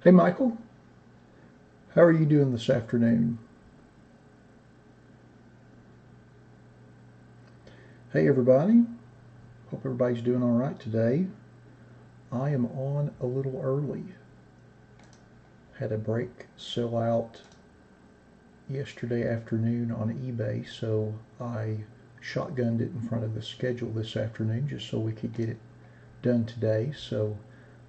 Hey Michael, how are you doing this afternoon? Hey everybody, hope everybody's doing all right today. I am on a little early. Had a brake sell out yesterday afternoon on eBay, so I shotgunned it in front of the schedule this afternoon just so we could get it done today. So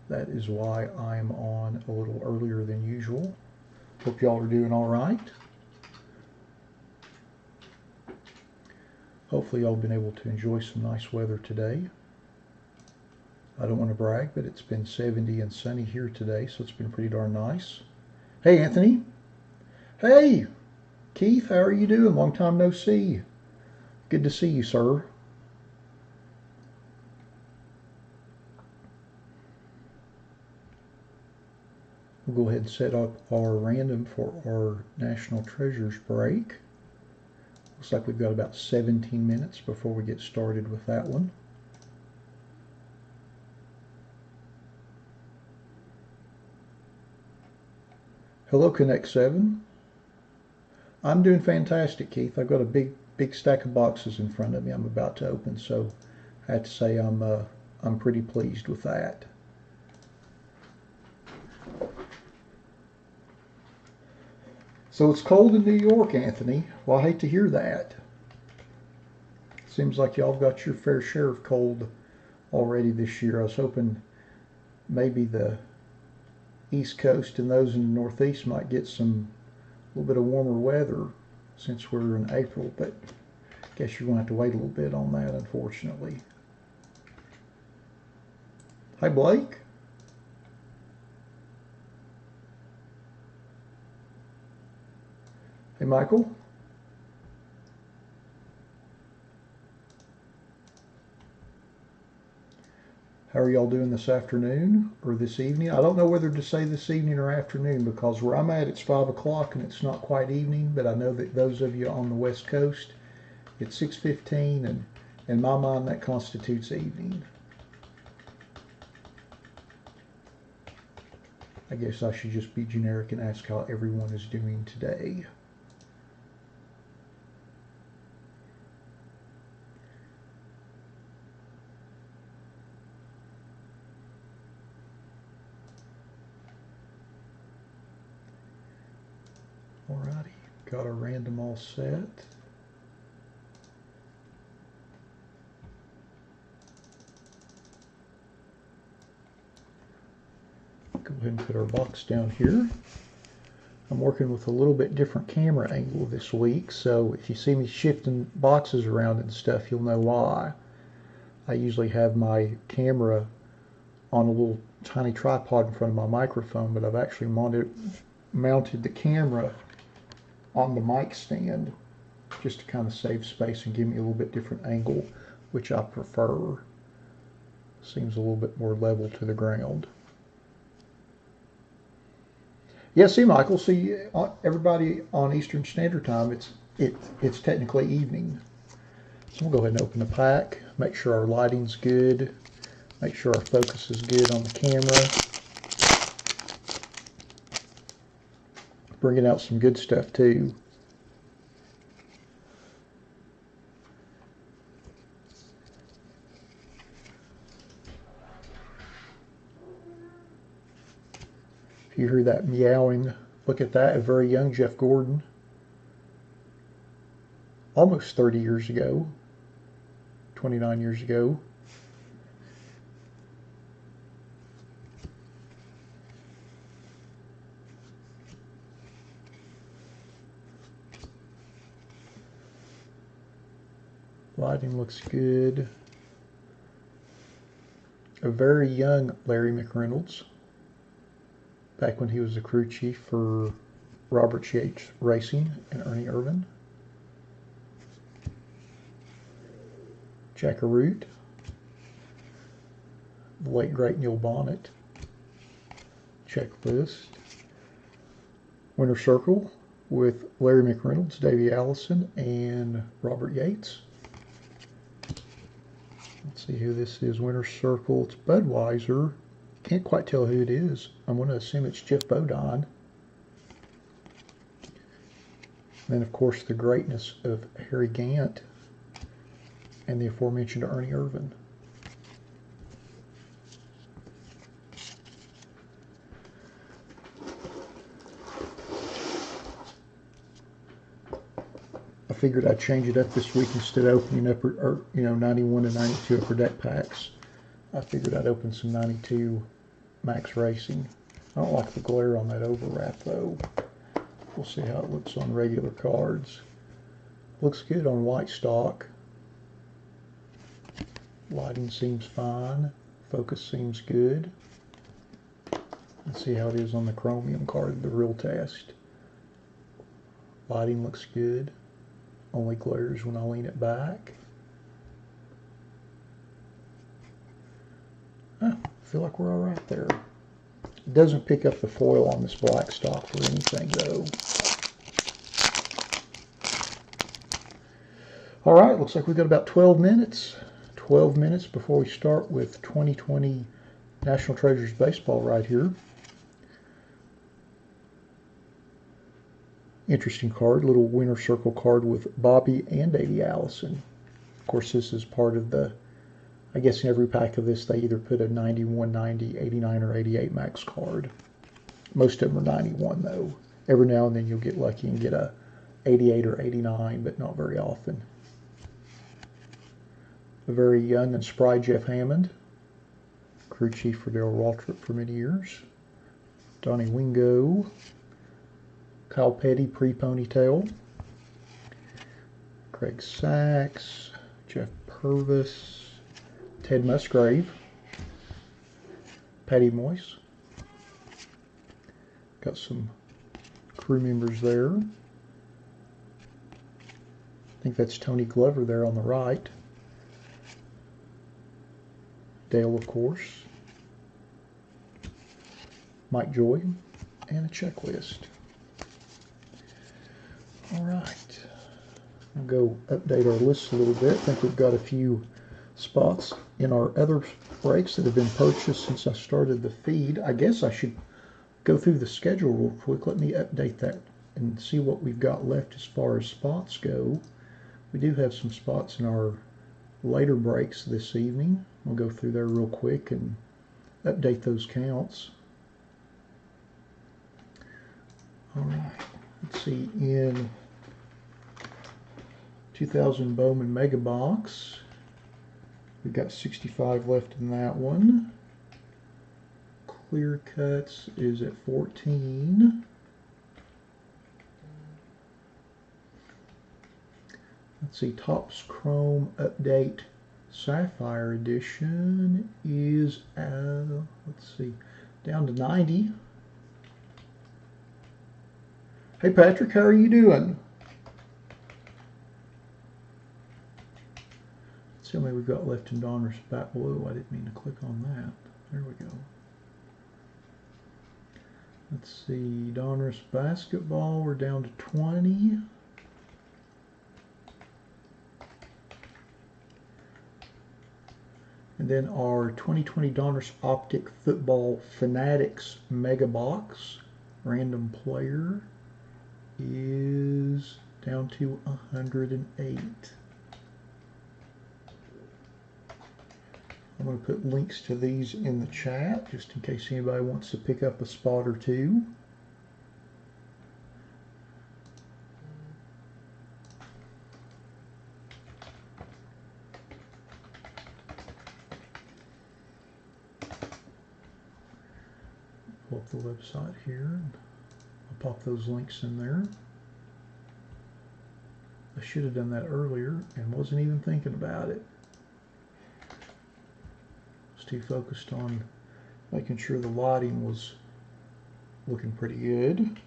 that is why I'm on a little earlier than usual. Hope y'all are doing all right. Hopefully y'all been able to enjoy some nice weather today. I don't want to brag, but it's been 70 and sunny here today, so it's been pretty darn nice. Hey Anthony. Hey Keith, how are you doing? Long time no see. Good to see you, sir. We'll go ahead and set up our random for our National Treasures break. Looks like we've got about 17 minutes before we get started with that one. Hello, Connect 7. I'm doing fantastic, Keith. I've got a big stack of boxes in front of me I'm about to open, so I have to say I'm pretty pleased with that. So it's cold in New York, Anthony. Well, I hate to hear that. Seems like y'all got your fair share of cold already this year. I was hoping maybe the East Coast and those in the Northeast might get some a little bit of warmer weather since we're in April, but I guess you're going to have to wait a little bit on that, unfortunately. Hi, Blake. Hey, Michael. How are y'all doing this afternoon or this evening? I don't know whether to say this evening or afternoon because where I'm at it's 5 o'clock and it's not quite evening, but I know that those of you on the West Coast, it's 6:15, and in my mind that constitutes evening. I guess I should just be generic and ask how everyone is doing today. Alrighty, got our random all set. Go ahead and put our box down here. I'm working with a little bit different camera angle this week, so if you see me shifting boxes around and stuff, you'll know why. I usually have my camera on a little tiny tripod in front of my microphone, but I've actually mounted the camera on the mic stand just to kind of save space and give me a little bit different angle, which I prefer. Seems a little bit more level to the ground. Yeah, see, Michael, see, everybody on Eastern Standard Time, it's technically evening. So we'll go ahead and open the pack, make sure our lighting's good, make sure our focus is good on the camera. Bringing out some good stuff too. If you hear that meowing, look at that, a very young Jeff Gordon. Almost 30 years ago, 29 years ago. Lighting looks good. A very young Larry McReynolds, back when he was the crew chief for Robert Yates Racing and Ernie Irvan. Jackaroot, the late great Neil Bonnet. Checklist. Winner Circle with Larry McReynolds, Davey Allison, and Robert Yates. Let's see who this is. Winner Circle. It's Budweiser. Can't quite tell who it is. I'm going to assume it's Jeff Bodine. And then, of course, the greatness of Harry Gant and the aforementioned Ernie Irvan. I figured I'd change it up this week instead of opening up, 91 and 92 upper deck packs. I figured I'd open some 92 Max Racing. I don't like the glare on that overwrap though. We'll see how it looks on regular cards. Looks good on white stock. Lighting seems fine. Focus seems good. Let's see how it is on the chromium card, the real test. Lighting looks good. Only glares when I lean it back. I feel like we're all right there. It doesn't pick up the foil on this black stock for anything though. All right, looks like we've got about 12 minutes. 12 minutes before we start with 2020 National Treasures Baseball right here. Interesting card, little winner circle card with Bobby and Davey Allison. Of course, this is part of the, I guess in every pack of this, they either put a 91, 90, 89, or 88 Max card. Most of them are 91, though. Every now and then you'll get lucky and get a 88 or 89, but not very often. A very young and spry Jeff Hammond, crew chief for Darrell Waltrip for many years. Donnie Wingo. Kyle Petty, pre-ponytail. Craig Sachs, Jeff Purvis, Ted Musgrave, Patty Moyes. Got some crew members there. I think that's Tony Glover there on the right. Dale, of course. Mike Joy, and a checklist. All right, I'll go update our list a little bit. I think we've got a few spots in our other breaks that have been purchased since I started the feed. I guess I should go through the schedule real quick. Let me update that and see what we've got left as far as spots go. We do have some spots in our later breaks this evening. We'll go through there real quick and update those counts. All right, let's see, in 2000 Bowman Mega Box, we've got 65 left in that one. Clear Cuts is at 14. Let's see, Topps Chrome Update Sapphire Edition is, let's see, down to 90. Hey Patrick, how are you doing? Let's see how many we've got left in Donruss back below. I didn't mean to click on that. There we go. Let's see, Donruss Basketball, we're down to 20. And then our 2020 Donruss Optic Football Fanatics Mega Box, random player, is down to 108. I'm going to put links to these in the chat just in case anybody wants to pick up a spot or two. Pull up the website here. I'll pop those links in there. I should have done that earlier and wasn't even thinking about it. Was too focused on making sure the lighting was looking pretty good.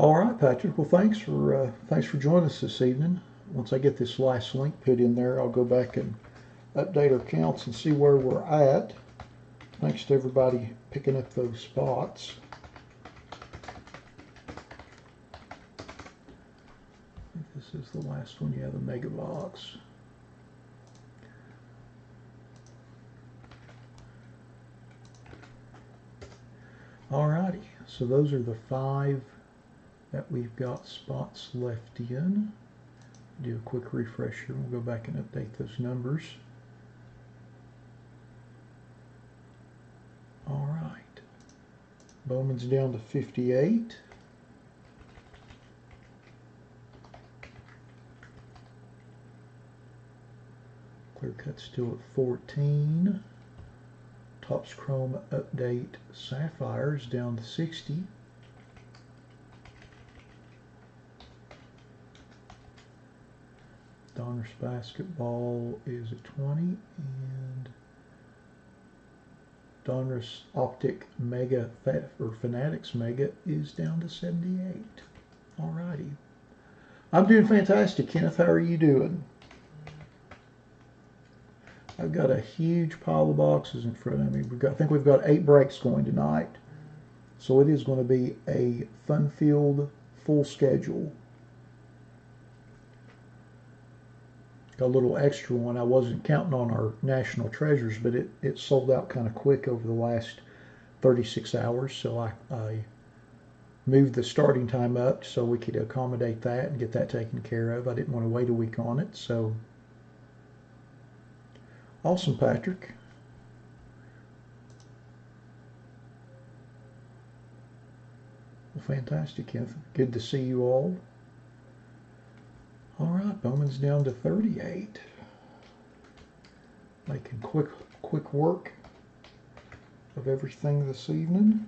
All right, Patrick. Well, thanks for joining us this evening. Once I get this last link put in there, I'll go back and update our counts and see where we're at. Thanks to everybody picking up those spots. I think this is the last one. Yeah, the mega box. Alrighty, so those are the 5 that we've got spots left in. Do a quick refresher. We'll go back and update those numbers. Alright, Bowman's down to 58. Clear Cut's still at 14. Topps Chrome Update Sapphires down to 60. Donruss Basketball is at 20, and Donruss Optic Mega or Fanatics Mega is down to 78. Alrighty. I'm doing fantastic, Kenneth. How are you doing? I've got a huge pile of boxes in front of me. I think we've got 8 breaks going tonight. So it is going to be a fun-filled, full schedule. Got a little extra one. I wasn't counting on our National Treasures, but it sold out kind of quick over the last 36 hours. So I moved the starting time up so we could accommodate that and get that taken care of. I didn't want to wait a week on it. So awesome, Patrick. Well, fantastic, Kenneth. Good to see you all. All right, Bowman's down to 38. Making quick work of everything this evening.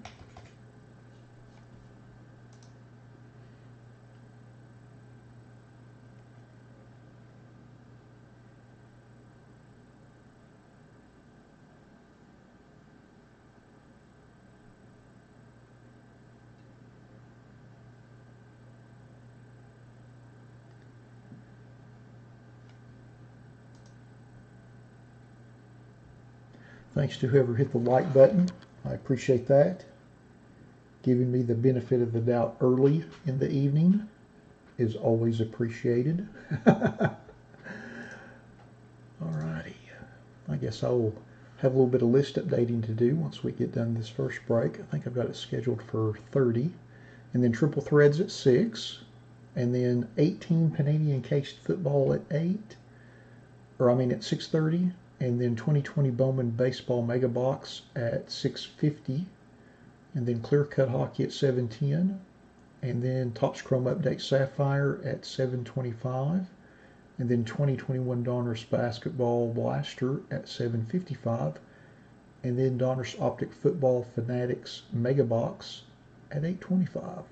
Thanks to whoever hit the like button. I appreciate that. Giving me the benefit of the doubt early in the evening is always appreciated. Alrighty. I guess I will have a little bit of list updating to do once we get done this first break. I think I've got it scheduled for 30. And then triple threads at 6. And then 18 Panini encased football at 8. Or I mean at 6:30. And then 2020 Bowman Baseball Mega Box at 6:50, and then Clear Cut Hockey at 7:10, and then Topps Chrome Update Sapphire at 7:25, and then 2021 Donruss Basketball Blaster at 7:55, and then Donruss Optic Football Fanatics Mega Box at 8:25.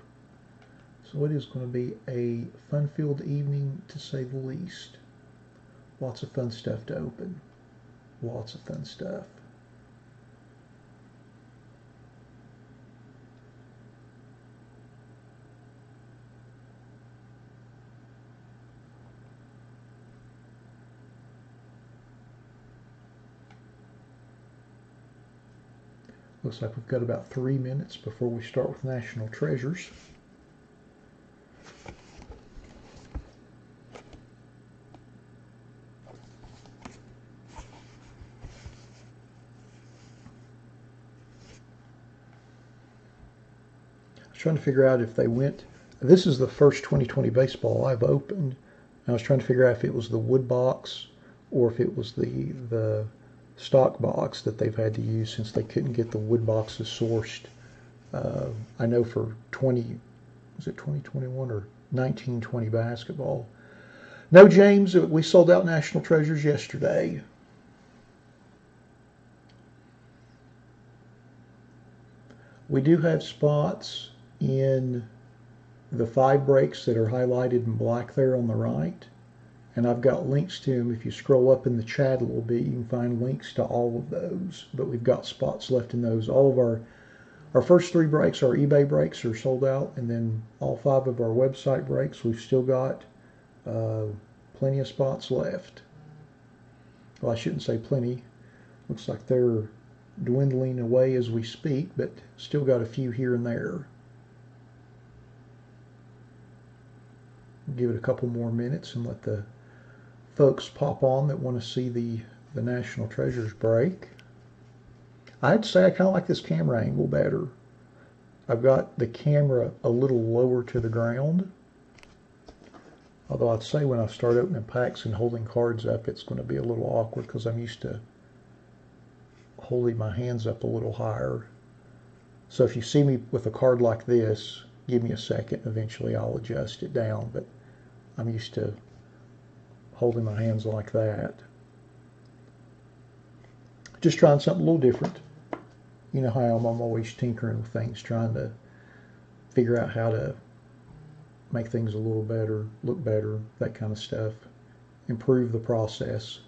So it is going to be a fun-filled evening to say the least. Lots of fun stuff to open. Lots of fun stuff. Looks like we've got about 3 minutes before we start with National Treasures. Trying to figure out if they went. This is the first 2020 baseball I've opened. I was trying to figure out if it was the wood box or if it was the stock box that they've had to use since they couldn't get the wood boxes sourced. I know for 2021 or 1920 basketball. No, James, we sold out National Treasures yesterday. We do have spots in the 5 breaks that are highlighted in black there on the right, and I've got links to them. If you scroll up in the chat a little bit, you can find links to all of those, but we've got spots left in those. All of our Our first 3 breaks, our eBay breaks, are sold out, and then all 5 of our website breaks, we've still got plenty of spots left. Well, I shouldn't say plenty. Looks like they're dwindling away as we speak, but still got a few here and there. Give it a couple more minutes and let the folks pop on that want to see the National Treasures break. I'd say I kind of like this camera angle better. I've got the camera a little lower to the ground. Although I'd say when I start opening packs and holding cards up, it's going to be a little awkward because I'm used to holding my hands up a little higher. So if you see me with a card like this, give me a second. Eventually I'll adjust it down, but I'm used to holding my hands like that. Just trying something a little different. You know how I'm always tinkering with things, trying to figure out how to make things a little better, look better, that kind of stuff. Improve the process.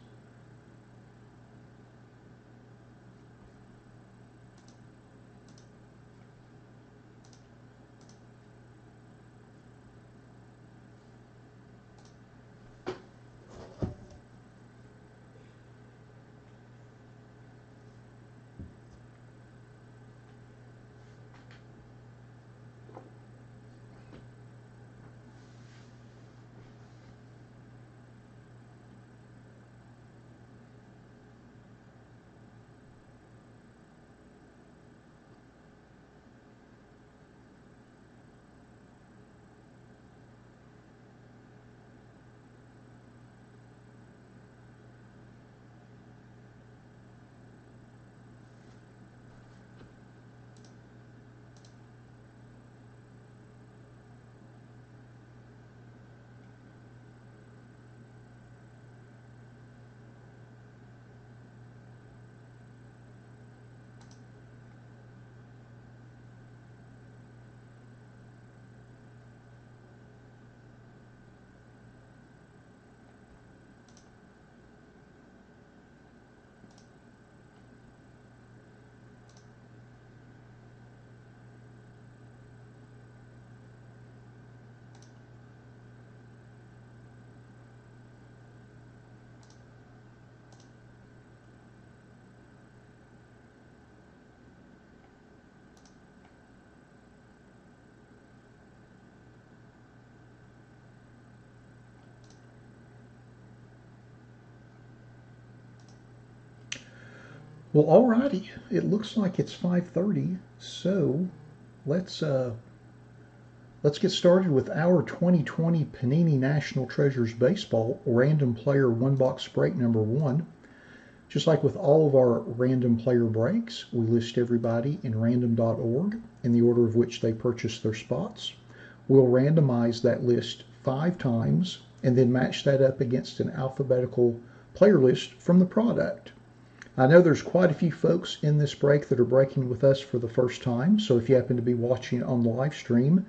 Well, alrighty. It looks like it's 5:30, so let's get started with our 2020 Panini National Treasures Baseball Random Player One Box Break number 1. Just like with all of our random player breaks, we list everybody in random.org in the order of which they purchased their spots. We'll randomize that list 5 times and then match that up against an alphabetical player list from the product. I know there's quite a few folks in this break that are breaking with us for the first time, so if you happen to be watching on the live stream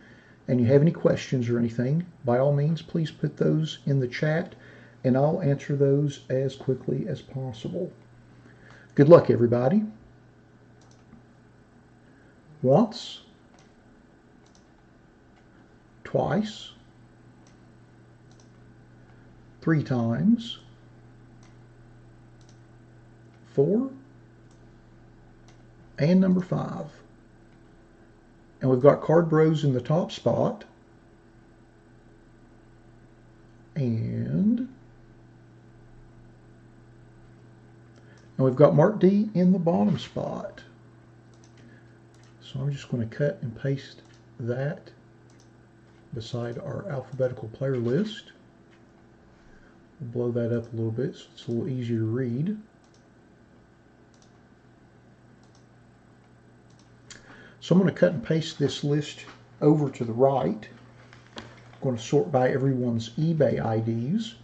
and you have any questions or anything, by all means, please put those in the chat and I'll answer those as quickly as possible. Good luck, everybody. Once, twice, 3 times, 4, and number 5. And we've got Card Bros in the top spot. And we've got Mark D in the bottom spot. So I'm just going to cut and paste that beside our alphabetical player list. We'll blow that up a little bit so it's a little easier to read. So I'm going to cut and paste this list over to the right. I'm going to sort by everyone's eBay IDs.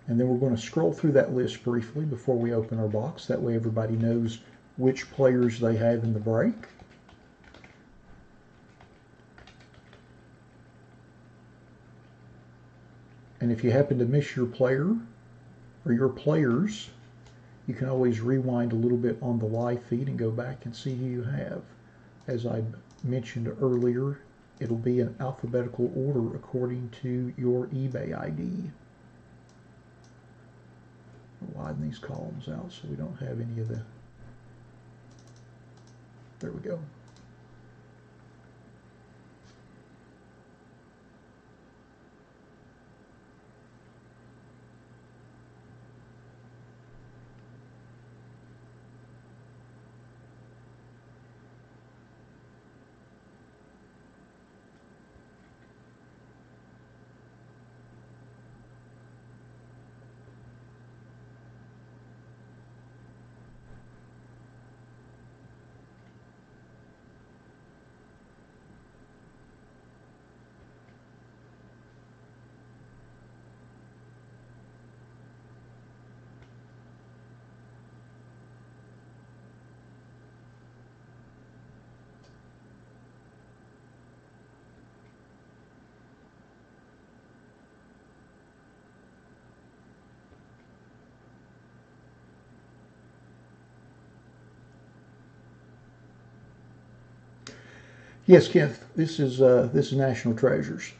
And then we're going to scroll through that list briefly before we open our box. That way everybody knows which players they have in the break. And if you happen to miss your player or your players You can always rewind a little bit on the live feed and go back and see who you have. As I mentioned earlier, it'll be in alphabetical order according to your eBay ID. Widen these columns out so we don't have any of the... There we go. Yes, Kenneth, this is National Treasures.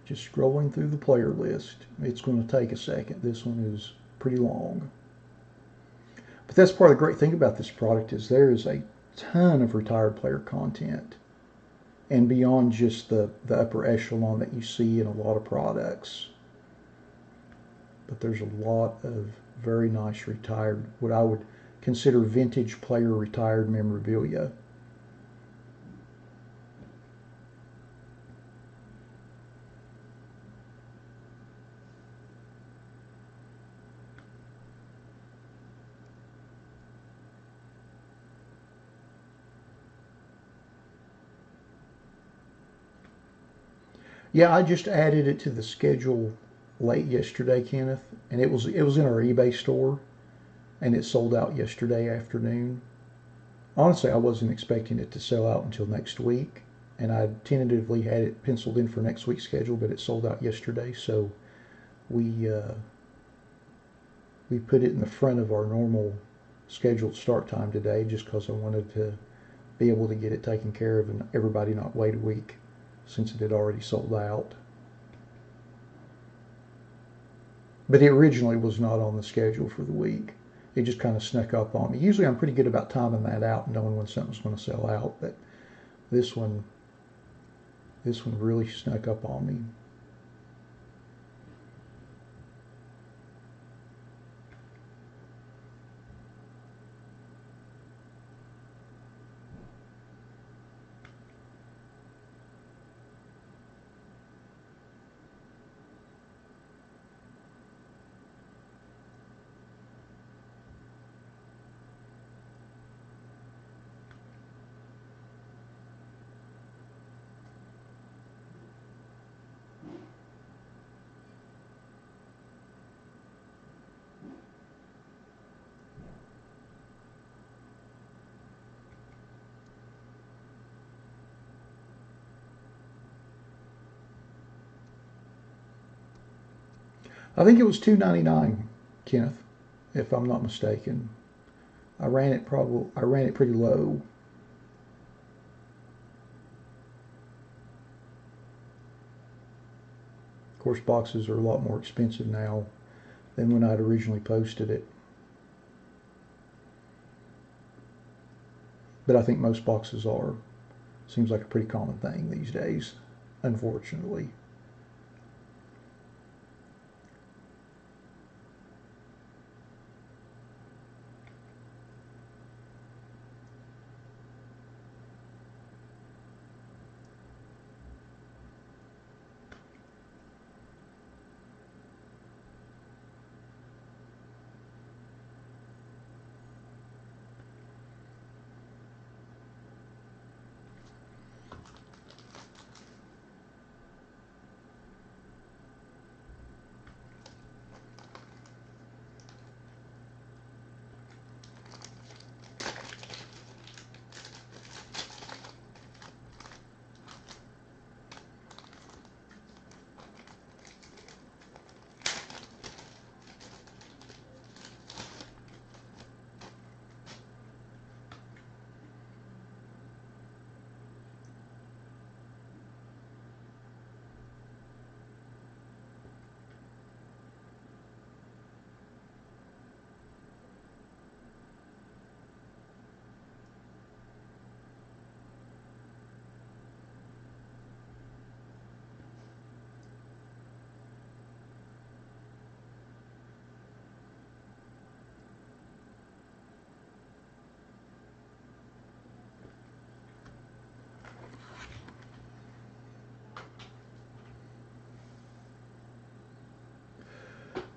Just scrolling through the player list. It's going to take a second. This one is pretty long. But that's part of the great thing about this product is there is a ton of retired player content. And beyond just the upper echelon that you see in a lot of products. But there's a lot of very nice retired, what I would consider vintage player retired memorabilia. Yeah, I just added it to the schedule late yesterday, Kenneth, and it was in our eBay store, and it sold out yesterday afternoon. Honestly, I wasn't expecting it to sell out until next week, and I tentatively had it penciled in for next week's schedule, but it sold out yesterday, so we put it in the front of our normal scheduled start time today just because I wanted to be able to get it taken care of and everybody not wait a week since it had already sold out. But it originally was not on the schedule for the week. It just kind of snuck up on me. Usually I'm pretty good about timing that out and knowing when something's going to sell out, but this one really snuck up on me. I think it was $2.99, Kenneth, if I'm not mistaken. I ran it pretty low. Of course, boxes are a lot more expensive now than when I'd originally posted it. But I think most boxes are. Seems like a pretty common thing these days, unfortunately.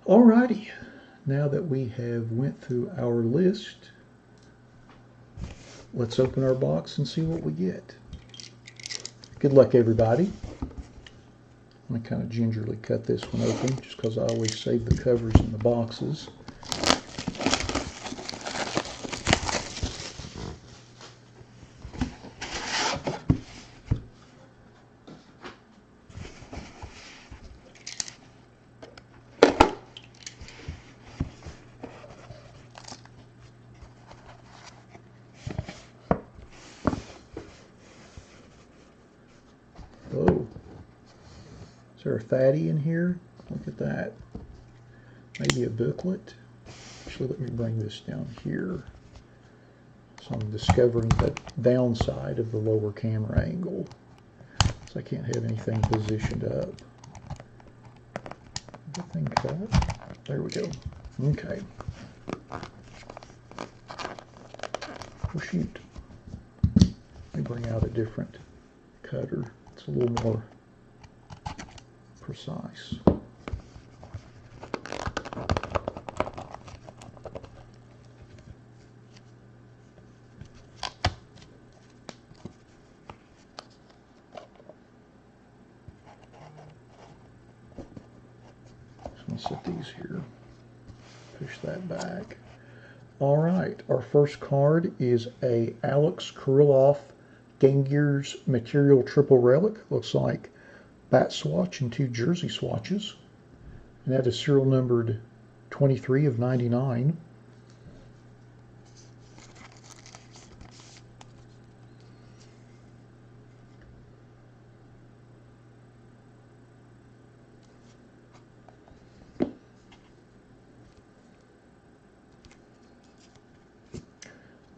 Alrighty, now that we have went through our list, let's open our box and see what we get. Good luck, everybody. I'm going to kind of gingerly cut this one open just because I always save the covers in the boxes. Oh, is there a fatty in here? Look at that. Maybe a booklet. Actually, let me bring this down here. So I'm discovering the downside of the lower camera angle. So I can't have anything positioned up. Everything cut. There we go. Okay. Oh shoot. Let me bring out a different cutter. It's a little more precise. I'm going to set these here. Push that back. All right, our first card is a Alex Kirilloff Game Gears Material Triple Relic. Looks like bat swatch and 2 jersey swatches. And that is serial numbered 23 of 99.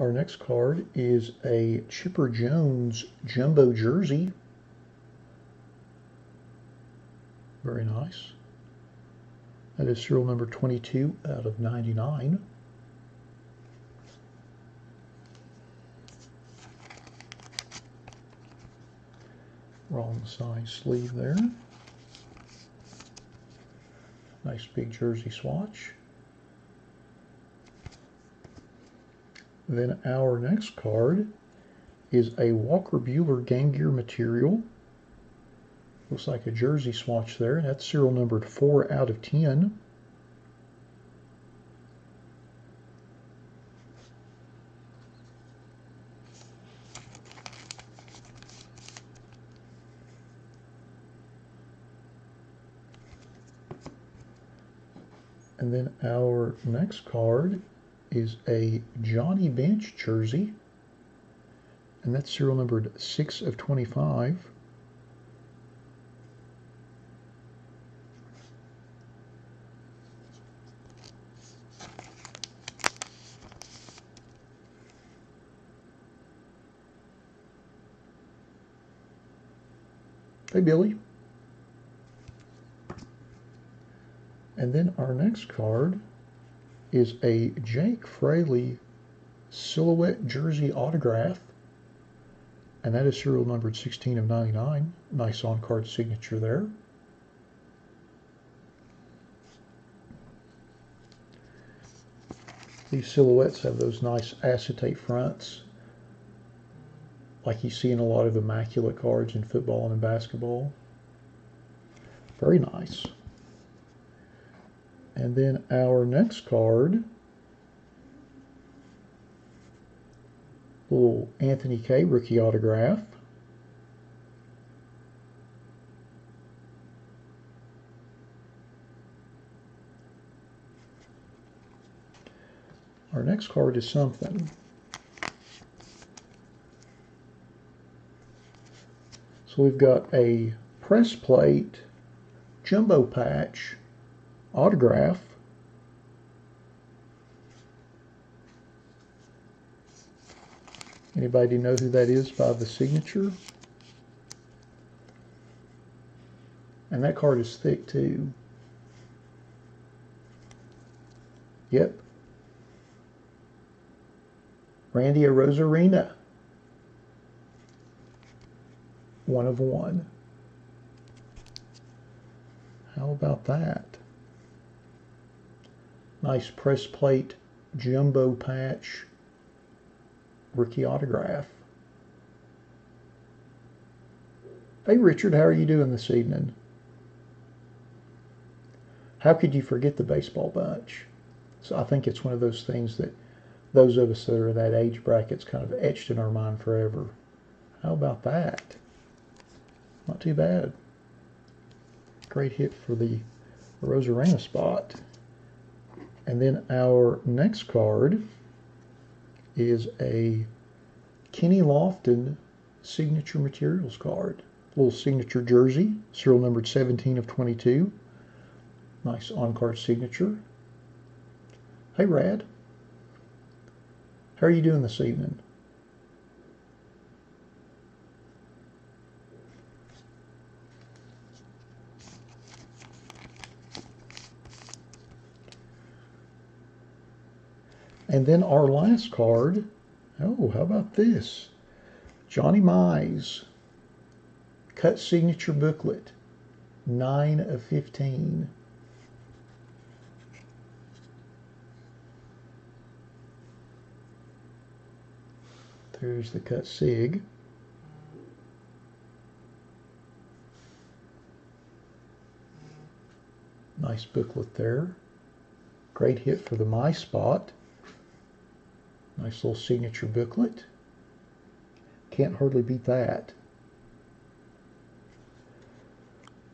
Our next card is a Chipper Jones Jumbo Jersey. Very nice. That is serial number 22 out of 99. Wrong size sleeve there. Nice big jersey swatch. Then our next card is a Walker Buehler Game Gear Material. Looks like a jersey swatch there. That's serial numbered 4 out of 10. And then our next card is a Johnny Bench jersey, and that's serial numbered 6 of 25. Hey, Billy. And then our next card is a Jake Fraley Silhouette Jersey Autograph, and that is serial numbered 16 of 99. Nice on-card signature there. These silhouettes have those nice acetate fronts, like you see in a lot of immaculate cards in football and in basketball. Very nice. And then our next card, little Anthony K. rookie autograph. Our next card is something. So we've got a press plate jumbo patch autograph. Anybody know who that is by the signature? And that card is thick too. Yep. Randy Arozarena. 1 of 1. How about that? Nice press plate, jumbo patch, rookie autograph. Hey Richard, how are you doing this evening? How could you forget the baseball bunch? So I think it's one of those things that those of us that are in that age bracket's kind of etched in our mind forever. How about that? Not too bad. Great hit for the Rosarena spot. And then our next card is a Kenny Lofton signature materials card. Little signature jersey, serial numbered 17 of 22. Nice on-card signature. Hey Rad, how are you doing this evening? And then our last card, oh, how about this? Johnny Mize, cut signature booklet, 9 of 15. There's the cut sig. Nice booklet there. Great hit for the My spot. Nice little signature booklet. Can't hardly beat that.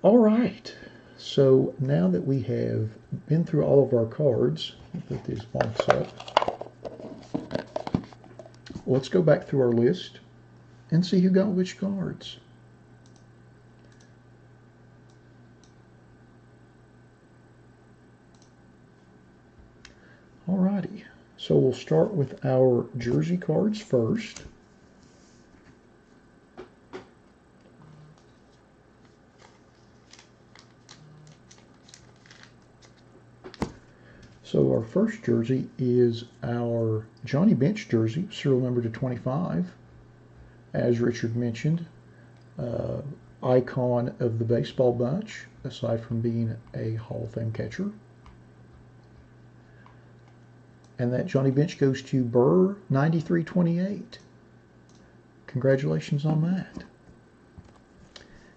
All right. So now that we have been through all of our cards, put these box up. Let's go back through our list and see who got which cards. Alrighty, so we'll start with our jersey cards first. So our first jersey is our Johnny Bench jersey, serial number to 25. As Richard mentioned, icon of the baseball bunch, aside from being a Hall of Fame catcher. And that Johnny Bench goes to Burr 9328. Congratulations on that.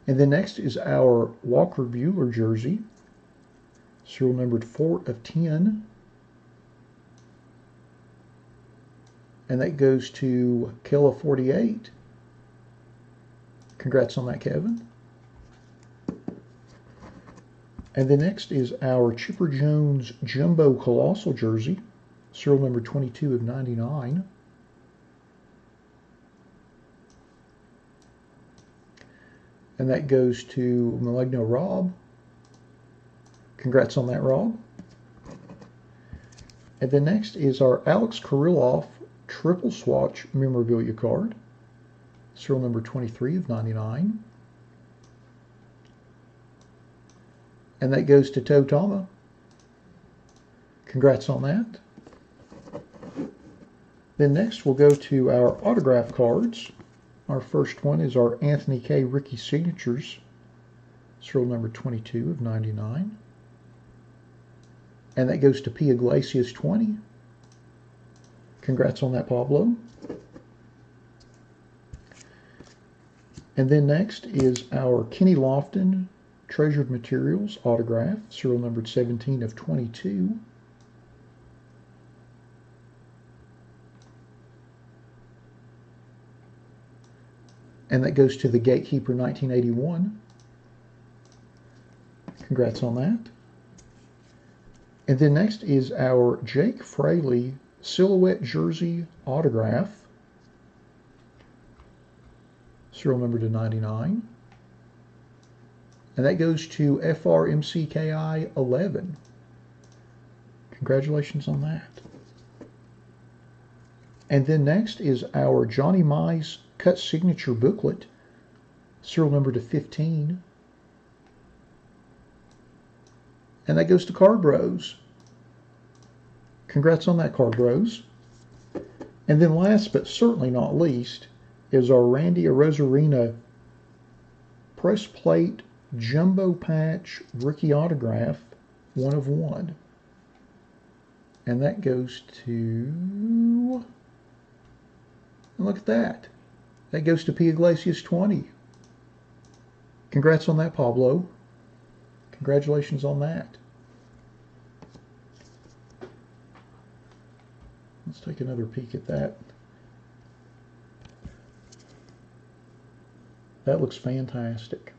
And then next is our Walker Buehler jersey, serial numbered 4 of 10. And that goes to Kella 48. Congrats on that, Kevin. And then next is our Chipper Jones Jumbo Colossal jersey, serial number 22 of 99. And that goes to Maligno Rob. Congrats on that, Rob. And then next is our Alex Kirilloff triple swatch memorabilia card, serial number 23 of 99. And that goes to Toe Tama. Congrats on that. Then next we'll go to our autograph cards. Our first one is our Anthony K. Rookie Signatures, serial number 22 of 99. And that goes to P. Iglesias 20. Congrats on that, Pablo. And then next is our Kenny Lofton Treasured Materials autograph, serial numbered 17 of 22. And that goes to the Gatekeeper 1981. Congrats on that. And then next is our Jake Fraley Silhouette Jersey autograph, serial number to 99. And that goes to FRMCKI 11. Congratulations on that. And then next is our Johnny Mize cut signature booklet, serial number to 15. And that goes to Card Bros. Congrats on that, Card Bros. And then last but certainly not least is our Randy Arozarena press plate jumbo patch rookie autograph, 1 of 1. And that goes to, and look at that. That goes to P. Iglesias 20. Congrats on that, Pablo. Congratulations on that. Let's take another peek at that. That looks fantastic.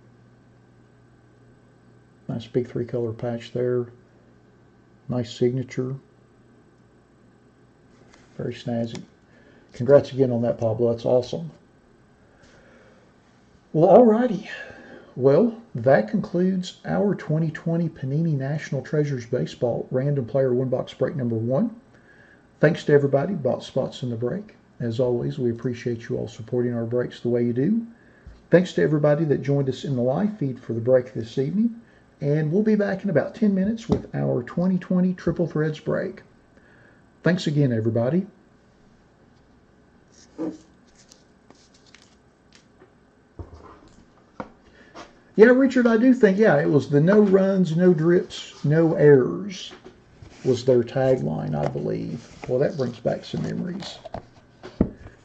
Nice big 3-color patch there. Nice signature. Very snazzy. Congrats again on that, Pablo. That's awesome. Well, alrighty. Well, that concludes our 2020 Panini National Treasures Baseball Random Player 1-Box Break number 1. Thanks to everybody who bought spots in the break. As always, we appreciate you all supporting our breaks the way you do. Thanks to everybody that joined us in the live feed for the break this evening. And we'll be back in about 10 minutes with our 2020 Triple Threads break. Thanks again, everybody. Yeah, Richard, I do think, yeah, it was the no runs, no drips, no errors was their tagline, I believe. Well, that brings back some memories.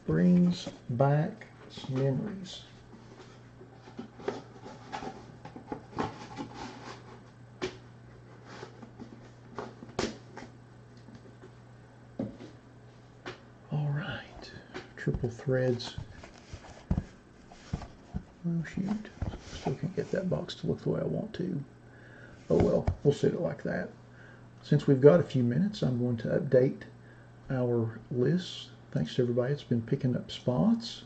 Brings back some memories. All right, Triple Threads. Oh, shoot. Still can't get that box to look the way I want to. Oh well, we'll set it like that. Since we've got a few minutes, I'm going to update our list. Thanks to everybody that's been picking up spots.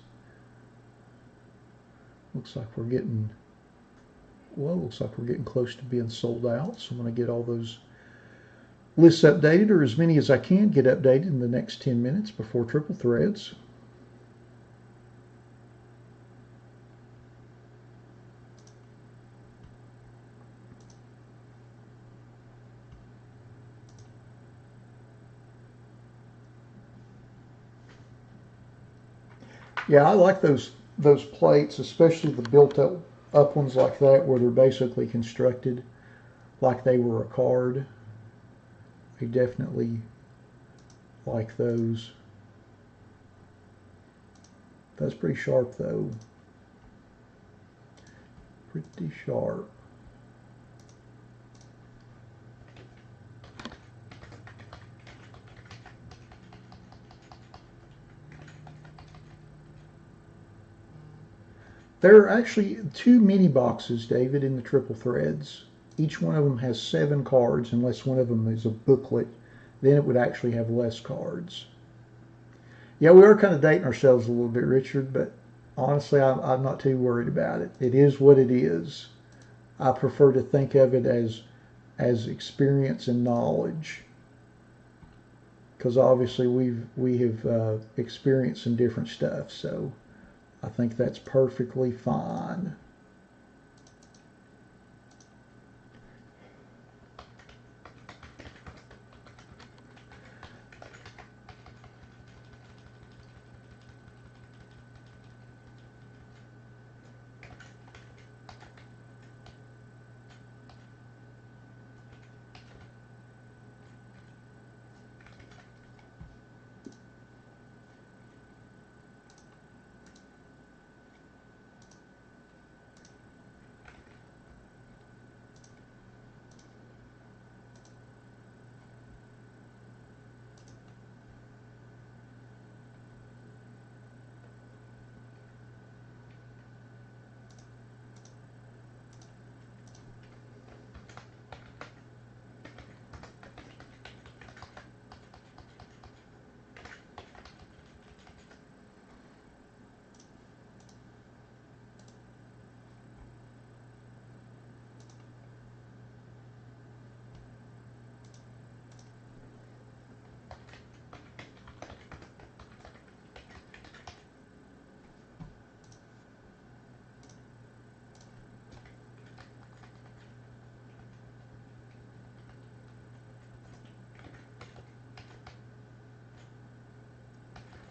Looks like we're getting, well, looks like we're getting close to being sold out. So I'm going to get all those lists updated, or as many as I can get updated in the next 10 minutes before Triple Threads. Yeah, I like those plates, especially the built up ones like that, where they're basically constructed like they were a card. I definitely like those. That's pretty sharp though. Pretty sharp. There are actually 2 mini boxes, David, in the Triple Threads. Each one of them has 7 cards, unless one of them is a booklet. Then it would actually have less cards. Yeah, we are kind of dating ourselves a little bit, Richard, but honestly, I'm not too worried about it. It is what it is. I prefer to think of it as experience and knowledge, because obviously we have experienced some different stuff, so I think that's perfectly fine.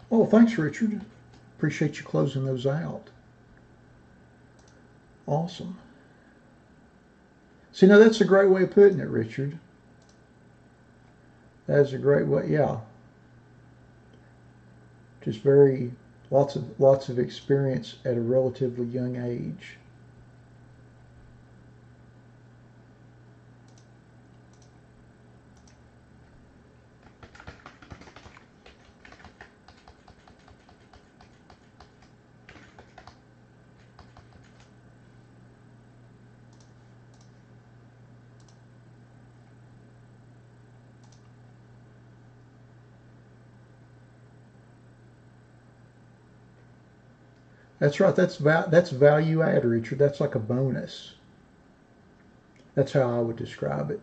Oh, thanks, Richard. Appreciate you closing those out. Awesome. See, now that's a great way of putting it, Richard. That's a great way. Yeah, just lots of experience at a relatively young age. That's right. That's value add, Richard. That's like a bonus. That's how I would describe it.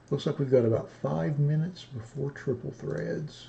Looks like we've got about 5 minutes before triple threads.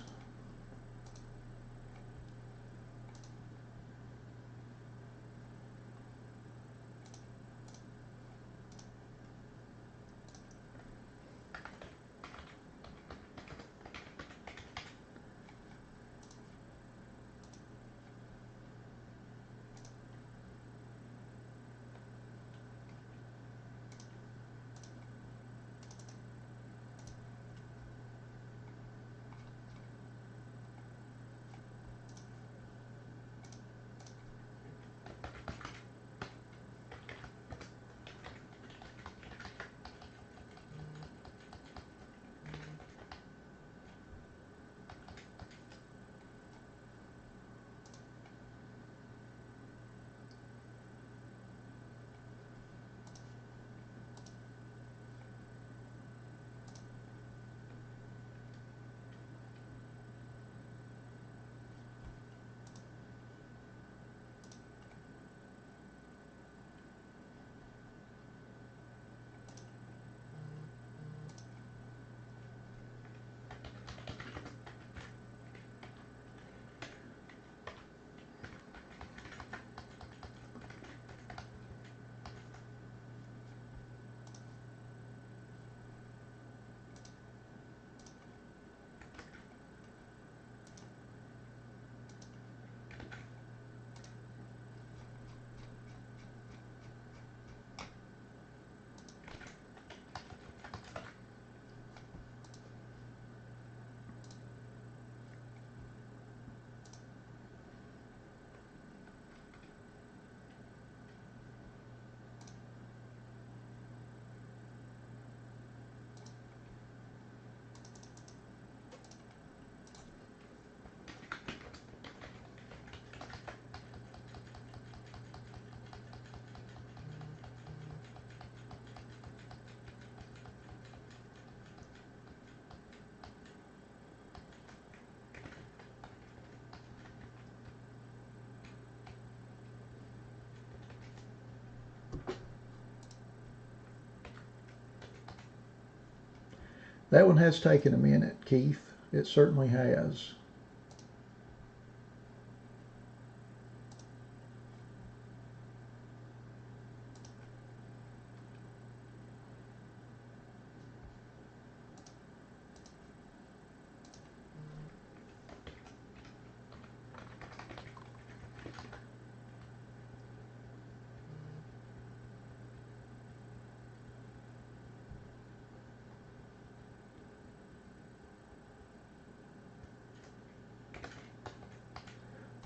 That one has taken a minute, Keith. It certainly has.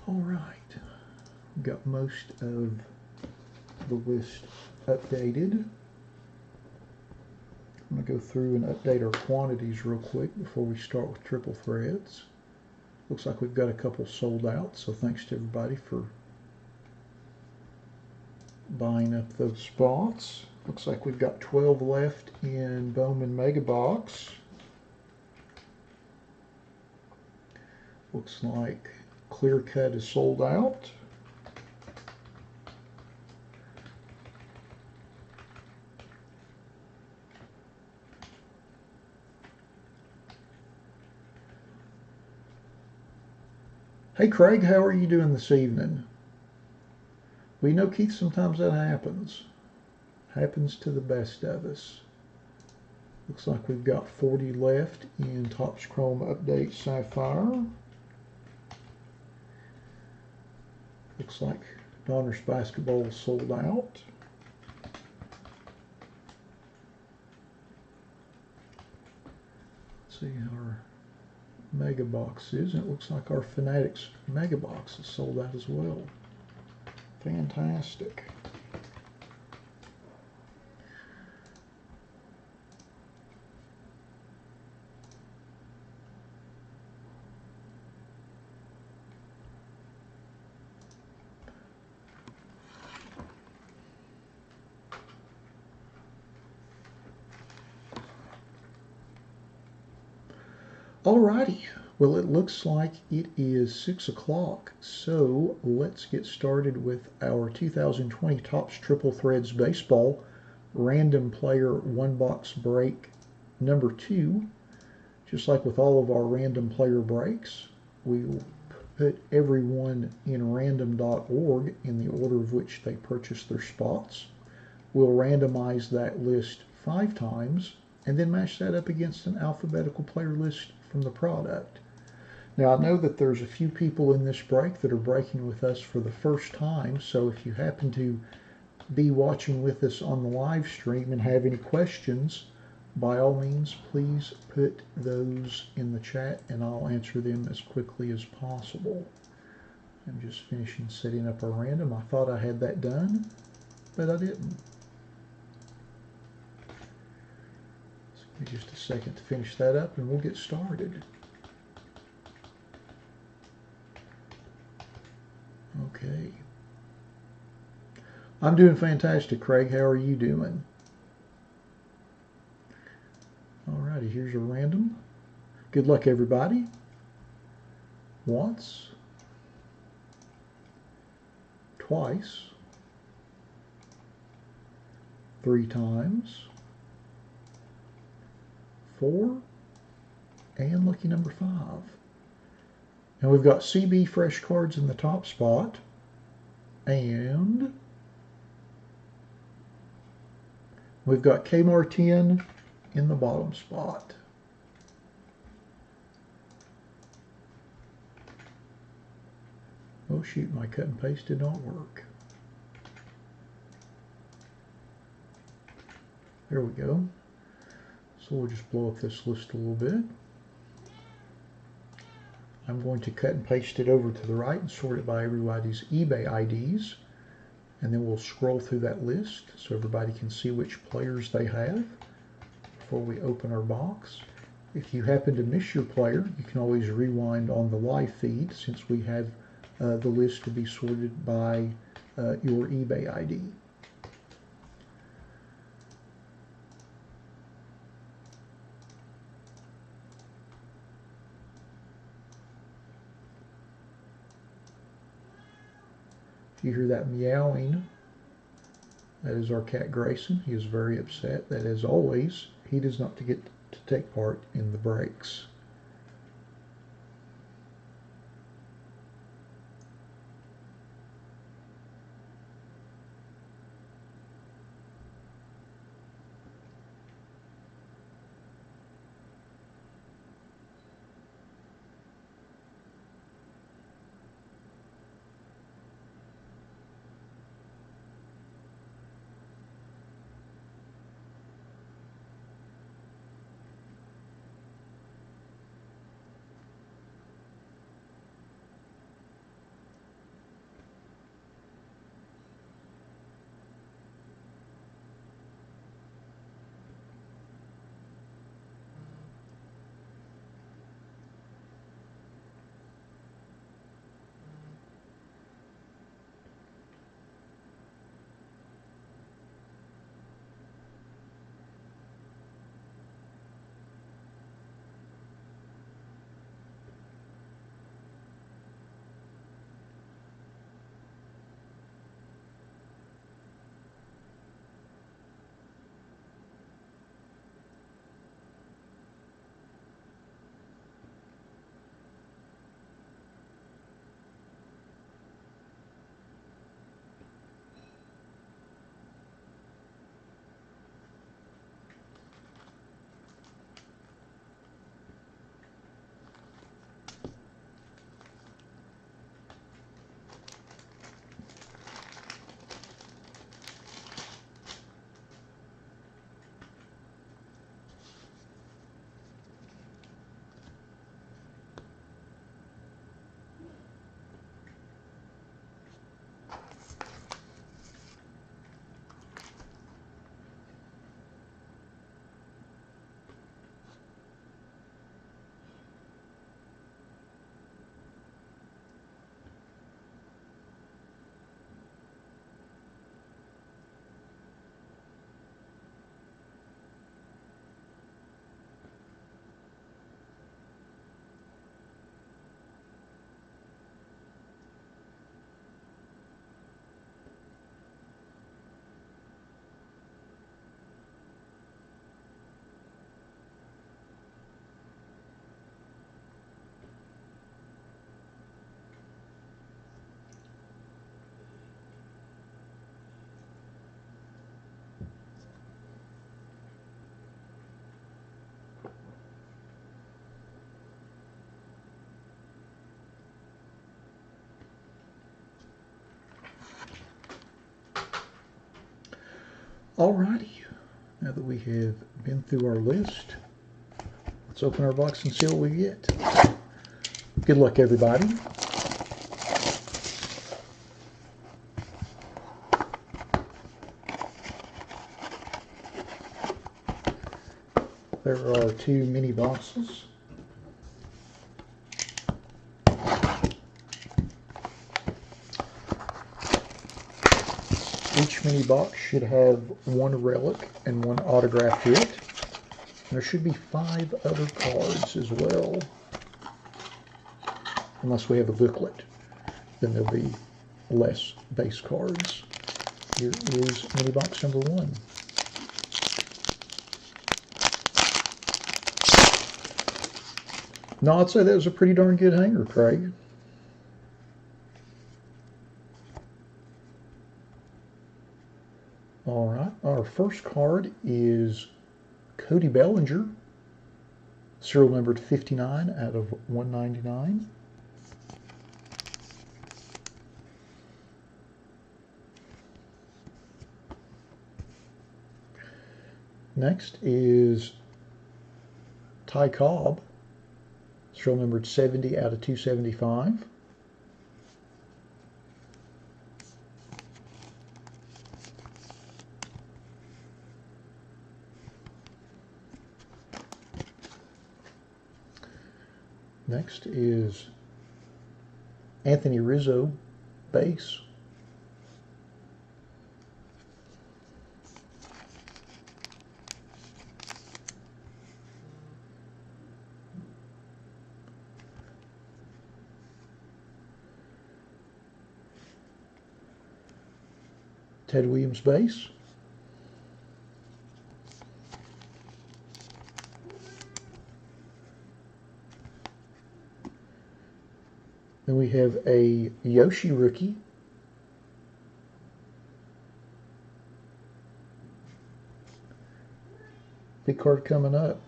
All right, got most of the list updated. I'm going to go through and update our quantities real quick before we start with triple threads. Looks like we've got a couple sold out, so thanks to everybody for buying up those spots. Looks like we've got 12 left in Bowman Mega Box. Looks like Clear Cut is sold out. Hey Craig, how are you doing this evening? We know, Keith, sometimes that happens. Happens to the best of us. Looks like we've got 40 left in Topps Chrome Update Sapphire. Looks like Donruss Basketball is sold out. Let's see how our Mega Box is. It looks like our Fanatics Mega Box is sold out as well. Fantastic. Alrighty, well, it looks like it is 6 o'clock, so let's get started with our 2020 Topps Triple Threads Baseball Random Player One Box Break number 2. Just like with all of our random player breaks, we will put everyone in random.org in the order of which they purchased their spots. We'll randomize that list 5 times and then match that up against an alphabetical player list from the product. Now, I know that there's a few people in this break that are breaking with us for the first time, so if you happen to be watching with us on the live stream and have any questions, by all means, please put those in the chat and I'll answer them as quickly as possible. I'm just finishing setting up our random. I thought I had that done, but I didn't. So give me just a second to finish that up and we'll get started. Okay. I'm doing fantastic, Craig. How are you doing? Alrighty, here's your random. Good luck, everybody. Once, twice, 3 times, 4, and lucky number 5. Now we've got CB Fresh Cards in the top spot, and we've got Kmart 10 in the bottom spot. Oh shoot, my cut and paste did not work. There we go. So we'll just blow up this list a little bit. I'm going to cut and paste it over to the right and sort it by everybody's eBay IDs. And then we'll scroll through that list so everybody can see which players they have before we open our box. If you happen to miss your player, you can always rewind on the live feed since we have the list to be sorted by your eBay ID. If you hear that meowing, that is our cat Grayson. He is very upset that, as always, he does not get to take part in the breaks. Alrighty, now that we have been through our list, let's open our box and see what we get. Good luck, everybody. There are 2 mini boxes. Each mini box should have 1 relic and 1 autograph to it. And there should be 5 other cards as well. Unless we have a booklet, then there'll be less base cards. Here is mini box number 1. No, I'd say that was a pretty darn good hanger, Craig. All right, our first card is Cody Bellinger, serial numbered 59 out of 199. Next is Ty Cobb, serial numbered 70 out of 275. Next is Anthony Rizzo, base. Ted Williams, base. Then we have a Yoshi rookie. Big card coming up.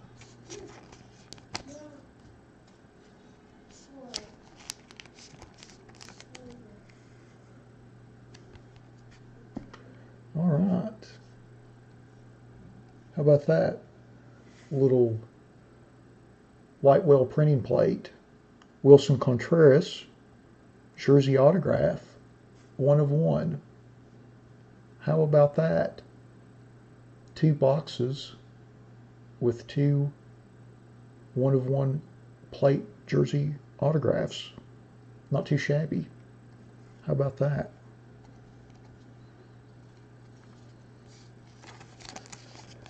All right. How about that? Little Whitewell printing plate. Wilson Contreras, jersey autograph, 1 of 1. How about that? 2 boxes with 2 1 of 1 plate jersey autographs. Not too shabby. How about that?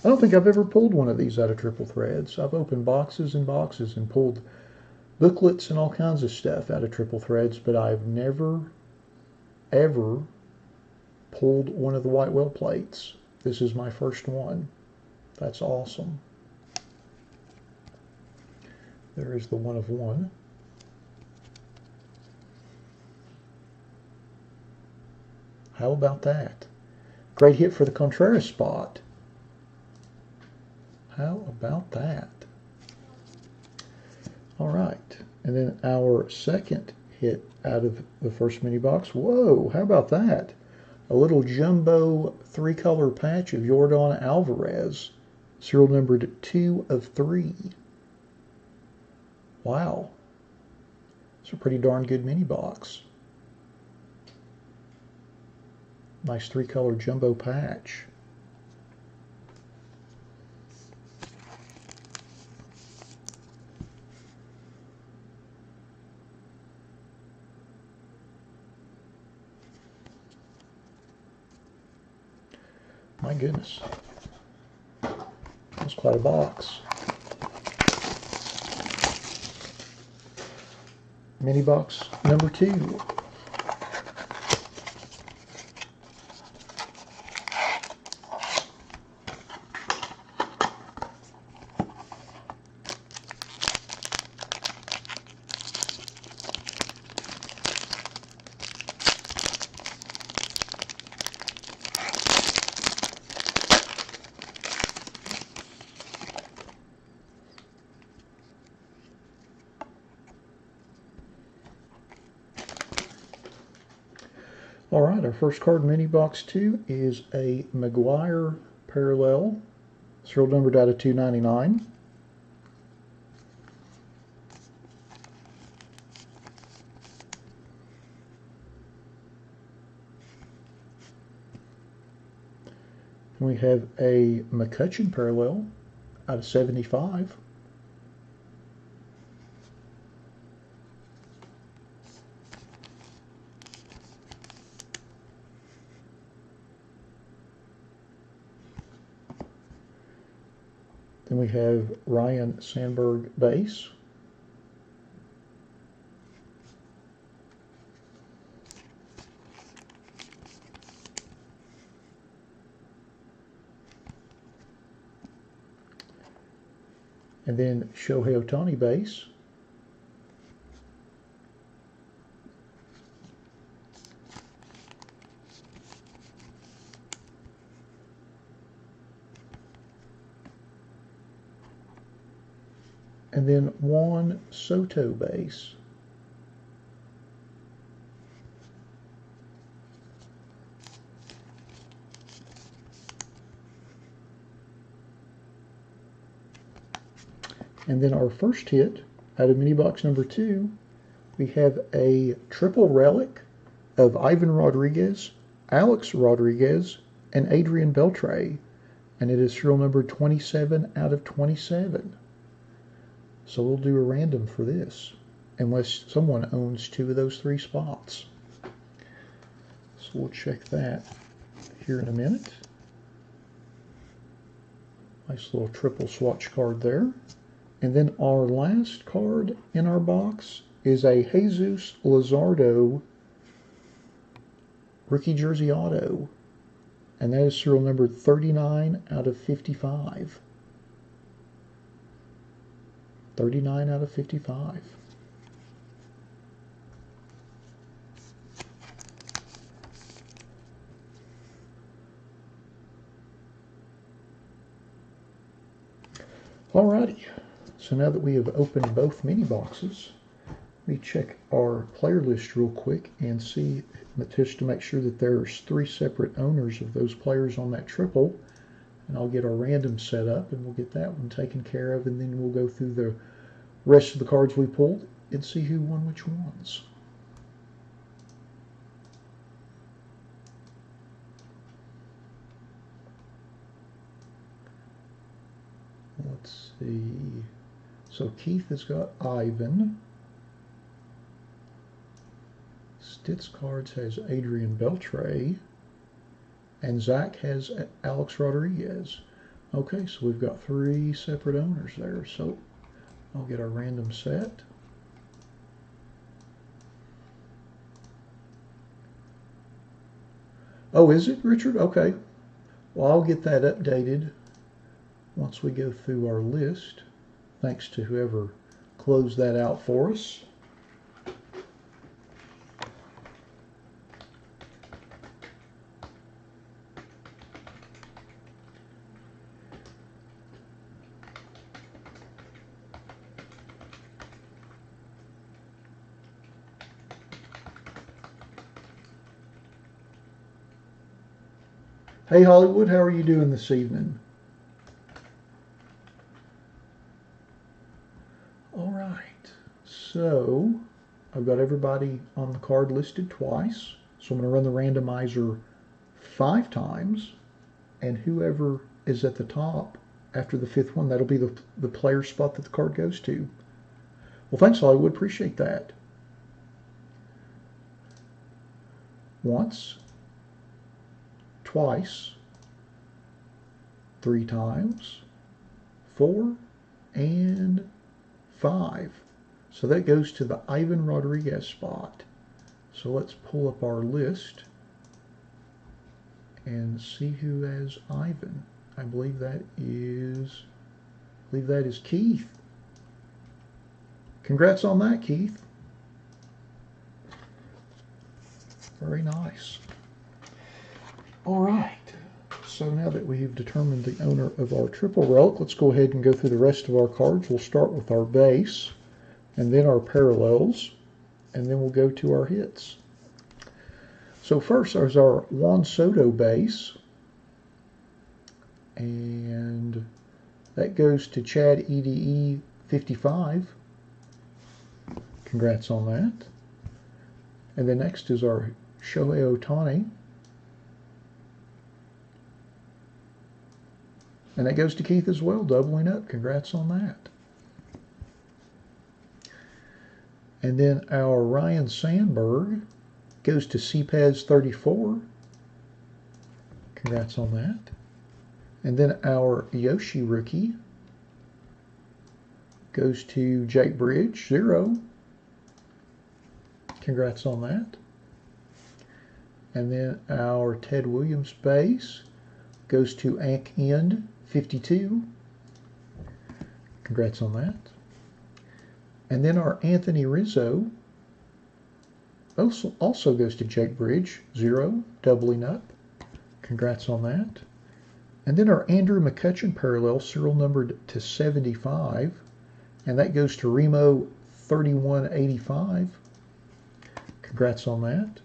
I don't think I've ever pulled one of these out of Triple Threads. I've opened boxes and boxes and pulled booklets and all kinds of stuff out of Triple Threads, but I've never, ever pulled one of the Whitewell plates. This is my first one. That's awesome. There is the 1 of 1. How about that? Great hit for the Contreras spot. How about that? All right, and then our second hit out of the first mini box. Whoa, how about that? A little jumbo 3-color patch of Yordan Alvarez, serial numbered 2 of 3. Wow, it's a pretty darn good mini box. Nice 3-color jumbo patch. My goodness, that's quite a box. Mini box number 2. All right, our first card, mini box 2, is a McGuire parallel, serial numbered out of 299. And we have a McCutcheon parallel out of 75. Then we have Ryan Sandberg base. And then Shohei Ohtani base. And then Juan Soto base. And then our first hit out of mini box number 2, we have a triple relic of Ivan Rodriguez, Alex Rodriguez, and Adrian Beltre. And it is serial number 27 out of 27. So we'll do a random for this, unless someone owns 2 of those 3 spots. So we'll check that here in a minute. Nice little triple swatch card there. And then our last card in our box is a Jesus Luzardo rookie jersey auto. And that is serial number 39 out of 55. 39 out of 55. Alrighty, so now that we have opened both mini boxes, let me check our player list real quick and see, just to make sure that there's 3 separate owners of those players on that triple. And I'll get our random set up and we'll get that one taken care of, and then we'll go through the rest of the cards we pulled and see who won which ones. Let's see. So Keith has got Ivan. Stitz Cards has Adrian Beltre. And Zach has Alex Rodriguez. Okay, so we've got 3 separate owners there. So I'll get our random set. Oh, is it, Richard? Okay. Well, I'll get that updated once we go through our list. Thanks to whoever closed that out for us. Hey Hollywood, how are you doing this evening? All right, so I've got everybody on the card listed twice. So I'm going to run the randomizer 5 times, and whoever is at the top after the 5th one, that'll be the player spot that the card goes to. Well, thanks Hollywood, appreciate that. Once, twice, 3 times, 4, and 5. So that goes to the Ivan Rodriguez spot. So let's pull up our list and see who has Ivan. I believe that is Keith. Congrats on that, Keith. Very nice. All right, so now that we've determined the owner of our triple relic, let's go ahead and go through the rest of our cards. We'll start with our base, and then our parallels, and then we'll go to our hits. So first, there's our Juan Soto base. And that goes to Chad EDE 55. Congrats on that. And then next is our Shohei Ohtani. And that goes to Keith as well, doubling up. Congrats on that. And then our Ryan Sandberg goes to CPAS 34. Congrats on that. And then our Yoshi rookie goes to Jake Bridge, 0. Congrats on that. And then our Ted Williams base goes to Ank End, 52. Congrats on that. And then our Anthony Rizzo also goes to Jake Bridge, 0, doubling up. Congrats on that. And then our Andrew McCutcheon parallel, serial numbered to 75, and that goes to Remo 3185. Congrats on that.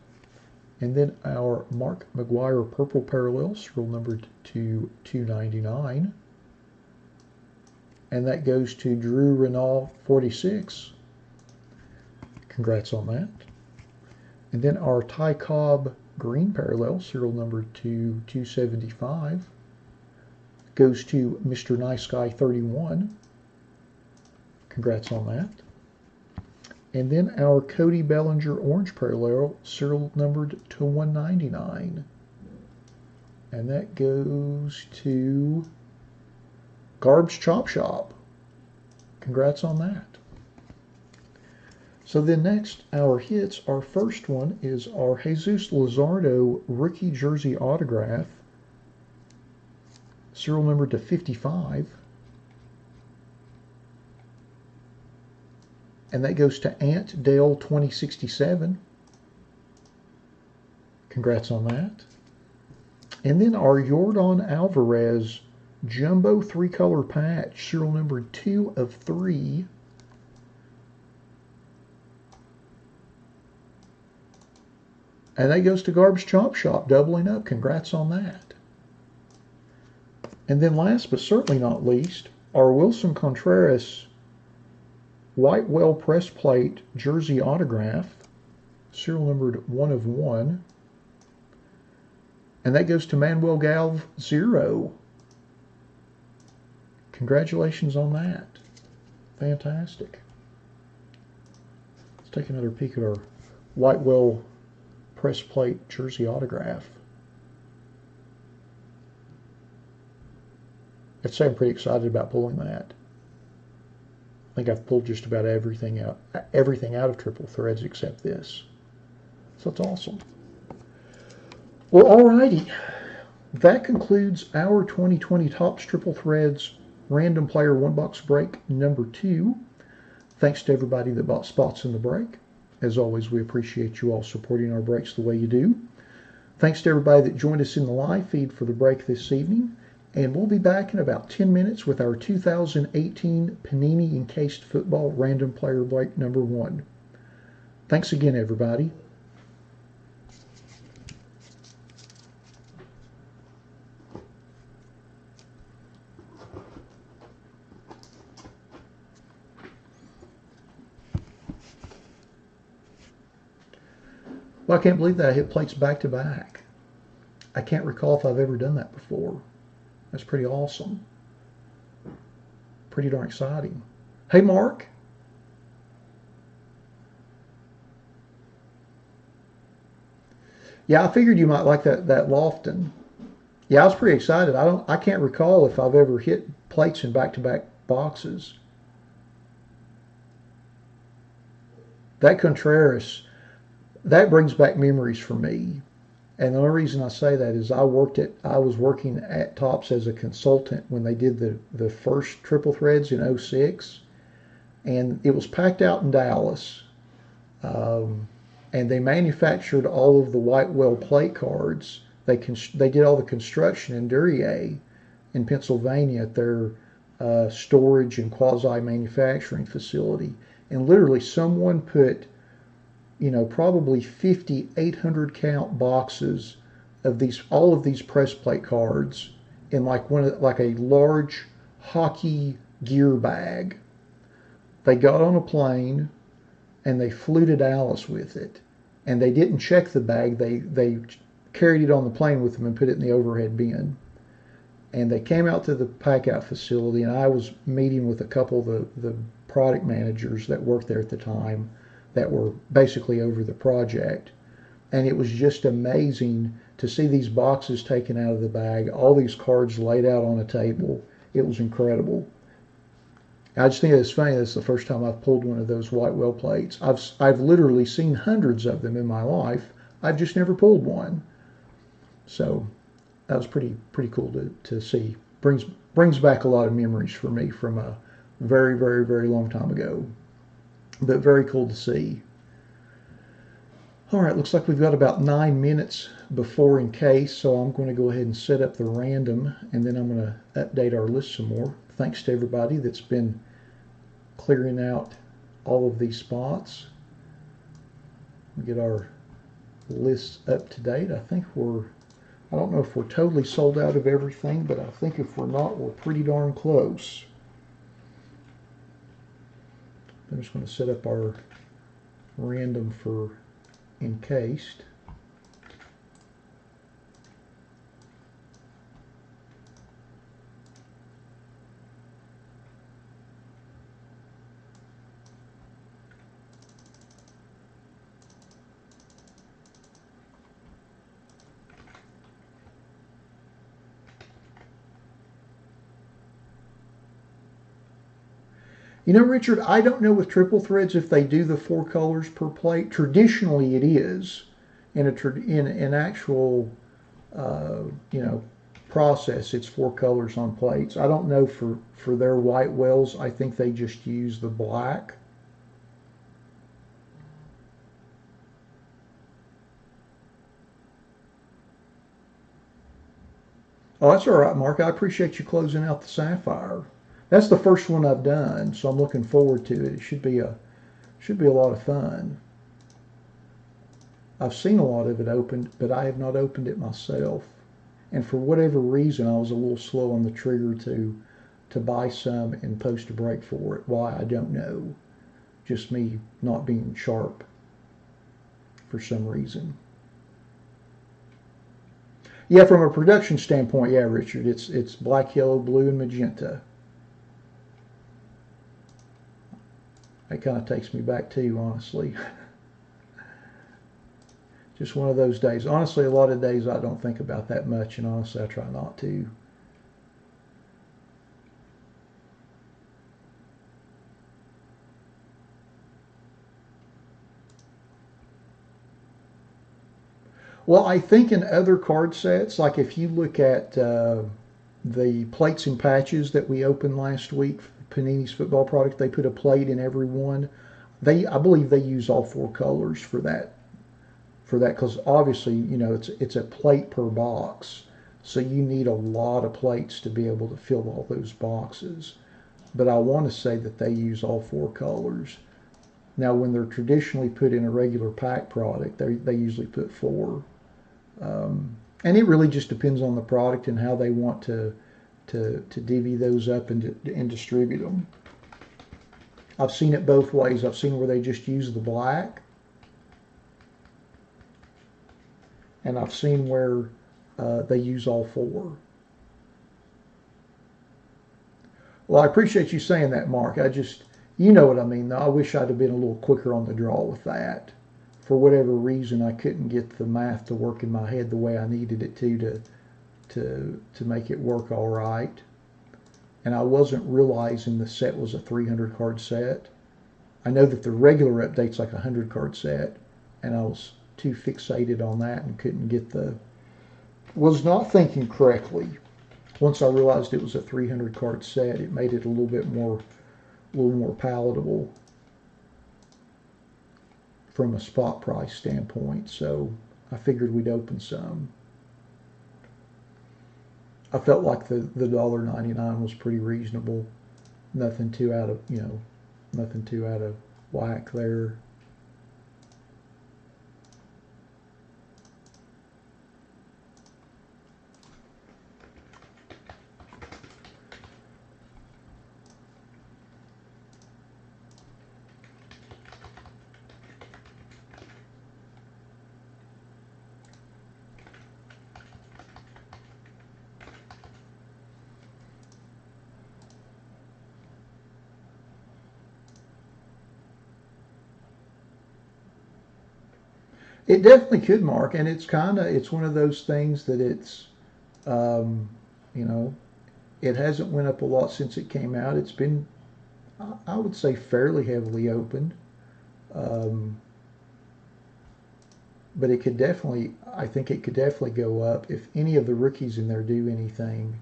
And then our Mark McGuire purple parallel, serial numbered to 299, and that goes to Drew Renault 46. Congrats on that. And then our Ty Cobb green parallel, serial number to 275, goes to Mr. Nice Guy 31. Congrats on that. And then our Cody Bellinger orange parallel, serial numbered to 199. And that goes to Garb's Chop Shop. Congrats on that. So then next, our hits. Our first one is our Jesus Luzardo rookie jersey autograph, serial number to 55. And that goes to Ant Dale 2067. Congrats on that. And then our Yordan Alvarez jumbo 3-color patch, serial number 2 of 3. And that goes to Garb's Chop Shop, doubling up. Congrats on that. And then last but certainly not least, our Wilson Contreras white well press plate jersey autograph, serial numbered 1 of 1. And that goes to Manuel Galv 0. Congratulations on that. Fantastic. Let's take another peek at our white well press plate jersey autograph. I'd say I'm pretty excited about pulling that. I think I've pulled just about everything out of Triple Threads except this. So it's awesome. Well, alrighty. That concludes our 2020 Topps Triple Threads Random Player One Box Break number 2. Thanks to everybody that bought spots in the break. As always, we appreciate you all supporting our breaks the way you do. Thanks to everybody that joined us in the live feed for the break this evening. And we'll be back in about 10 minutes with our 2018 Panini Encased Football Random Player Break number 1. Thanks again, everybody. Well, I can't believe that I hit plates back to back. I can't recall if I've ever done that before. That's pretty awesome. Pretty darn exciting. Hey, Mark. Yeah, I figured you might like that Lofton. Yeah, I was pretty excited. I can't recall if I've ever hit plates in back-to-back boxes. That Contreras, that brings back memories for me. And the only reason I say that is I was working at Topps as a consultant when they did the first Triple Threads in 06. And it was packed out in Dallas. And they manufactured all of the white well plate cards. They did all the construction in Duryea in Pennsylvania at their storage and quasi-manufacturing facility. And literally someone put, probably 50 800 count boxes of all of these press plate cards in like like a large hockey gear bag. They got on a plane and they flew to Dallas with it. And they didn't check the bag. They carried it on the plane with them and put it in the overhead bin. And they came out to the pack-out facility, and I was meeting with a couple of the product managers that worked there at the time that were basically over the project. And it was just amazing to see these boxes taken out of the bag, all these cards laid out on a table. It was incredible. I just think it's funny. That's the first time I've pulled one of those white whale plates. I've literally seen hundreds of them in my life. I've just never pulled one. So that was pretty cool to see. Brings back a lot of memories for me from a very, very, very long time ago. But very cool to see. All right, looks like we've got about 9 minutes before in case, so I'm going to go ahead and set up the random, and then I'm going to update our list some more. Thanks to everybody that's been clearing out all of these spots. Get our list up to date. I don't know if we're totally sold out of everything, but I think if we're not, we're pretty darn close. I'm just going to set up our random for encased. You know, Richard, I don't know with triple threads if they do the 4 colors per plate. Traditionally, it is in actual process. It's 4 colors on plates. I don't know for their white whales. I think they just use the black. Oh, that's all right, Mark. I appreciate you closing out the sapphire. That's the first one I've done, so I'm looking forward to it. It should be a lot of fun. I've seen a lot of it opened, but I have not opened it myself. And for whatever reason, I was a little slow on the trigger to buy some and post a break for it. Why, I don't know. Just me not being sharp for some reason. Yeah, from a production standpoint, yeah, Richard, it's black, yellow, blue, and magenta. That kind of takes me back to you, honestly. Just one of those days. Honestly, a lot of days I don't think about that much, and honestly, I try not to. Well, I think in other card sets, like if you look at the plates and patches that we opened last week, Panini's football product, they put a plate in every one. I believe they use all 4 colors for that. Because obviously, it's a plate per box, so you need a lot of plates to be able to fill all those boxes. But I want to say that they use all 4 colors. Now, when they're traditionally put in a regular pack product, they usually put 4. And it really just depends on the product and how they want to divvy those up and distribute them. I've seen it both ways. I've seen where they just use the black, and I've seen where they use all 4. Well, I appreciate you saying that, Mark. You know what I mean. I wish I'd have been a little quicker on the draw with that. For whatever reason, I couldn't get the math to work in my head the way I needed it to make it work all right. And I wasn't realizing the set was a 300 card set. I know that the regular update's like a 100 card set, and I was too fixated on that and was not thinking correctly. Once I realized it was a 300 card set, it made it a little more palatable from a spot price standpoint. So I figured we'd open some. I felt like the $1.99 was pretty reasonable. Nothing too out of whack there. It definitely could, Mark, and it's one of those things that it's um, you know it hasn't went up a lot since it came out. It's been I would say fairly heavily opened, um, but it could definitely I think it could definitely go up if any of the rookies in there do anything.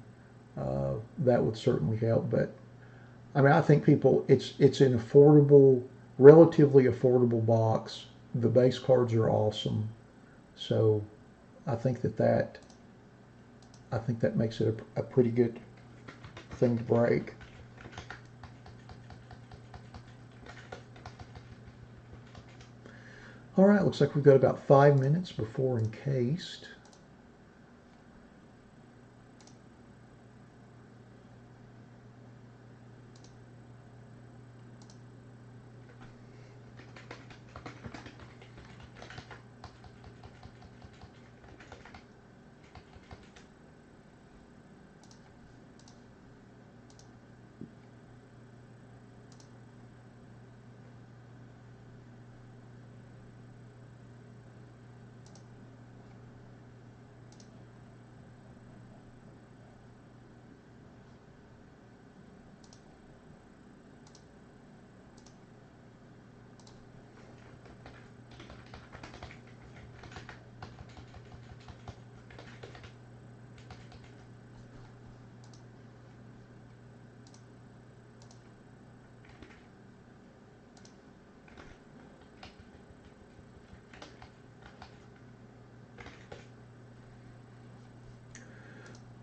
That would certainly help. But I mean, I think people it's an affordable, relatively affordable box. The base cards are awesome, so I think that makes it a pretty good thing to break. All right, looks like we've got about 5 minutes before encased.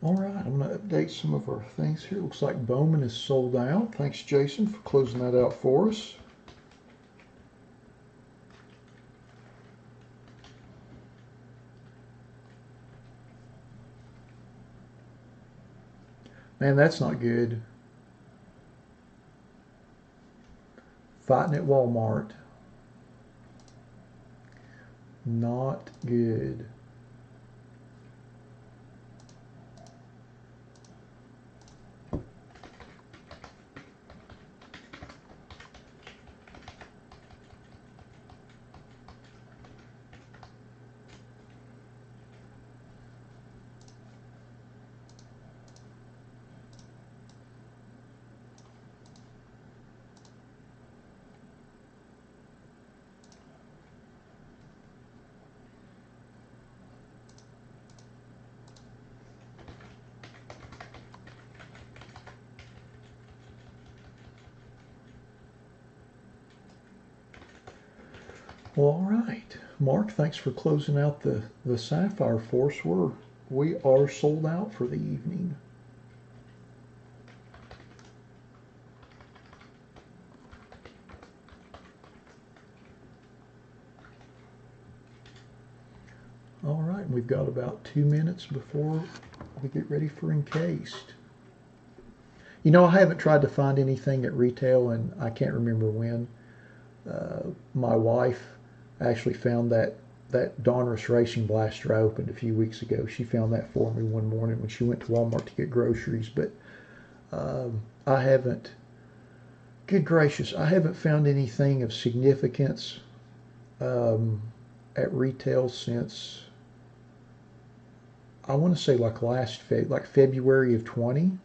All right, I'm going to update some of our things here. Looks like Bowman is sold out. Thanks, Jason, for closing that out for us. Man, that's not good. Fighting at Walmart. Not good. Well, all right. Mark, thanks for closing out the Sapphire for us. We are sold out for the evening. All right, we've got about 2 minutes before we get ready for encased. You know, I haven't tried to find anything at retail, and I can't remember when. My wife actually found that Donruss Racing Blaster I opened a few weeks ago. She found that for me one morning when she went to Walmart to get groceries. But I haven't. Good gracious, I haven't found anything of significance um, at retail since I want to say like like February of 20.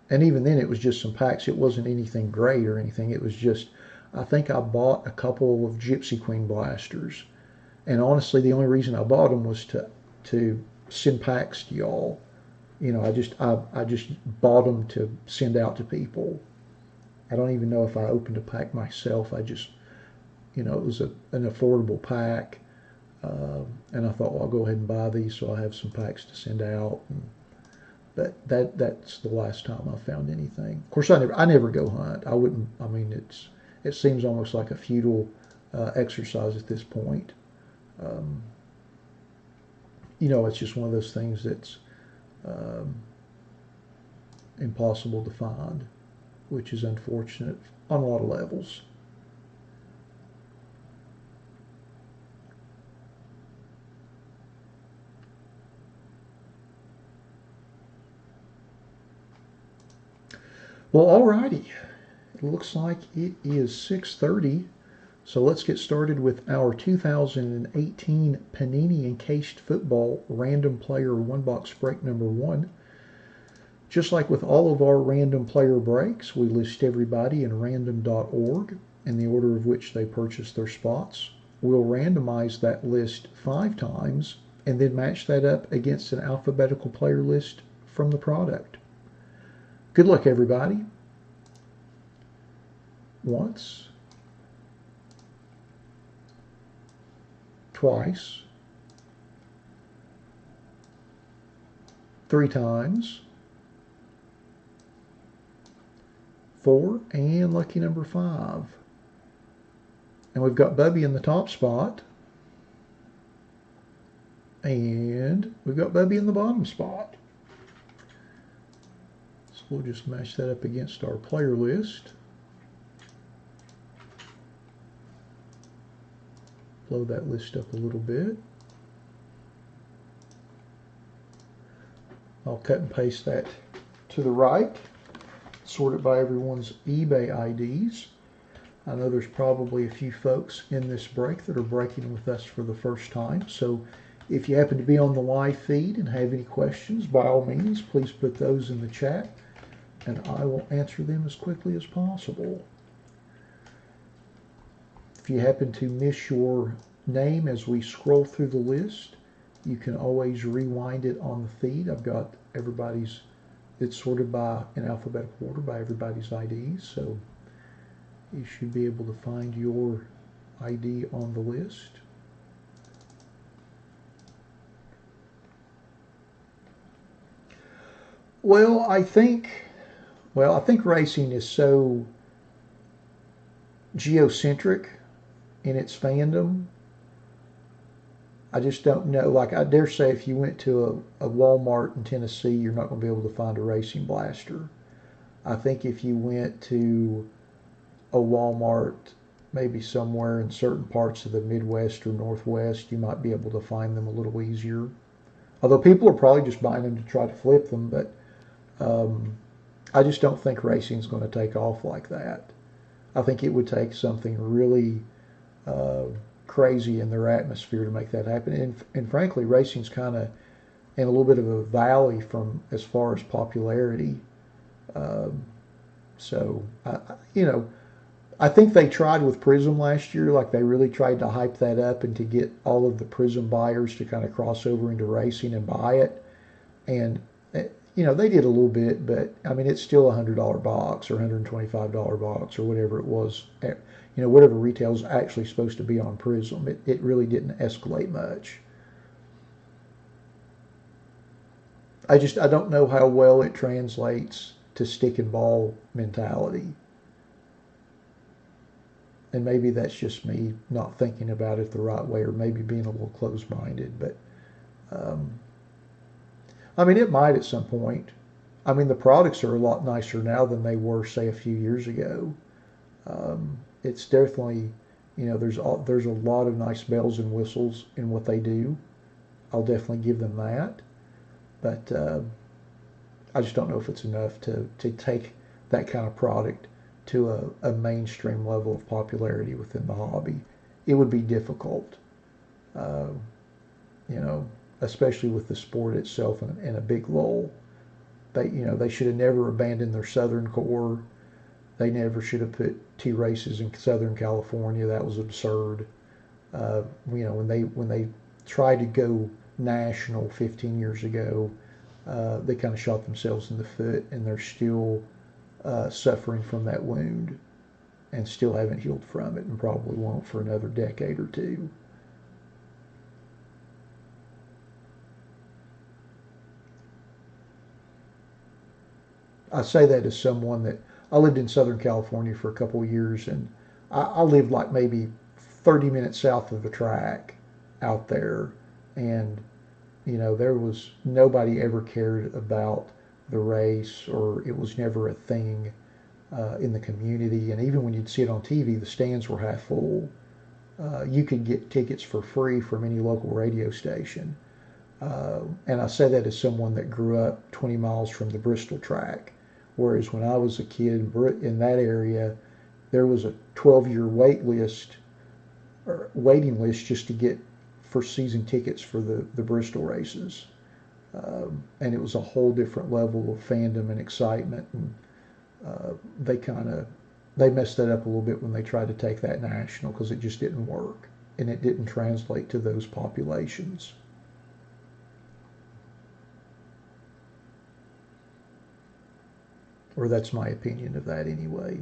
And even then, it was just some packs. It wasn't anything great or anything. It was just, I think I bought a couple of Gypsy Queen blasters. And honestly, the only reason I bought them was to send packs to y'all. You know, I just bought them to send out to people. I don't even know if I opened a pack myself. I just, it was an affordable pack. And I thought, well, I'll go ahead and buy these so I have some packs to send out. But that's the last time I found anything. Of course, I never go hunt. I wouldn't. I mean, it seems almost like a futile exercise at this point. Um, it's just one of those things that's um, impossible to find, which is unfortunate on a lot of levels. Well, alrighty. It looks like it is 6:30, So let's get started with our 2018 Panini Encased Football Random Player One Box Break number 1. Just like with all of our random player breaks, we list everybody in random.org in the order of which they purchased their spots. We'll randomize that list 5 times and then match that up against an alphabetical player list from the product. Good luck, everybody. Once, twice, 3 times, 4, and lucky number 5. And we've got Bubby in the top spot, and we've got Bubby in the bottom spot. So we'll just match that up against our player list. Blow that list up a little bit. I'll cut and paste that to the right. Sort it by everyone's eBay IDs. I know there's probably a few folks in this break that are breaking with us for the first time. So if you happen to be on the live feed and have any questions, by all means, please put those in the chat and I will answer them as quickly as possible. If you happen to miss your name as we scroll through the list, you can always rewind it on the feed. I've got everybody's, it's sorted by in alphabetical order by everybody's IDs, so you should be able to find your ID on the list. Well, I think racing is so geocentric in its fandom. I just don't know. Like, I dare say if you went to a Walmart in Tennessee, you're not going to be able to find a racing blaster. I think if you went to a Walmart maybe somewhere in certain parts of the Midwest or Northwest, you might be able to find them a little easier. Although people are probably just buying them to try to flip them, but I just don't think racing is going to take off like that. I think it would take something really crazy in their atmosphere to make that happen. And frankly, racing's kind of in a little bit of a valley from as far as popularity. So I think they tried with Prism last year. Like, they really tried to hype that up and to get all of the Prism buyers to kind of cross over into racing and buy it. And they did a little bit, but I mean, it's still a $100 box or $125 box or whatever it was. Whatever retail is actually supposed to be on Prism. It really didn't escalate much. I don't know how well it translates to stick and ball mentality. And maybe that's just me not thinking about it the right way, or maybe being a little closed-minded. But I mean, it might at some point. I mean, the products are a lot nicer now than they were, say, a few years ago. It's definitely, there's a lot of nice bells and whistles in what they do. I'll definitely give them that. But I just don't know if it's enough to take that kind of product to a mainstream level of popularity within the hobby. It would be difficult, especially with the sport itself in a big lull. They should have never abandoned their Southern core. They never should have put T-races in Southern California. That was absurd. When they tried to go national 15 years ago, they kind of shot themselves in the foot, and they're still suffering from that wound and still haven't healed from it, and probably won't for another decade or two. I say that as someone that I lived in Southern California for a couple of years, and I lived like maybe 30 minutes south of the track out there, and there was nobody ever cared about the race, or it was never a thing in the community. And even when you'd see it on TV, the stands were half full. You could get tickets for free from any local radio station. And I say that as someone that grew up 20 miles from the Bristol track. Whereas when I was a kid in that area, there was a 12-year wait list or waiting list just to get for season tickets for the Bristol races. And it was a whole different level of fandom and excitement. And they messed that up a little bit when they tried to take that national, because it just didn't work and it didn't translate to those populations. Or that's my opinion of that anyway.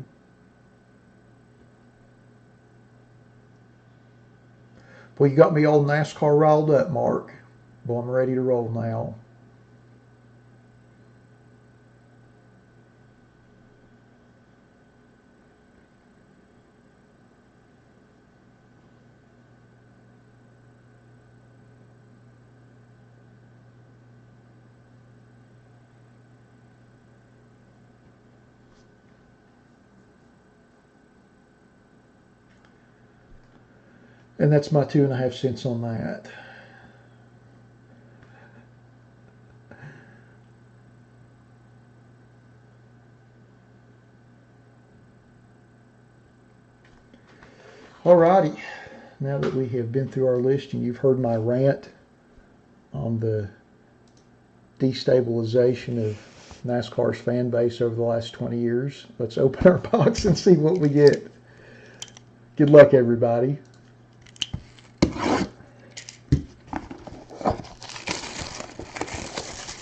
Well, you got me all NASCAR riled up, Mark. Well, I'm ready to roll now. And that's my 2.5 cents on that. Alrighty, now that we have been through our list and you've heard my rant on the destabilization of NASCAR's fan base over the last 20 years, let's open our box and see what we get. Good luck, everybody.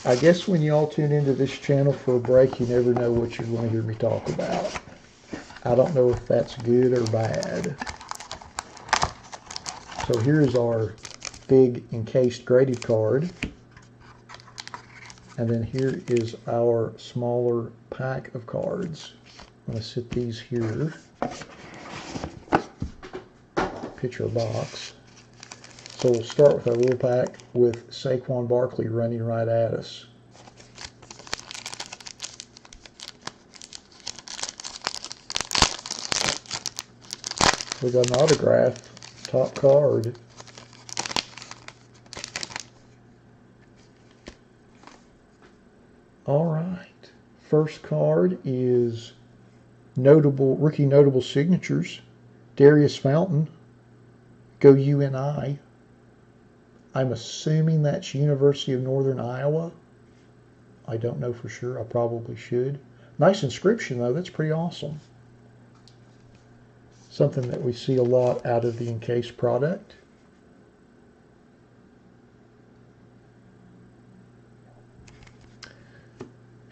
I guess when you all tune into this channel for a break, you never know what you're going to hear me talk about. I don't know if that's good or bad. So here's our big encased graded card. And then here is our smaller pack of cards. I'm going to sit these here. Picture box. So we'll start with our little pack with Saquon Barkley running right at us. We got an autograph, top card. All right. First card is rookie notable signatures. Darius Fountain. Go UNI. I'm assuming that's University of Northern Iowa. I don't know for sure. I probably should. Nice inscription, though. That's pretty awesome. Something that we see a lot out of the encased product.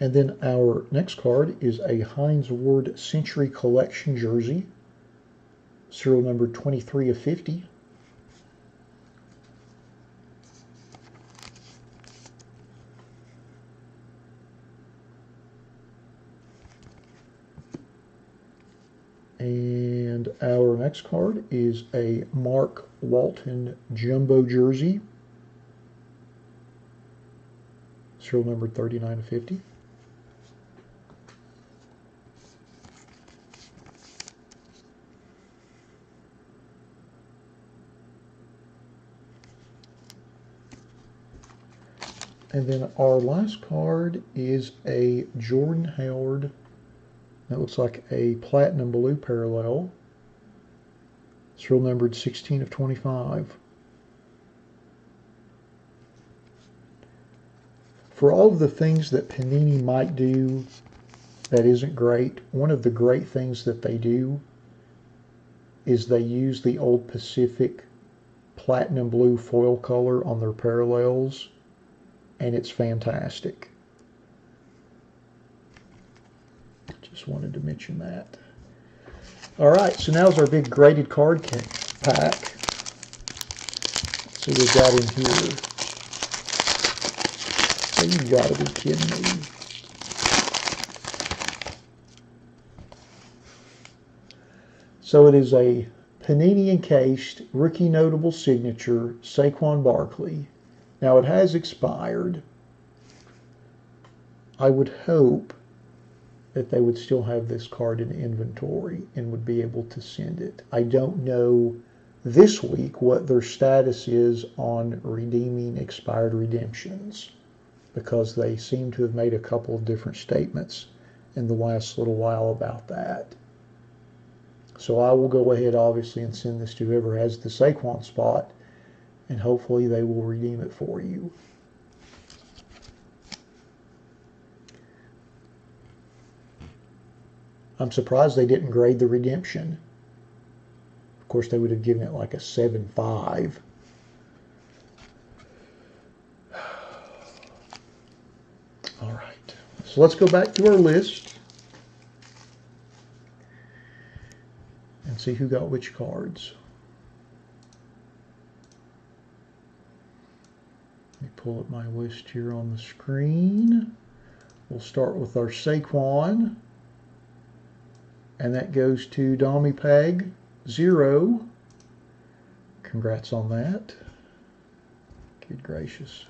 And then our next card is a Hines Ward Century Collection jersey. Serial number 23 of 50. And our next card is a Mark Walton Jumbo jersey. Serial number 39 of 50. And then our last card is a Jordan Howard. That looks like a platinum blue parallel. Serial numbered 16 of 25. For all of the things that Panini might do that isn't great, one of the great things that they do is they use the Old Pacific platinum blue foil color on their parallels, and it's fantastic. Just wanted to mention that. All right, so now's our big graded card pack. Let's see what we've got in here. Oh, you gotta be kidding me. So it is a Panini encased rookie notable signature Saquon Barkley. Now it has expired. I would hope that they would still have this card in inventory and would be able to send it. I don't know this week what their status is on redeeming expired redemptions, because they seem to have made a couple of different statements in the last little while about that. So I will go ahead, obviously, and send this to whoever has the Saquon spot, and hopefully they will redeem it for you. I'm surprised they didn't grade the redemption. Of course, they would have given it like a 7.5. All right, so let's go back to our list and see who got which cards. Let me pull up my list here on the screen. We'll start with our Saquon, and that goes to Dommy Peg 0. Congrats on that. Good gracious.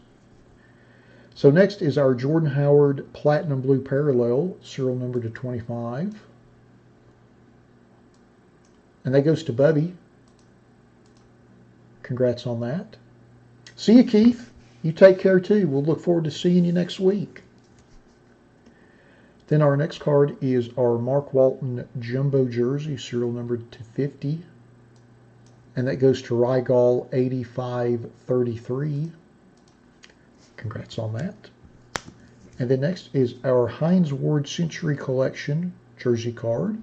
So next is our Jordan Howard Platinum Blue Parallel, serial number to 25. And that goes to Bubby. Congrats on that. See you, Keith. You take care too. We'll look forward to seeing you next week. Then our next card is our Mark Walton Jumbo Jersey, serial number to 50. And that goes to Rygal 8533. Congrats on that. And then next is our Hines Ward Century Collection jersey card,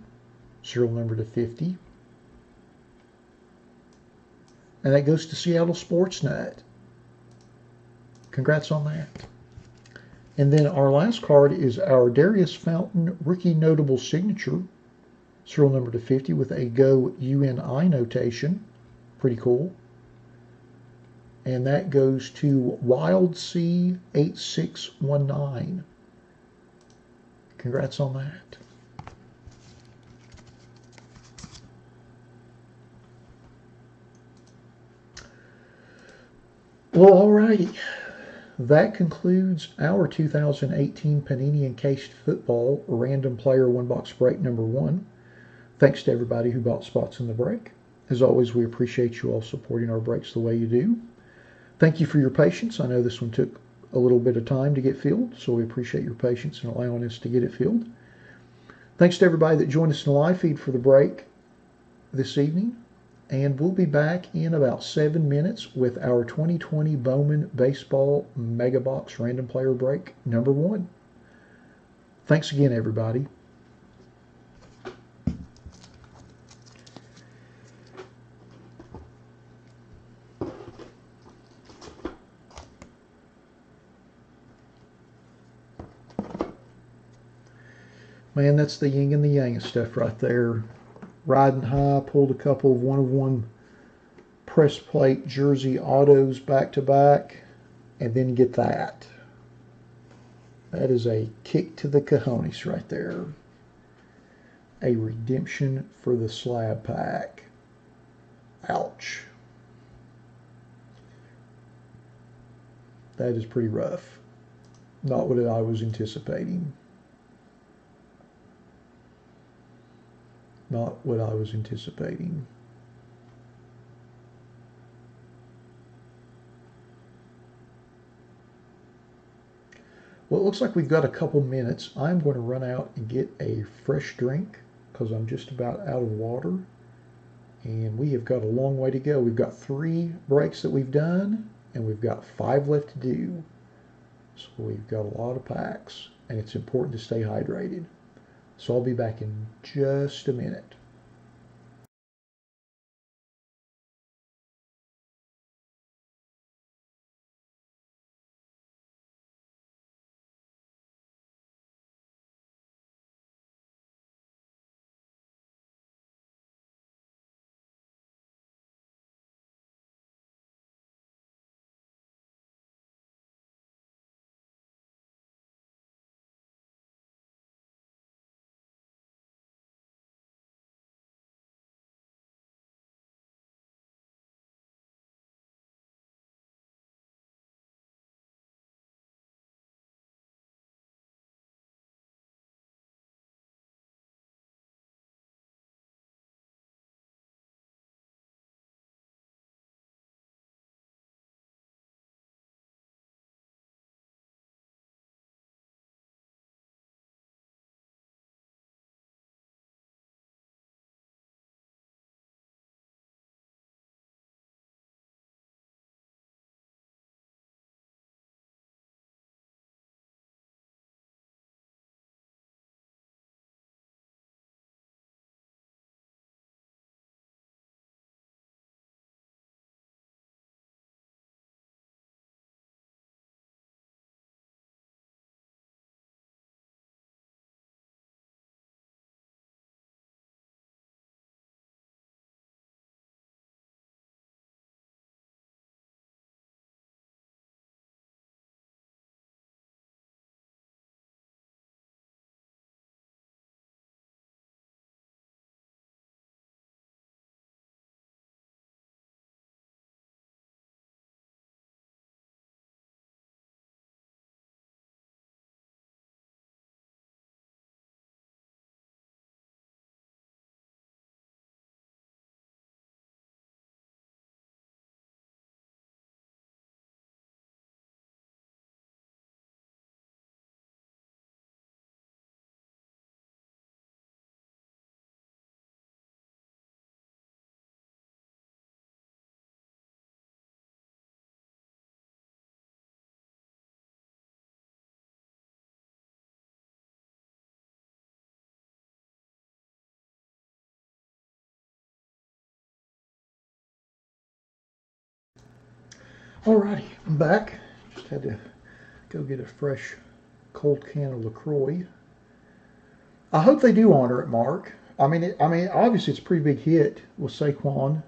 serial number to 50. And that goes to Seattle Sports Nut. Congrats on that. And then our last card is our Darius Fountain Rookie Notable Signature, serial number to 50 with a Go UNI notation. Pretty cool. And that goes to Wild C 8619. Congrats on that. Well, alrighty. That concludes our 2018 Panini Encased Football Random Player One Box Break number 1. Thanks to everybody who bought spots in the break. As always, we appreciate you all supporting our breaks the way you do. Thank you for your patience. I know this one took a little bit of time to get filled, so we appreciate your patience in allowing us to get it filled. Thanks to everybody that joined us in the live feed for the break this evening. And we'll be back in about 7 minutes with our 2020 Bowman Baseball Mega Box Random Player Break number 1. Thanks again, everybody. Man, that's the yin and the yang stuff right there. Riding high, pulled a couple of one-of-one press plate jersey autos back to back, and then get that. That is a kick to the cojones right there. A redemption for the slab pack. Ouch. That is pretty rough. Not what I was anticipating. Not what I was anticipating. Well, it looks like we've got a couple minutes. I'm going to run out and get a fresh drink because I'm just about out of water. And we have got a long way to go. We've got 3 breaks that we've done, and we've got 5 left to do. So we've got a lot of packs, and it's important to stay hydrated. So I'll be back in just a minute. Alrighty, I'm back. Just had to go get a fresh cold can of LaCroix. I hope they do honor it, Mark. I mean, obviously it's a pretty big hit with Saquon.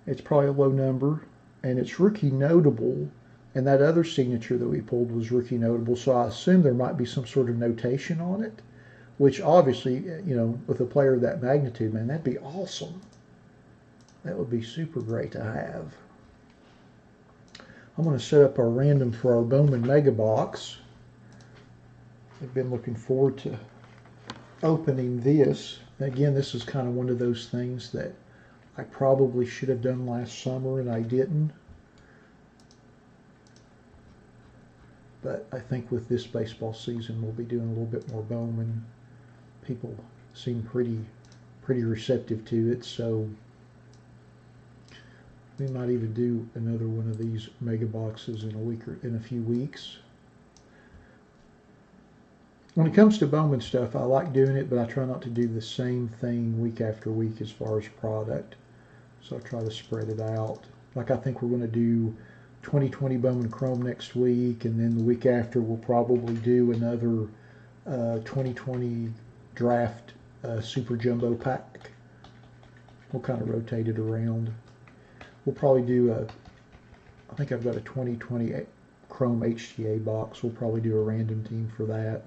It's probably a low number, and it's rookie notable. And that other signature that we pulled was rookie notable, so I assume there might be some sort of notation on it. Which obviously, you know, with a player of that magnitude, man, that'd be awesome. That would be super great to have. I'm going to set up our random for our Bowman Mega Box. I've been looking forward to opening this. Again, this is kind of one of those things that I probably should have done last summer and I didn't. But I think with this baseball season, we'll be doing a little bit more Bowman. People seem pretty receptive to it, so we might even do another one of these mega boxes in a week or in a few weeks. When it comes to Bowman stuff, I like doing it, but I try not to do the same thing week after week as far as product. So I try to spread it out. Like I think we're going to do 2020 Bowman Chrome next week, and then the week after we'll probably do another 2020 Draft Super Jumbo Pack. We'll kind of rotate it around. We'll probably do I think I've got a 2020 Chrome HTA box. We'll probably do a random team for that.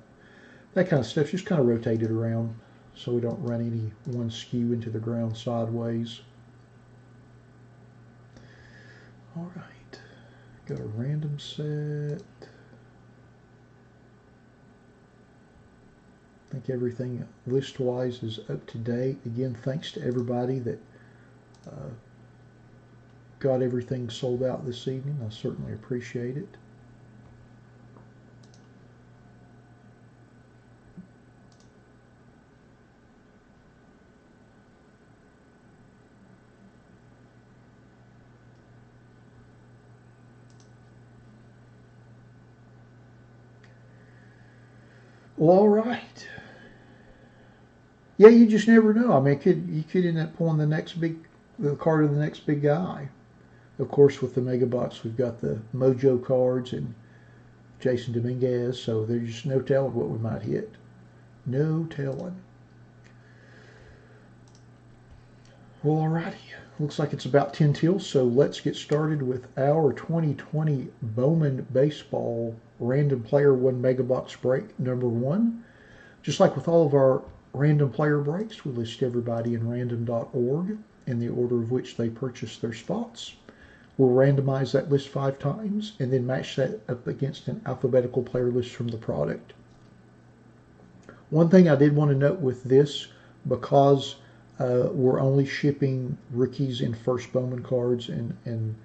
That kind of stuff, just kind of rotate it around so we don't run any one skew into the ground sideways. All right, got a random set. I think everything list-wise is up to date. Again, thanks to everybody that got everything sold out this evening. I certainly appreciate it. Well, all right. Yeah, you just never know. I mean, you could end up pulling the card of the next big guy. Of course, with the Mega Box, we've got the Mojo cards and Jason Dominguez, so there's just no telling what we might hit. No telling. Well, alrighty. Looks like it's about 10 till, so let's get started with our 2020 Bowman Baseball Random Player 1 Mega Box break number 1. Just like with all of our random player breaks, we list everybody in random.org in the order of which they purchased their spots. We'll randomize that list 5 times and then match that up against an alphabetical player list from the product. One thing I did want to note with this, because we're only shipping rookies in first Bowman cards and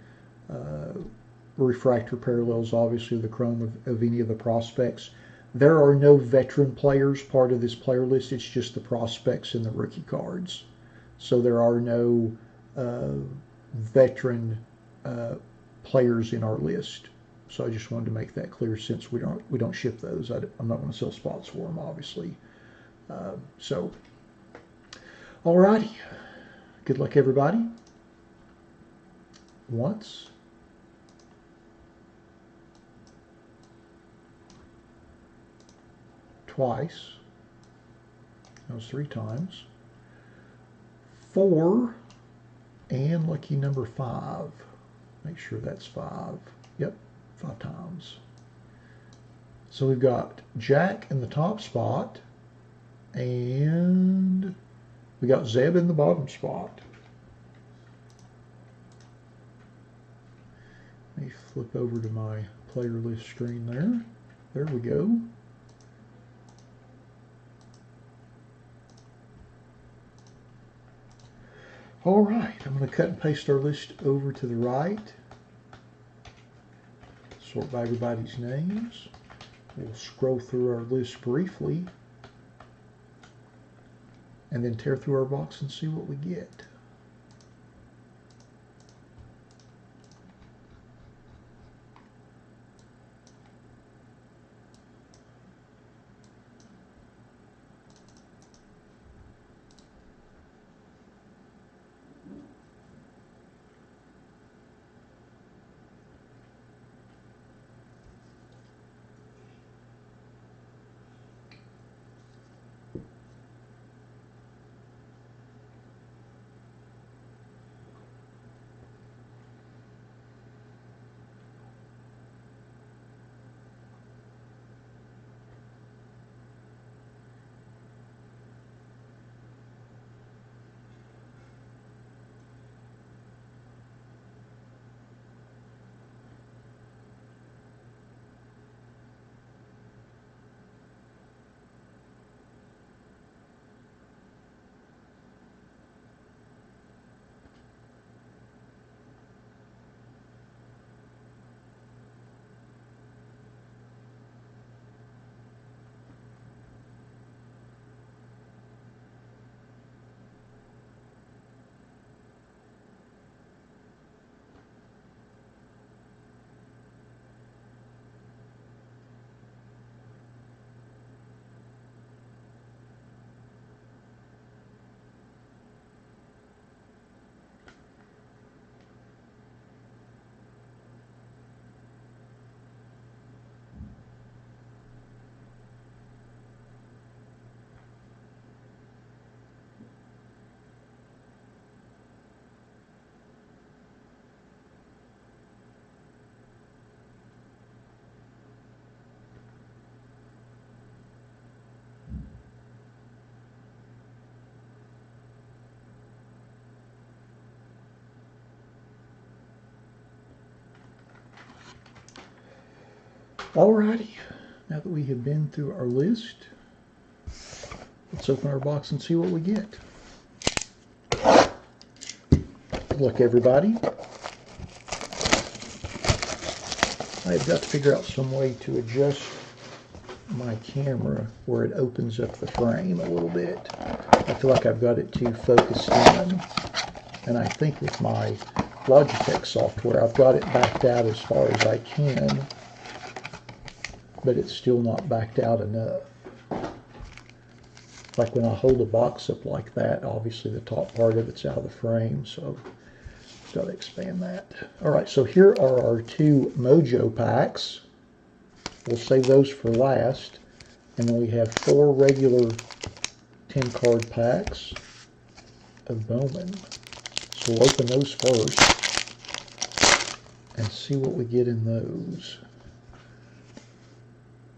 refractor parallels, obviously the chrome of any of the prospects. There are no veteran players part of this player list. It's just the prospects and the rookie cards. So there are no veteran players in our list. So I just wanted to make that clear, since we don't ship those. I'm not going to sell spots for them, obviously. So, alrighty. Good luck, everybody. Once. Twice. That was 3 times. 4. And lucky number 5. Make sure that's 5. Yep, 5 times. So we've got Jack in the top spot, and we got Zeb in the bottom spot. Let me flip over to my player list screen there. There we go. All right, I'm going to cut and paste our list over to the right. Sort by everybody's names. We'll scroll through our list briefly and then tear through our box and see what we get. Alrighty, now that we have been through our list, let's open our box and see what we get. Look, everybody, I've got to figure out some way to adjust my camera where it opens up the frame a little bit. I feel like I've got it too focused in, and I think with my Logitech software I've got it backed out as far as I can, but it's still not backed out enough. Like when I hold a box up like that, obviously the top part of it's out of the frame, so I've got to expand that. Alright, so here are our two Mojo packs. We'll save those for last. And then we have 4 regular 10 card packs of Bowman. So we'll open those first and see what we get in those.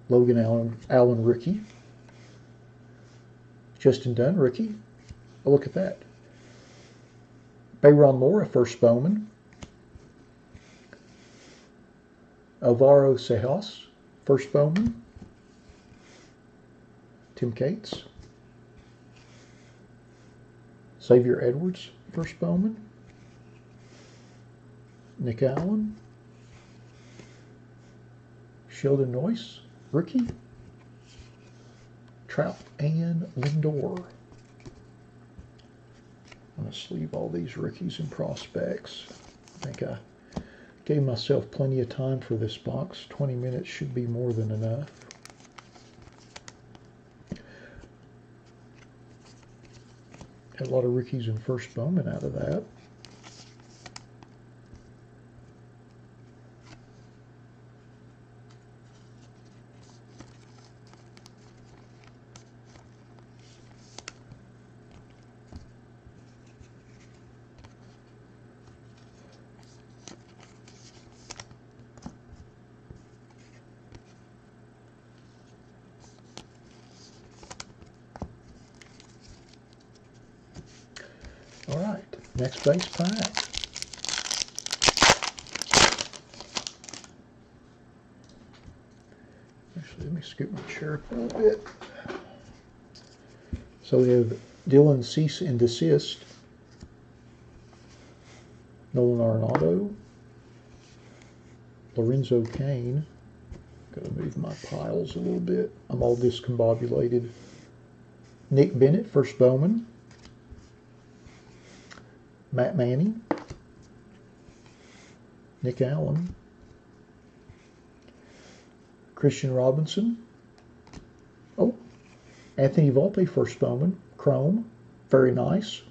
Logan Allen rookie. Justin Dunn rookie. Oh, look at that. Bayron Moore, first Bowman. Alvaro Sejas, first Bowman. Tim Cates. Xavier Edwards, first Bowman. Nick Allen. Sheldon Noyce, rookie. Trout and Lindor. I'm going to sleeve all these rookies and prospects. I think I gave myself plenty of time for this box. 20 minutes should be more than enough. Had a lot of rookies and first Bowman out of that. All right, next base pack. Actually, let me scoot my chair up a little bit. So we have Dylan Cease and Desist, Nolan Arenado, Lorenzo Cain. Got to move my piles a little bit. I'm all discombobulated. Nick Bennett, first Bowman. Matt Manning, Nick Allen, Christian Robinson, oh, Anthony Volpe, first Bowman, Chrome, very nice.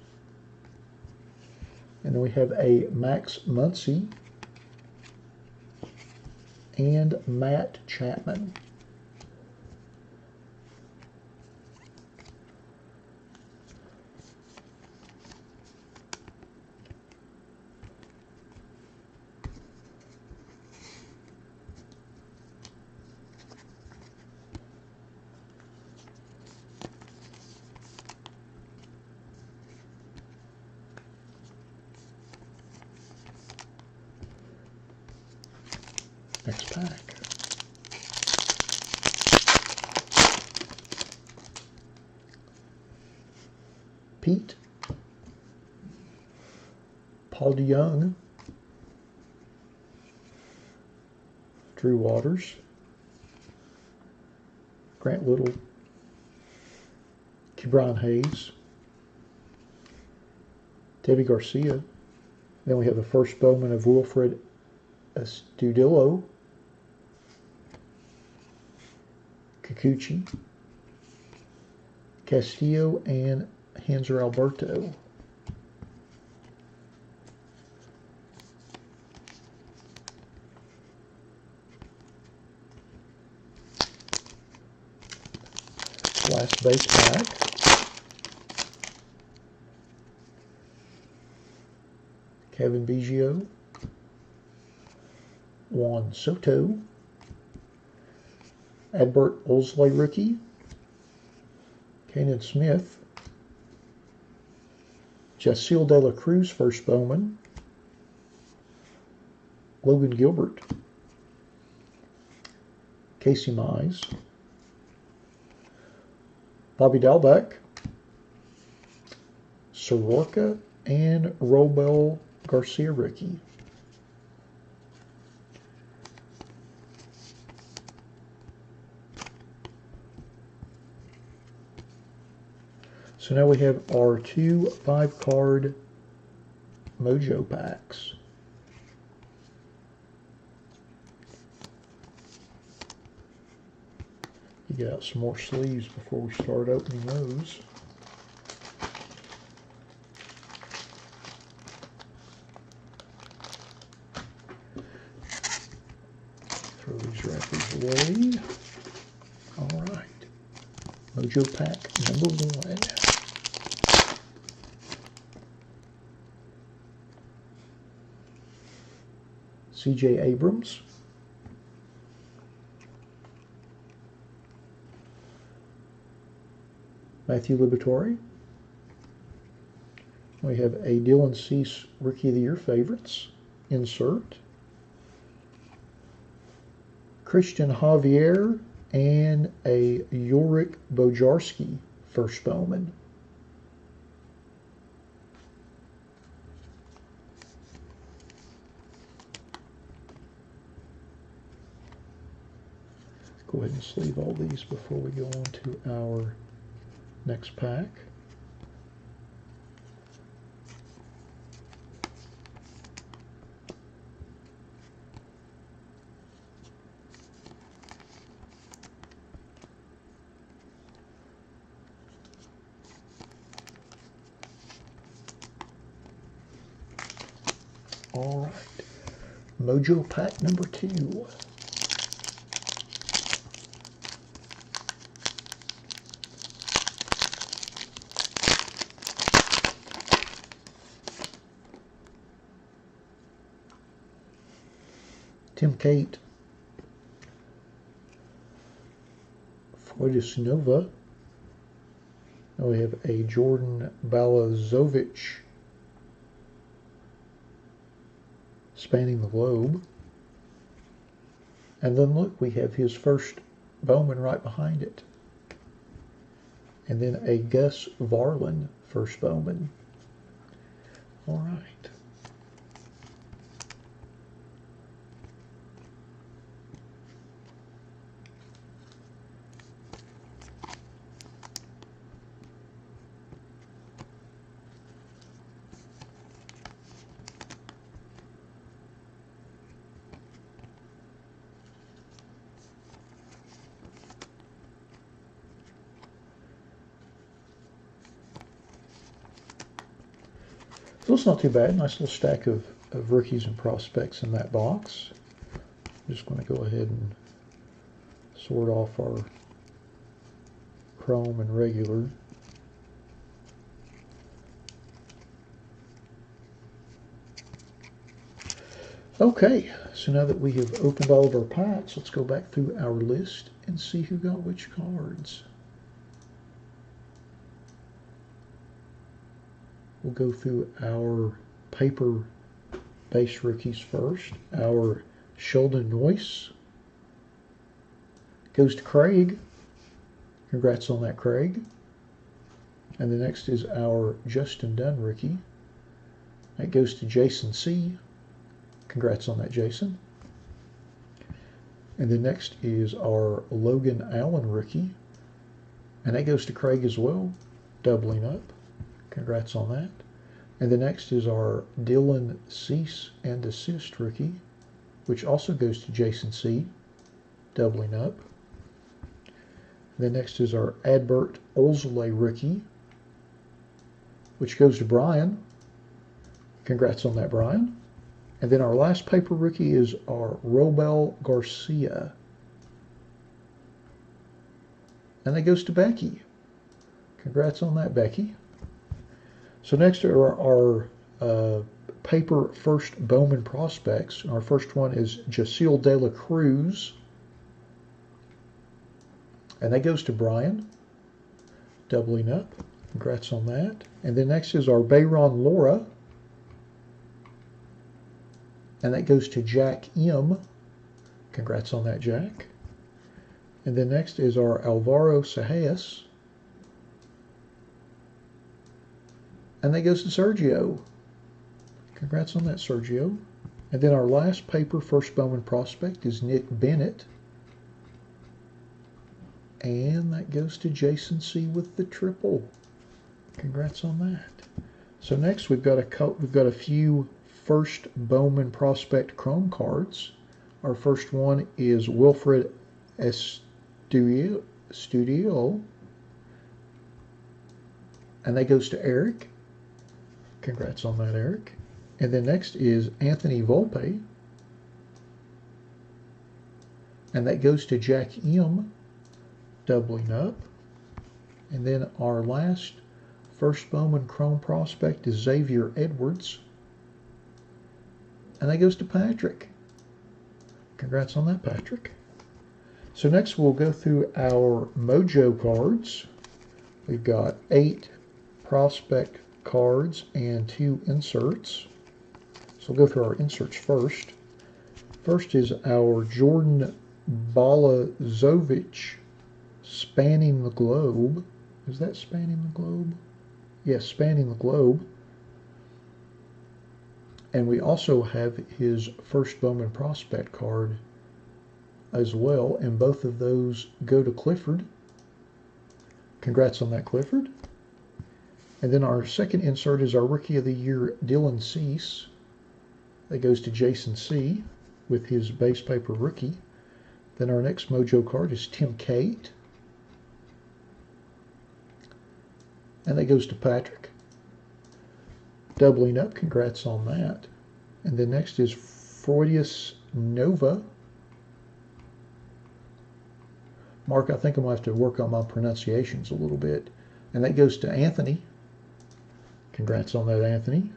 And then we have a Max Muncy and Matt Chapman. Next pack. Pete. Paul DeYoung. Drew Waters. Grant Little. Kebron Hayes. Tevy Garcia. Then we have the first Bowman of Wilfred Astudillo. Kikuchi, Castillo, and Hanser Alberto. Last base pack. Kevin Biggio, Juan Soto, Adbert Olsley rookie, Kanan Smith, Jaciel De La Cruz first Bowman, Logan Gilbert, Casey Mize, Bobby Dalbec, Soroka, and Robel Garcia rookie. So now we have our 2 5-card Mojo packs. You get out some more sleeves before we start opening those. Throw these wrappers away. All right. Mojo pack number 1. C.J. Abrams, Matthew Liberatore. We have a Dylan Cease Rookie of the Year favorites insert, Christian Javier, and a Yorick Bojarski first Bowman. Go ahead and sleeve all these before we go on to our next pack. All right, Mojo pack number 2. Tim Cate, Foytis Nova. Now we have a Jordan Balazovic spanning the globe. And then look, we have his first Bowman right behind it. And then a Gus Varlin first Bowman. All right. So it's not too bad. Nice little stack of rookies and prospects in that box. I'm just going to go ahead and sort off our chrome and regular. Okay, so now that we have opened all of our packs, let's go back through our list and see who got which cards. We'll go through our paper base rookies first. Our Sheldon Noyce goes to Craig. Congrats on that, Craig. And the next is our Justin Dunn rookie. That goes to Jason C. Congrats on that, Jason. And the next is our Logan Allen rookie. And that goes to Craig as well, doubling up. Congrats on that. And the next is our Dylan Cease and assist rookie, which also goes to Jason C, doubling up. And the next is our Adbert Olzole rookie, which goes to Brian. Congrats on that, Brian. And then our last paper rookie is our Robel Garcia. And that goes to Becky. Congrats on that, Becky. So next are our paper first Bowman prospects. Our first one is Jaciel De La Cruz. And that goes to Brian, doubling up. Congrats on that. And then next is our Bayron Lora. And that goes to Jack M. Congrats on that, Jack. And then next is our Alvaro Sajas. And that goes to Sergio. Congrats on that, Sergio. And then our last paper first Bowman prospect is Nick Bennett. And that goes to Jason C. with the triple. Congrats on that. So next we've got a few first Bowman prospect Chrome cards. Our first one is Wilfred Studio, and that goes to Eric. Congrats on that, Eric. And then next is Anthony Volpe, and that goes to Jack M, doubling up. And then our last first Bowman Chrome prospect is Xavier Edwards, and that goes to Patrick. Congrats on that, Patrick. So next we'll go through our Mojo cards. We've got 8 prospect cards and 2 inserts. So we'll go through our inserts first. First is our Jordan Balazovic Spanning the Globe. Is that Spanning the Globe? Yes, Spanning the Globe. And we also have his first Bowman prospect card as well, and both of those go to Clifford. Congrats on that, Clifford. And then our second insert is our Rookie of the Year, Dylan Cease. That goes to Jason C. with his base paper rookie. Then our next Mojo card is Tim Cate. And that goes to Patrick. Doubling up, congrats on that. And then next is Freudius Nova. Mark, I think I'm going to have to work on my pronunciations a little bit. And that goes to Anthony. Congrats on that, Anthony.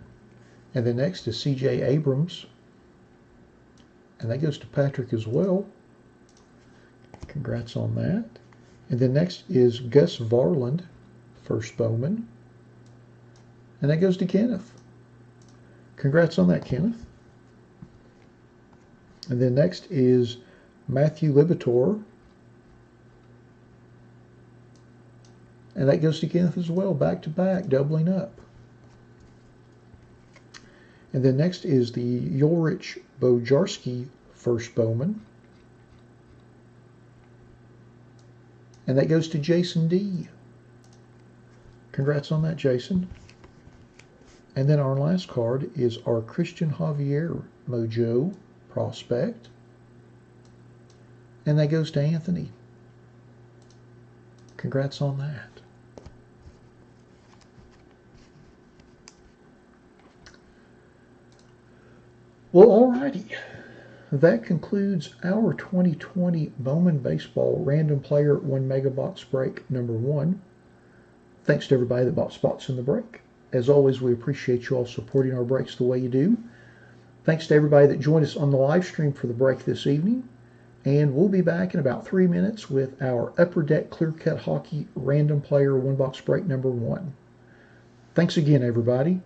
And then next is C.J. Abrams. And that goes to Patrick as well. Congrats on that. And then next is Gus Varland, first Bowman. And that goes to Kenneth. Congrats on that, Kenneth. And then next is Matthew Libator. And that goes to Kenneth as well, back to back, doubling up. And then next is the Ulrich Bojarski first Bowman. And that goes to Jason D. Congrats on that, Jason. And then our last card is our Christian Javier Mojo prospect. And that goes to Anthony. Congrats on that. Well, alrighty. That concludes our 2020 Bowman Baseball Random Player 1 Mega Box Break number 1. Thanks to everybody that bought spots in the break. As always, we appreciate you all supporting our breaks the way you do. Thanks to everybody that joined us on the live stream for the break this evening. And we'll be back in about 3 minutes with our Upper Deck Clear Cut Hockey Random Player 1 Box Break number 1. Thanks again, everybody.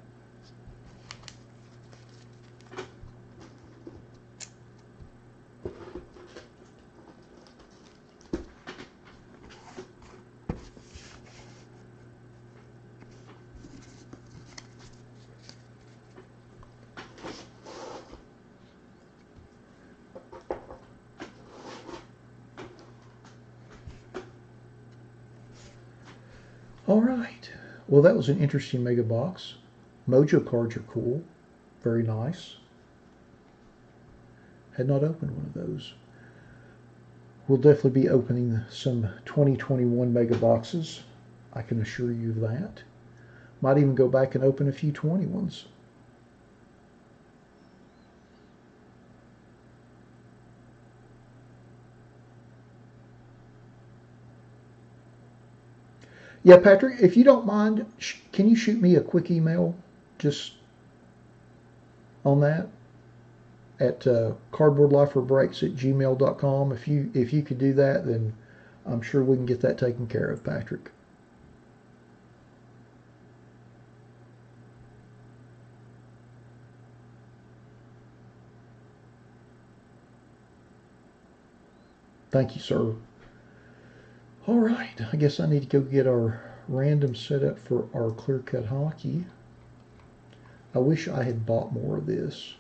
All right. Well, that was an interesting mega box. Mojo cards are cool. Very nice. Had not opened one of those. We'll definitely be opening some 2021 mega boxes. I can assure you of that. Might even go back and open a few 20 ones. Yeah, Patrick, if you don't mind, can you shoot me a quick email just on that at cardboardliferbreaks@gmail.com? If you could do that, then I'm sure we can get that taken care of, Patrick. Thank you, sir. All right, I guess I need to go get our random set up for our clear cut hockey. I wish I had bought more of this.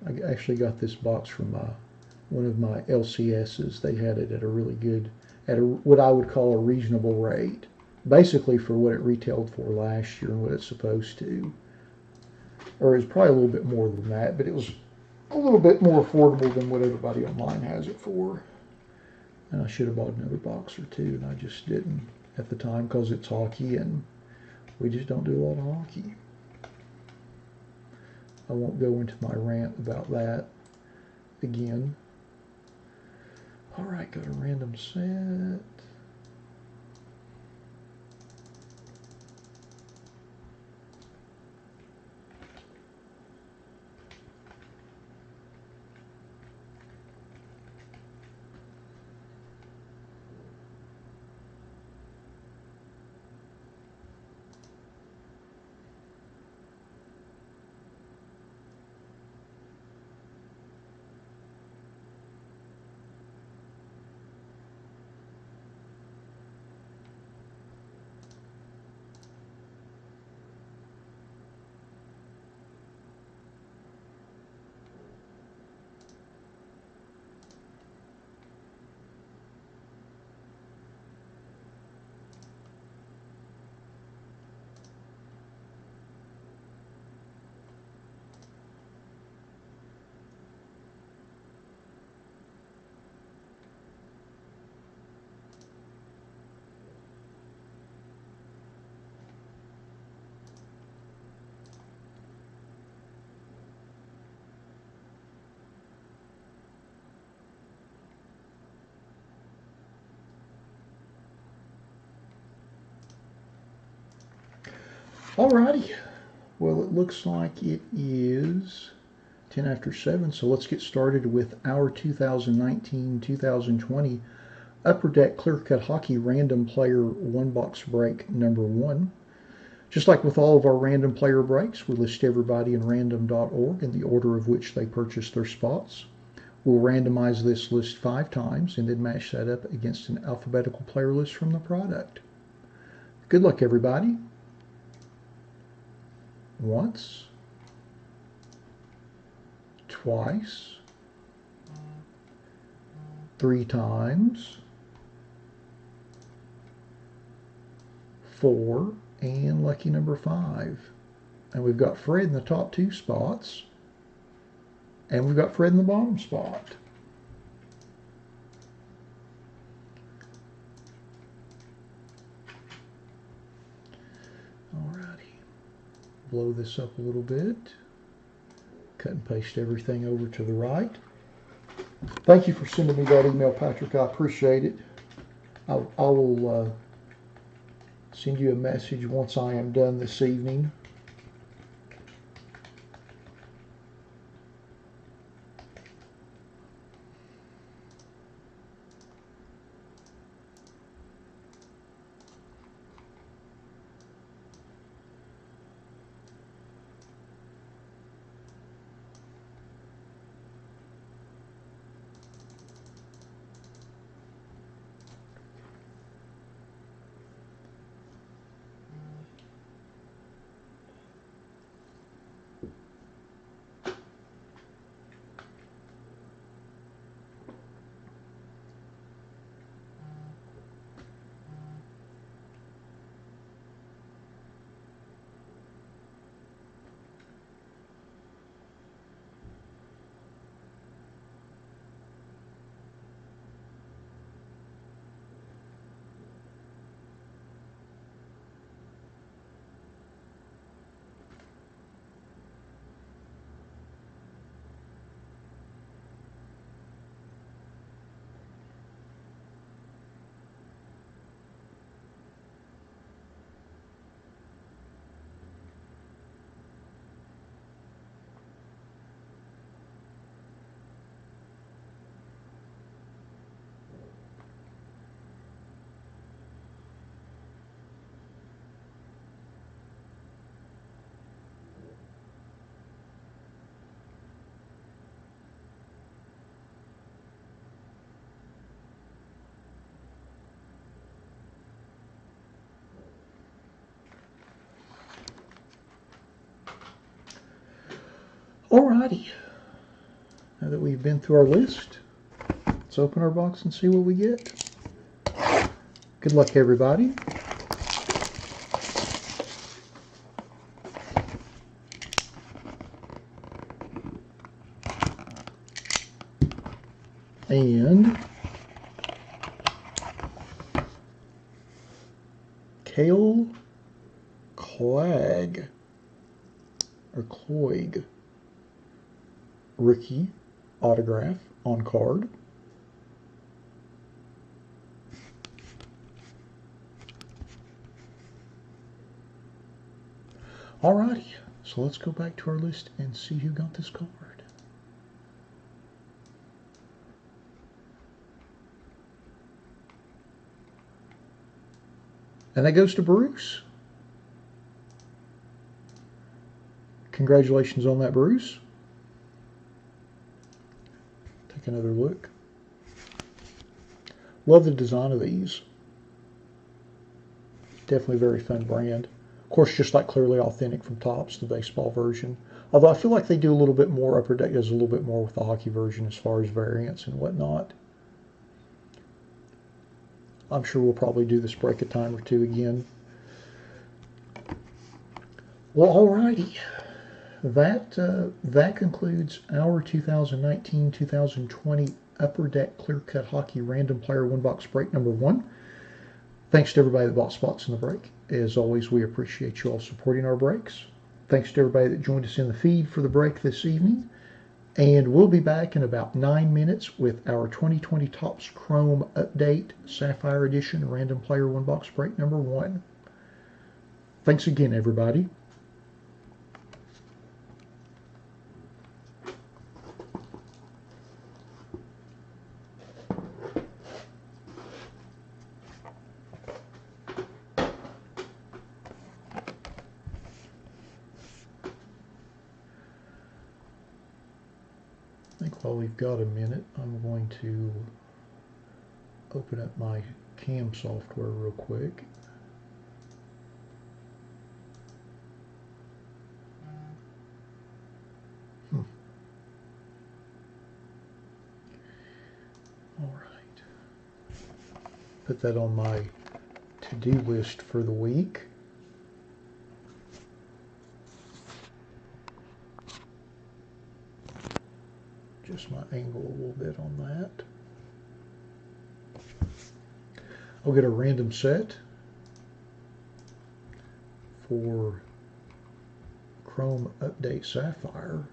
I actually got this box from one of my LCSs. They had it at a really good, at what I would call a reasonable rate. Basically for what it retailed for last year and what it's supposed to. Or it's probably a little bit more than that, but it was a little bit more affordable than what everybody online has it for. And I should have bought another box or two, and I just didn't at the time because it's hockey and we just don't do a lot of hockey. I won't go into my rant about that again. All right, got a random set. Alrighty, well it looks like it is 10 after 7, so let's get started with our 2019-2020 Upper Deck Clear Cut Hockey Random Player One Box Break number 1. Just like with all of our random player breaks, we list everybody in random.org in the order of which they purchased their spots. We'll randomize this list 5 times and then match that up against an alphabetical player list from the product. Good luck, everybody. Once, twice, 3 times, 4, and lucky number 5. And we've got Fred in the top 2 spots, and we've got Fred in the bottom spot. Alrighty. Blow this up a little bit. Cut and paste everything over to the right. Thank you for sending me that email, Patrick. I appreciate it. I will send you a message once I am done this evening. Alrighty, now that we've been through our list, let's open our box and see what we get. Good luck, everybody. And Kale Clag, or Cloig, rookie autograph on card. Alrighty, so let's go back to our list and see who got this card. And that goes to Bruce. Congratulations on that, Bruce. Take another look. Love the design of these. Definitely a very fun brand. Of course, just like Clearly Authentic from Topps, the baseball version. Although I feel like they do a little bit more, Upper Deck does a little bit more with the hockey version as far as variants and whatnot. I'm sure we'll probably do this break a time or two again. Well, alrighty. That concludes our 2019-2020 Upper Deck Clear Cut Hockey Random Player One Box Break number 1. Thanks to everybody that bought spots in the break. As always, we appreciate you all supporting our breaks. Thanks to everybody that joined us in the feed for the break this evening. And we'll be back in about 9 minutes with our 2020 Topps Chrome Update Sapphire Edition Random Player One Box Break number 1. Thanks again, everybody. I think while we've got a minute, I'm going to open up my cam software real quick. All right. Put that on my to-do list for the week. Just my angle a little bit on that. I'll get a random set for Chrome Update Sapphire.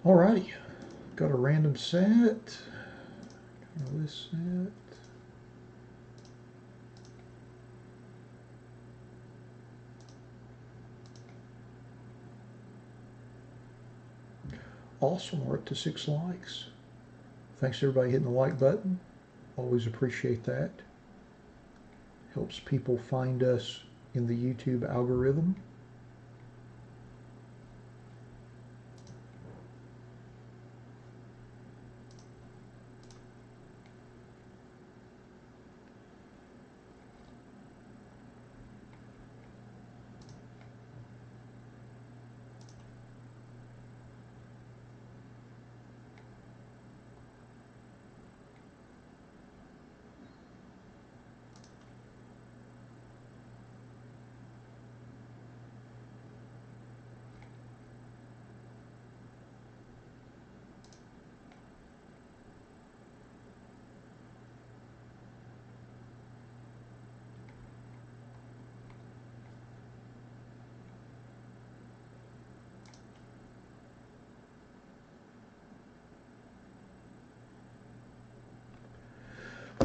Alrighty, got a random set. This set. Awesome, we're up to 6 likes. Thanks to everybody hitting the like button. Always appreciate that. Helps people find us in the YouTube algorithm.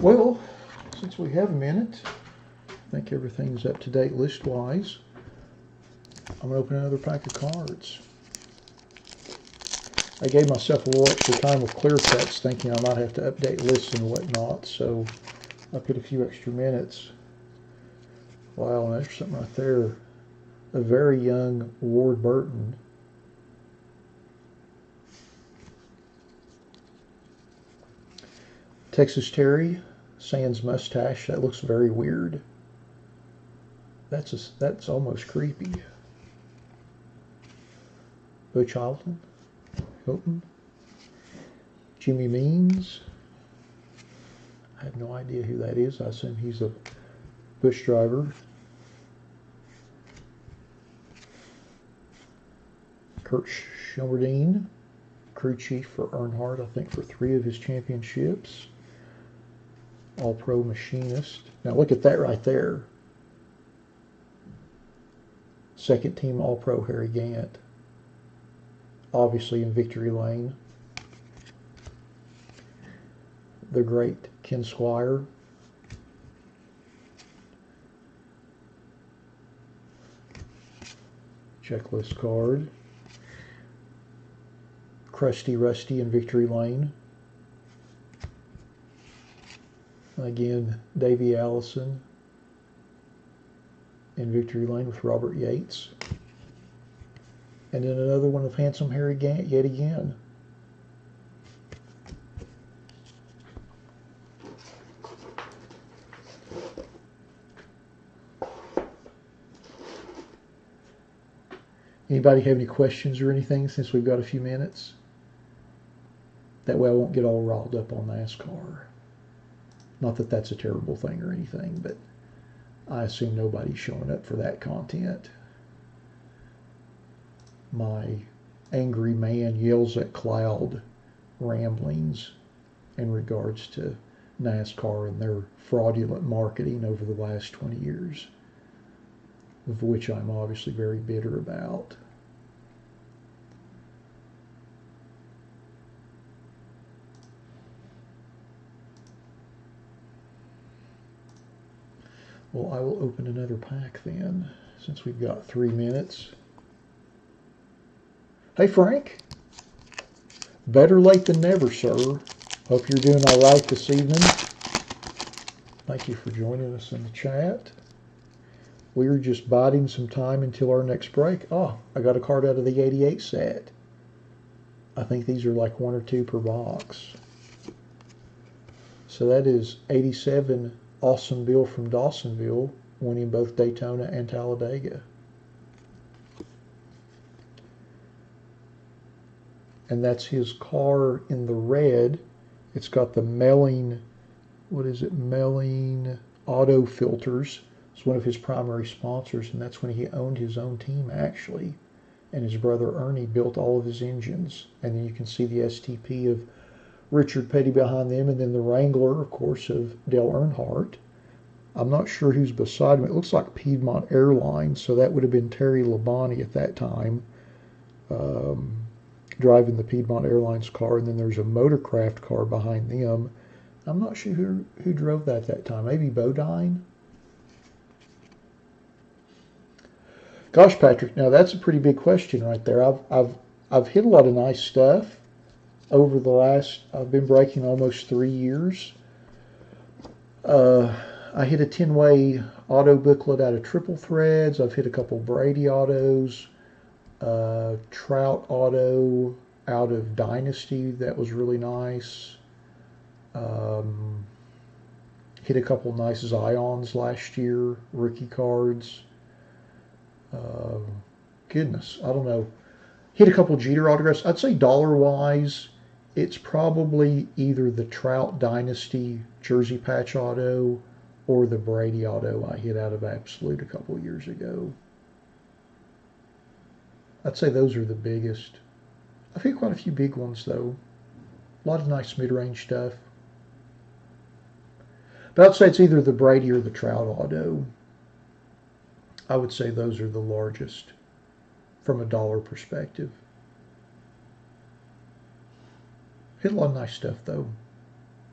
Well, since we have a minute, I think everything's up to date list-wise. I'm going to open another pack of cards. I gave myself a little extra time with clear cuts, thinking I might have to update lists and whatnot, so I put a few extra minutes. Wow, and there's something right there. A very young Ward Burton. Texas Terry, sans mustache. That looks very weird. That's almost creepy. Butch Hilton. Jimmy Means. I have no idea who that is. I assume he's a bush driver. Kurt Schilmerdine, crew chief for Earnhardt, I think for 3 of his championships. All-Pro machinist. Now look at that right there. Second team All-Pro Harry Gant. Obviously in victory lane. The great Ken Squire. Checklist card. Crusty Rusty in victory lane. Again, Davey Allison in victory lane with Robert Yates. And then another one of Handsome Harry Gant yet again. Anybody have any questions or anything since we've got a few minutes? That way I won't get all riled up on NASCAR. Not that that's a terrible thing or anything, but I assume nobody's showing up for that content. My angry man yells at cloud ramblings in regards to NASCAR and their fraudulent marketing over the last 20 years, of which I'm obviously very bitter about. Well, I will open another pack then, since we've got 3 minutes. Hey, Frank. Better late than never, sir. Hope you're doing all right this evening. Thank you for joining us in the chat. We're just biding some time until our next break. Oh, I got a card out of the 88 set. I think these are like 1 or 2 per box. So that is 87 Awesome Bill from Dawsonville, winning both Daytona and Talladega. And that's his car in the red. It's got the Melling, what is it, Melling auto filters. It's one of his primary sponsors, and that's when he owned his own team, actually. And his brother Ernie built all of his engines. And then you can see the STP of Richard Petty behind them, and then the Wrangler, of course, of Dale Earnhardt. I'm not sure who's beside him. It looks like Piedmont Airlines, so that would have been Terry Labonte at that time, driving the Piedmont Airlines car, and then there's a Motorcraft car behind them. I'm not sure who drove that at that time. Maybe Bodine? Gosh, Patrick, now that's a pretty big question right there. I've hit a lot of nice stuff over the last, I've been breaking almost 3 years. I hit a 10-way auto booklet out of Triple Threads. I've hit a couple Brady autos, Trout auto out of Dynasty. That was really nice. Hit a couple nice Zions last year, rookie cards. Goodness, I don't know. Hit a couple Jeter autographs. I'd say dollar-wise, it's probably either the Trout Dynasty Jersey Patch auto or the Brady auto I hit out of Absolute a couple years ago. I'd say those are the biggest. I've hit quite a few big ones, though. A lot of nice mid-range stuff. But I'd say it's either the Brady or the Trout auto. I would say those are the largest from a dollar perspective. Hit a lot of nice stuff, though.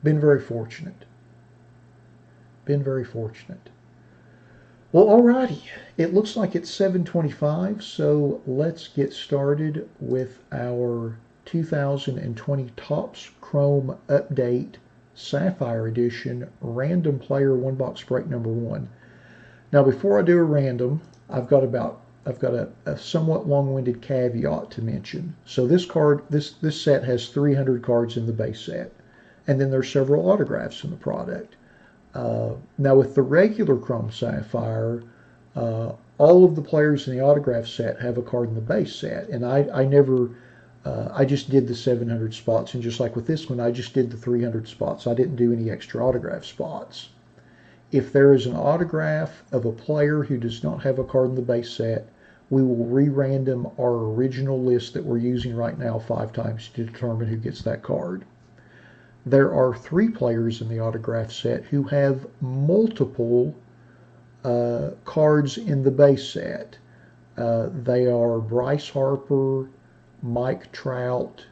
Been very fortunate. Been very fortunate. Well, alrighty. It looks like it's 7:25, so let's get started with our 2020 Topps Chrome Update Sapphire Edition Random Player One Box Break number 1. Now, before I do a random, I've got a somewhat long-winded caveat to mention. So this set has 300 cards in the base set, and then there's several autographs in the product. Now with the regular Chrome Sapphire, all of the players in the autograph set have a card in the base set, and I never, I just did the 700 spots, and just like with this one, I just did the 300 spots. I didn't do any extra autograph spots. If there is an autograph of a player who does not have a card in the base set, we will re-random our original list that we're using right now 5 times to determine who gets that card. There are 3 players in the autograph set who have multiple cards in the base set. They are Bryce Harper, Mike Trout,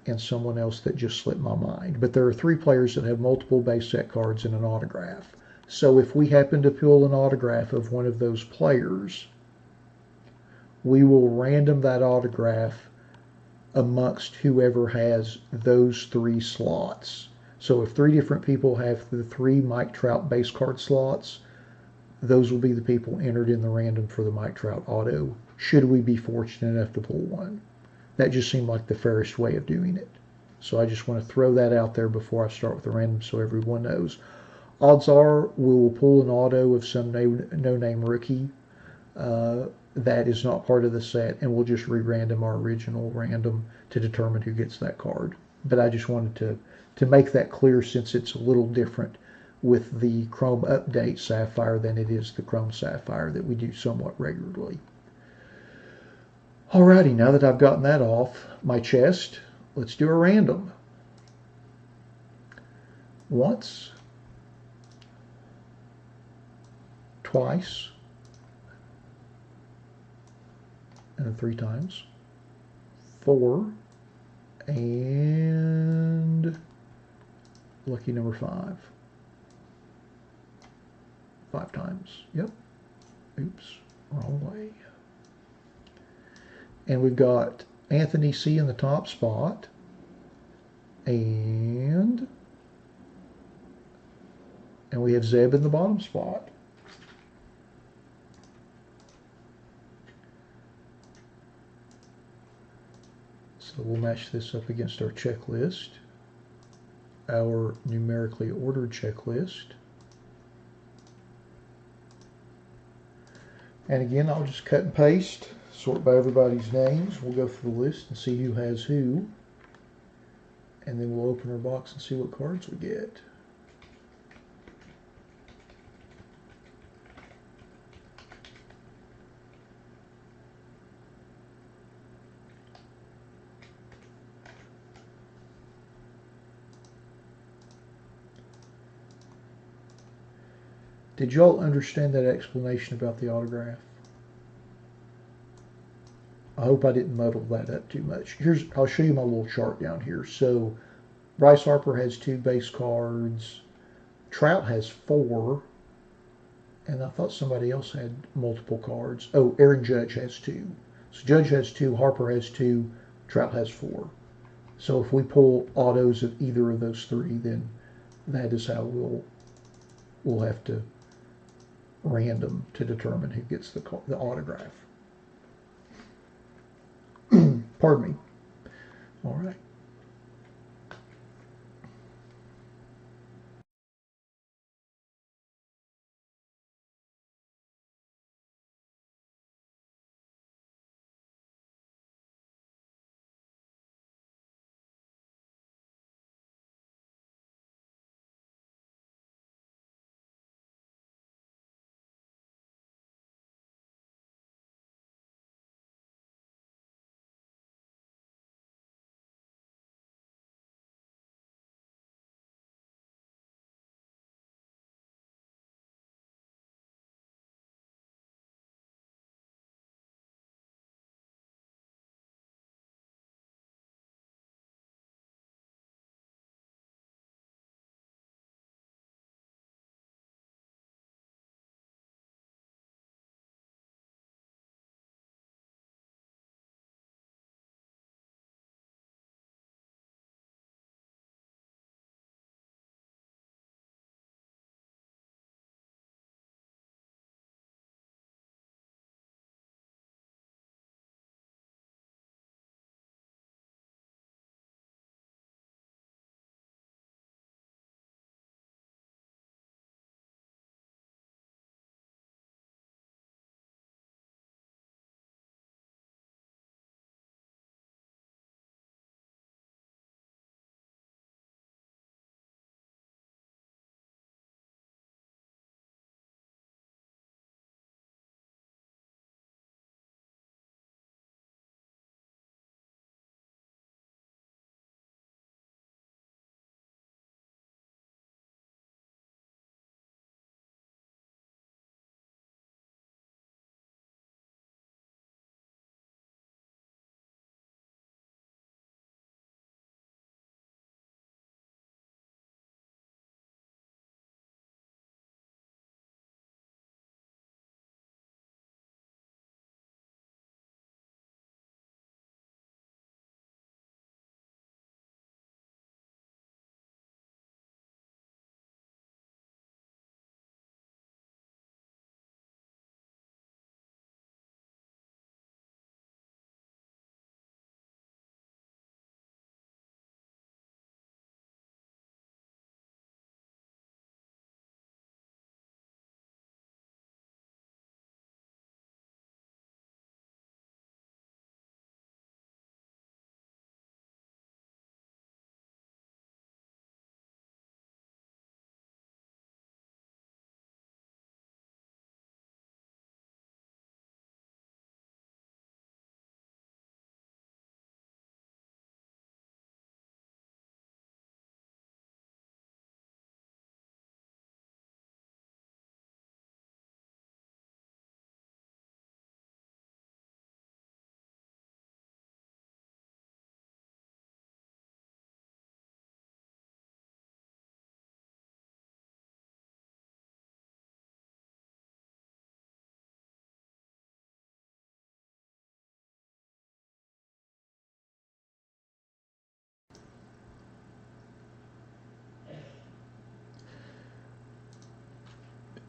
and someone else that just slipped my mind. But there are 3 players that have multiple base set cards in an autograph. So if we happen to pull an autograph of one of those players, we will random that autograph amongst whoever has those 3 slots. So if 3 different people have the 3 Mike Trout base card slots, those will be the people entered in the random for the Mike Trout auto, should we be fortunate enough to pull one. That just seemed like the fairest way of doing it. So I just want to throw that out there before I start with the random so everyone knows. Odds are we will pull an auto of some no-name rookie that is not part of the set, and we'll just re-random our original random to determine who gets that card. But I just wanted to make that clear, since it's a little different with the Chrome Update Sapphire than it is the Chrome Sapphire that we do somewhat regularly. Alrighty, now that I've gotten that off my chest, let's do a random. Once, twice, and 3 times, 4, and lucky number 5. 5 times. Yep. Oops, wrong way. And we've got Anthony C in the top spot, and we have Zeb in the bottom spot. So we'll match this up against our checklist, our numerically ordered checklist. And again, I'll just cut and paste, sort by everybody's names. We'll go through the list and see who has who. And then we'll open our box and see what cards we get. Did y'all understand that explanation about the autograph? I hope I didn't muddle that up too much. I'll show you my little chart down here. So Bryce Harper has 2 base cards. Trout has 4. And I thought somebody else had multiple cards. Oh, Aaron Judge has 2. So Judge has 2, Harper has 2, Trout has 4. So if we pull autos of either of those 3, then that is how we'll have to random to determine who gets the autograph. Pardon me. All right.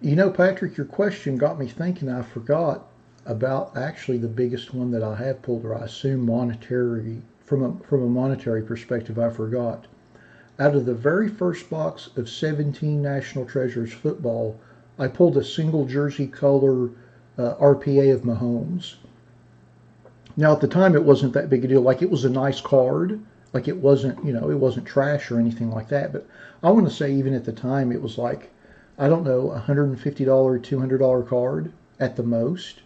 You know, Patrick, your question got me thinking. I forgot about actually the biggest one that I have pulled, or I assume monetary, from a monetary perspective, I forgot. Out of the very first box of 17 National Treasures football, I pulled a single jersey color RPA of Mahomes. Now, at the time, it wasn't that big a deal. Like, it was a nice card. Like, it wasn't, it wasn't trash or anything like that. But I want to say, even at the time, it was like, I don't know, $150, $200 card at the most.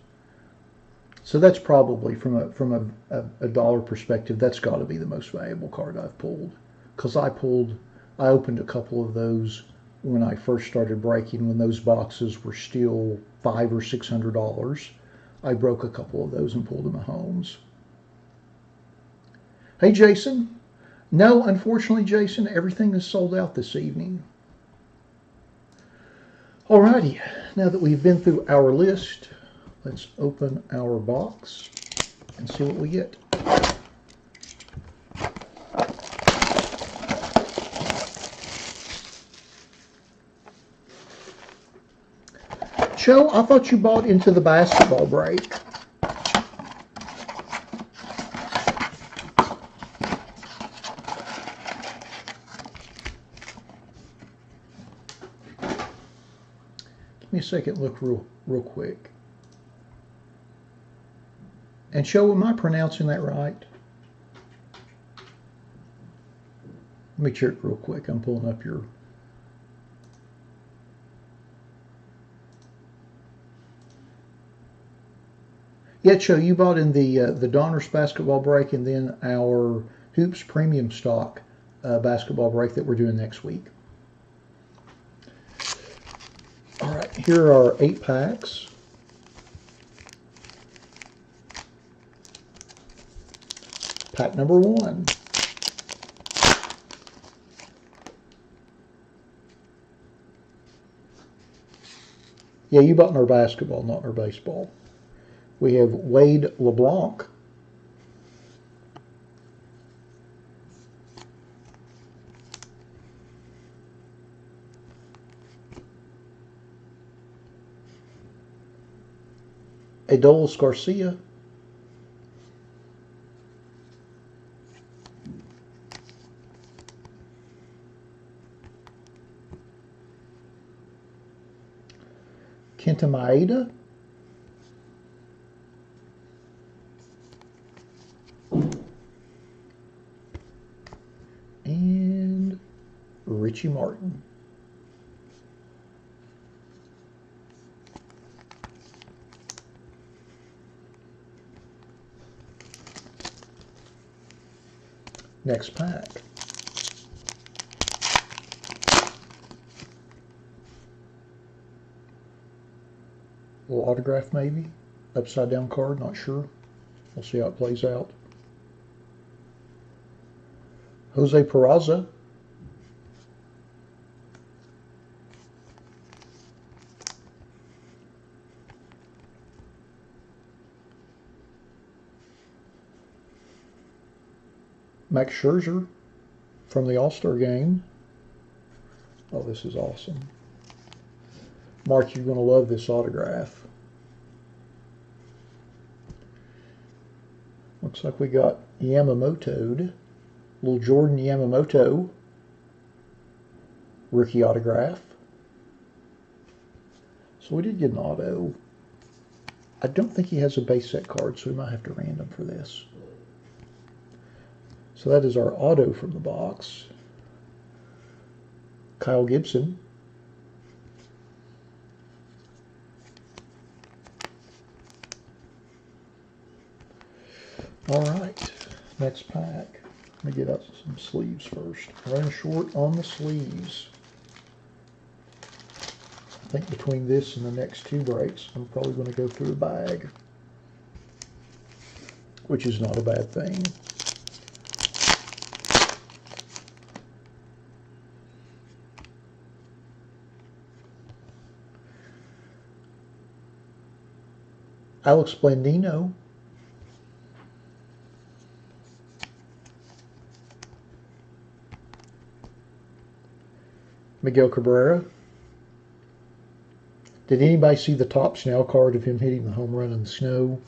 So that's probably, from a dollar perspective, that's got to be the most valuable card I've pulled. Because I opened a couple of those when I first started breaking, when those boxes were still $500 or $600. I broke a couple of those and pulled them at homes. Hey, Jason. No, unfortunately, Jason, everything is sold out this evening. Alrighty, now that we've been through our list, let's open our box and see what we get. Joe, I thought you bought into the basketball break. Give me a second, look real quick. And Joe, am I pronouncing that right? Let me check real quick. I'm pulling up your... Yeah, Joe, you bought in the Donruss basketball break and then our Hoops Premium Stock basketball break that we're doing next week. All right, here are 8 packs. Pack number 1. Yeah, you bought in our basketball, not in our baseball. We have Wade LeBlanc. Adolis Garcia. Kenta Maeda. And Richie Martin. Next pack. A little autograph maybe. Upside down card, not sure. We'll see how it plays out. Jose Peraza. Max Scherzer from the All-Star game. Oh, this is awesome. Mark, you're going to love this autograph. Looks like we got Yamamoto'd. Little Jordan Yamamoto rookie autograph. So we did get an auto. I don't think he has a base set card, so we might have to random for this. So that is our auto from the box. Kyle Gibson. All right, next pack. Let me get out some sleeves first. Running short on the sleeves. I think between this and the next 2 breaks, I'm probably going to go through a bag, which is not a bad thing. Alex Blandino. Miguel Cabrera. Did anybody see the top Snell card of him hitting the home run in the snow?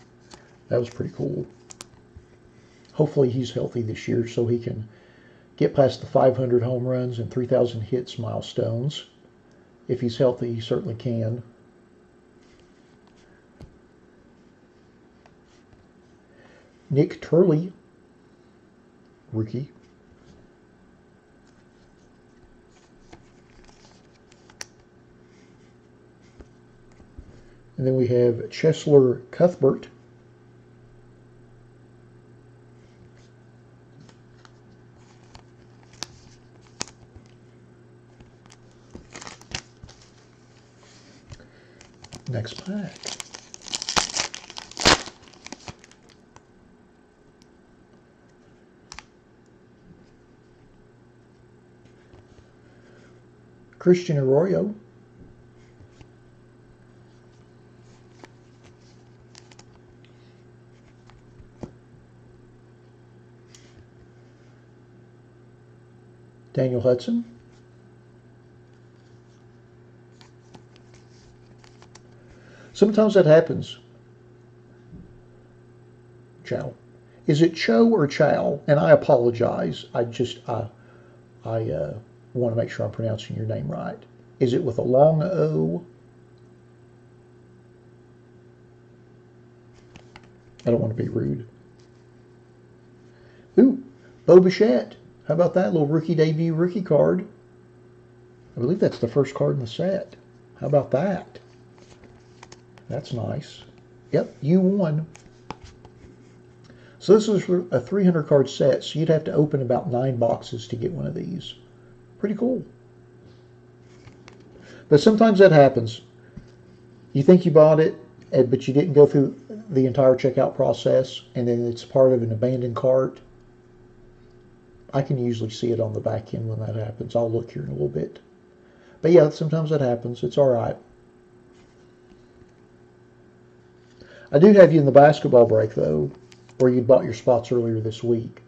That was pretty cool. Hopefully he's healthy this year so he can get past the 500 home runs and 3,000 hits milestones. If he's healthy, he certainly can. Nick Turley, rookie. And then we have Chesler Cuthbert. Next pack. Christian Arroyo. Daniel Hudson. Sometimes that happens. Chow. Is it Cho or Chow? And I apologize. I want to make sure I'm pronouncing your name right. Is it with a long O? I don't want to be rude. Ooh, Bo Bichette. How about that little rookie debut rookie card? I believe that's the first card in the set. How about that? That's nice. Yep, you won. So this is a 300 card set, so you'd have to open about 9 boxes to get one of these. Pretty cool. But sometimes that happens. You think you bought it, but you didn't go through the entire checkout process, and then it's part of an abandoned cart. I can usually see it on the back end when that happens. I'll look here in a little bit. But yeah, sometimes that happens. It's all right. I do have you in the basketball break, though, where you bought your spots earlier this week.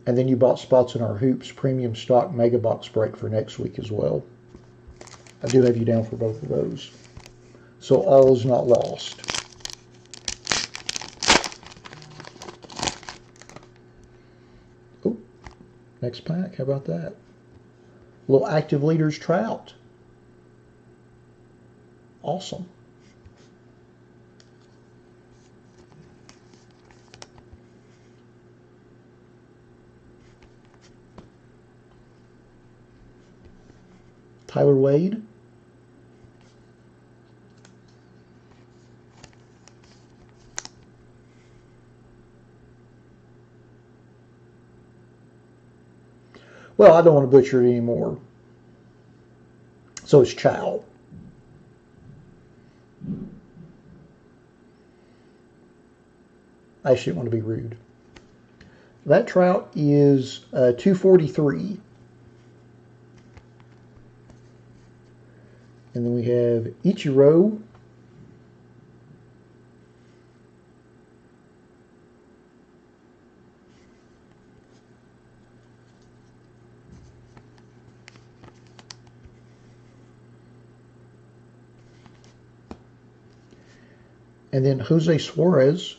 And then you bought spots in our Hoops Premium Stock Mega Box break for next week as well. I do have you down for both of those. So all is not lost. Oh, next pack. How about that? A little Active Leaders Trout. Awesome. Tyler Wade. Well, I don't want to butcher it anymore. So it's Chow. I shouldn't want to be rude. That trout is 243. And then we have Ichiro. And then Jose Suarez.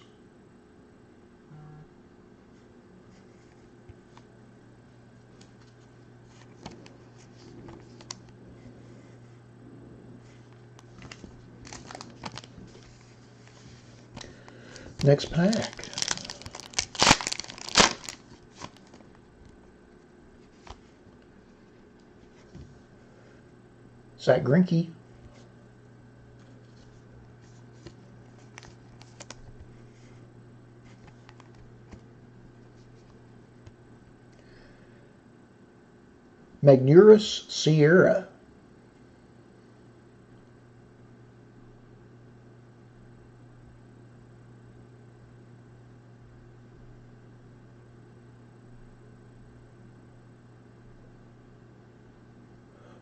Next pack. Zach Greinke. Magneuris Sierra.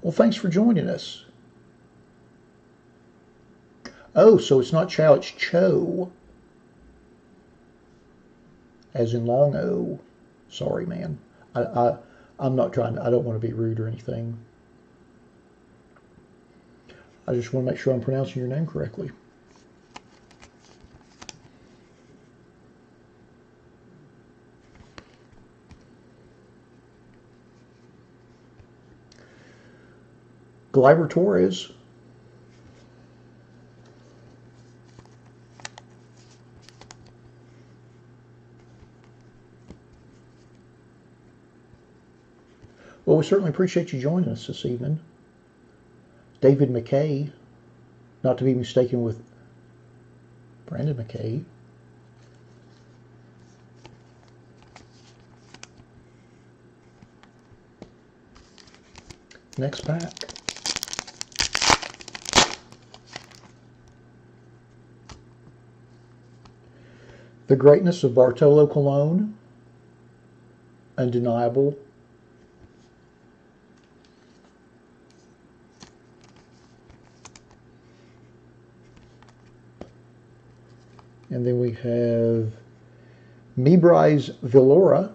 Well, thanks for joining us. Oh, so it's not Chow, it's Cho. As in long O. Sorry, man. I'm not trying to, I don't want to be rude or anything. I just want to make sure I'm pronouncing your name correctly. Gleyber Torres. Well, we certainly appreciate you joining us this evening. David McKay, not to be mistaken with Brandon McKay. Next pack. The greatness of Bartolo Colon, undeniable. And then we have Mibrais Villora.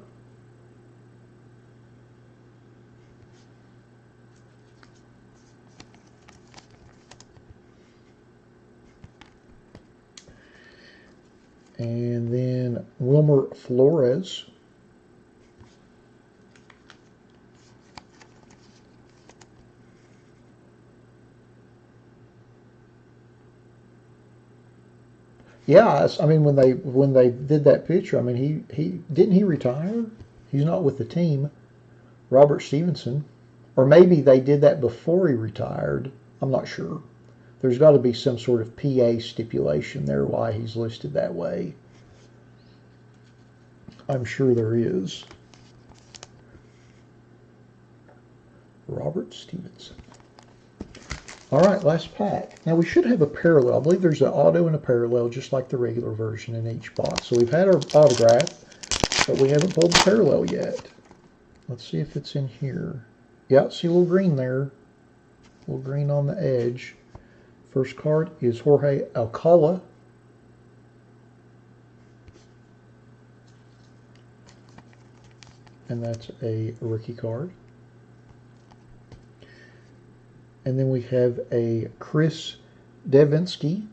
And then Wilmer Flores. Yeah, I mean when they did that picture, I mean he didn't he retire? He's not with the team. Robert Stevenson, or maybe they did that before he retired. I'm not sure. There's got to be some sort of PA stipulation there why he's listed that way. I'm sure there is. Robert Stevenson. All right, last pack. Now we should have a parallel. I believe there's an auto and a parallel, just like the regular version in each box. So we've had our autograph, but we haven't pulled the parallel yet. Let's see if it's in here. Yeah, see a little green there. A little green on the edge. First card is Jorge Alcala. And that's a rookie card. And then we have a Chris Devinsky.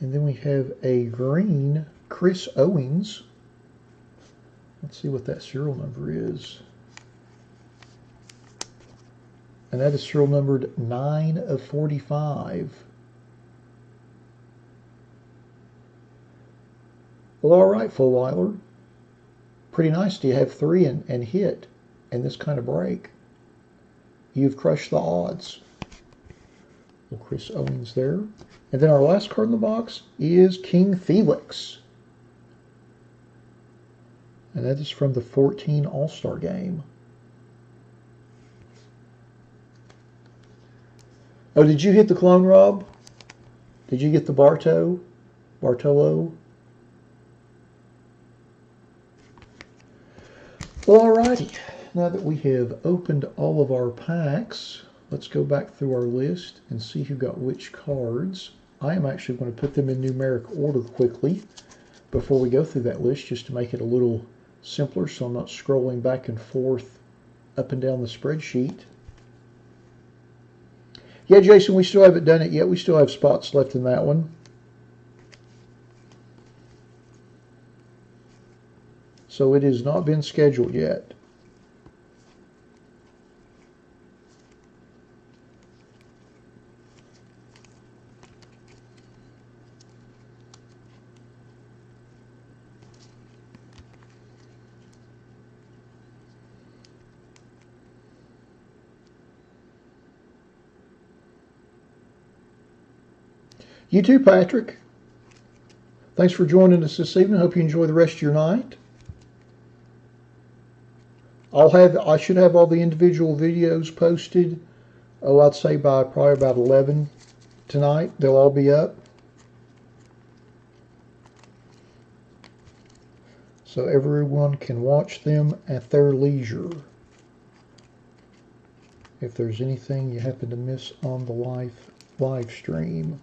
And then we have a green Chris Owings. Let's see what that serial number is. And that is serial numbered 9 of 45. Well, all right, Fullweiler. Pretty nice to have 3 and hit in this kind of break. You've crushed the odds. Well, Chris Owens there. And then our last card in the box is King Felix. And that is from the 14 All-Star game. Oh, did you hit the clone, Rob? Did you get the Bartolo? Well, alrighty. Now that we have opened all of our packs, let's go back through our list and see who got which cards. I am actually going to put them in numeric order quickly before we go through that list, just to make it a little simpler so I'm not scrolling back and forth up and down the spreadsheet. Yeah, Jason, we still haven't done it yet. We still have spots left in that one. So it has not been scheduled yet. You too, Patrick. Thanks for joining us this evening. Hope you enjoy the rest of your night. I should have all the individual videos posted. Oh, I'd say by probably about 11 tonight. They'll all be up. So everyone can watch them at their leisure. If there's anything you happen to miss on the live stream.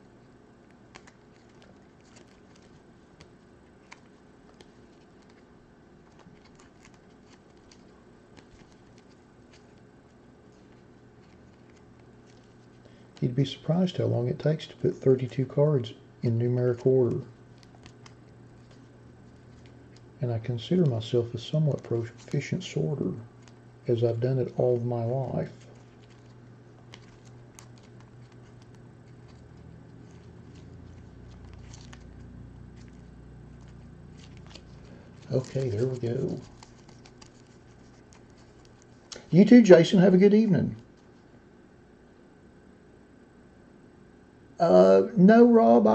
You'd be surprised how long it takes to put 32 cards in numeric order. And I consider myself a somewhat proficient sorter, as I've done it all of my life. Okay, there we go. You too, Jason. Have a good evening. No, Rob,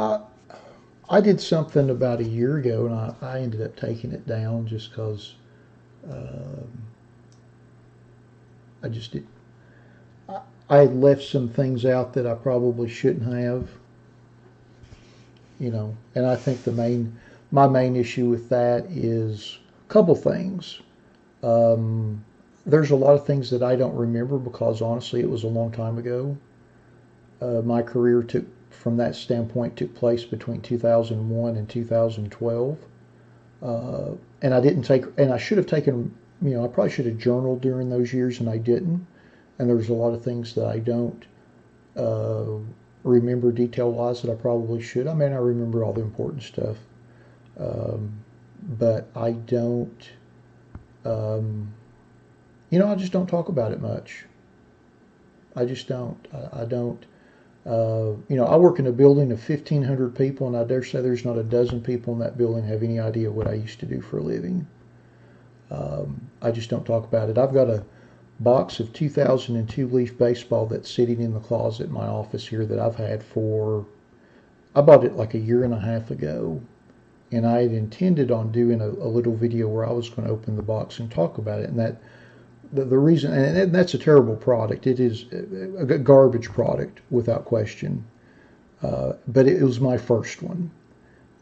I did something about a year ago, and I ended up taking it down just because I just did. I had left some things out that I probably shouldn't have, you know. And I think my main issue with that is a couple things. There's a lot of things that I don't remember because honestly, it was a long time ago. My career from that standpoint, took place between 2001 and 2012. And I should have taken, you know, I probably should have journaled during those years, and I didn't. And there's a lot of things that I don't remember detail-wise that I probably should. I mean, I remember all the important stuff, but I don't, you know, I just don't talk about it much. I just don't. I don't. You know, I work in a building of 1,500 people, and I dare say there's not a dozen people in that building have any idea what I used to do for a living. I just don't talk about it. I've got a box of 2002 Leaf baseball that's sitting in the closet in my office here that I've had I bought it like a year and a half ago, and I had intended on doing a little video where I was going to open the box and talk about it, and that the reason, and that's a terrible product. It is a garbage product without question. But it was my first one.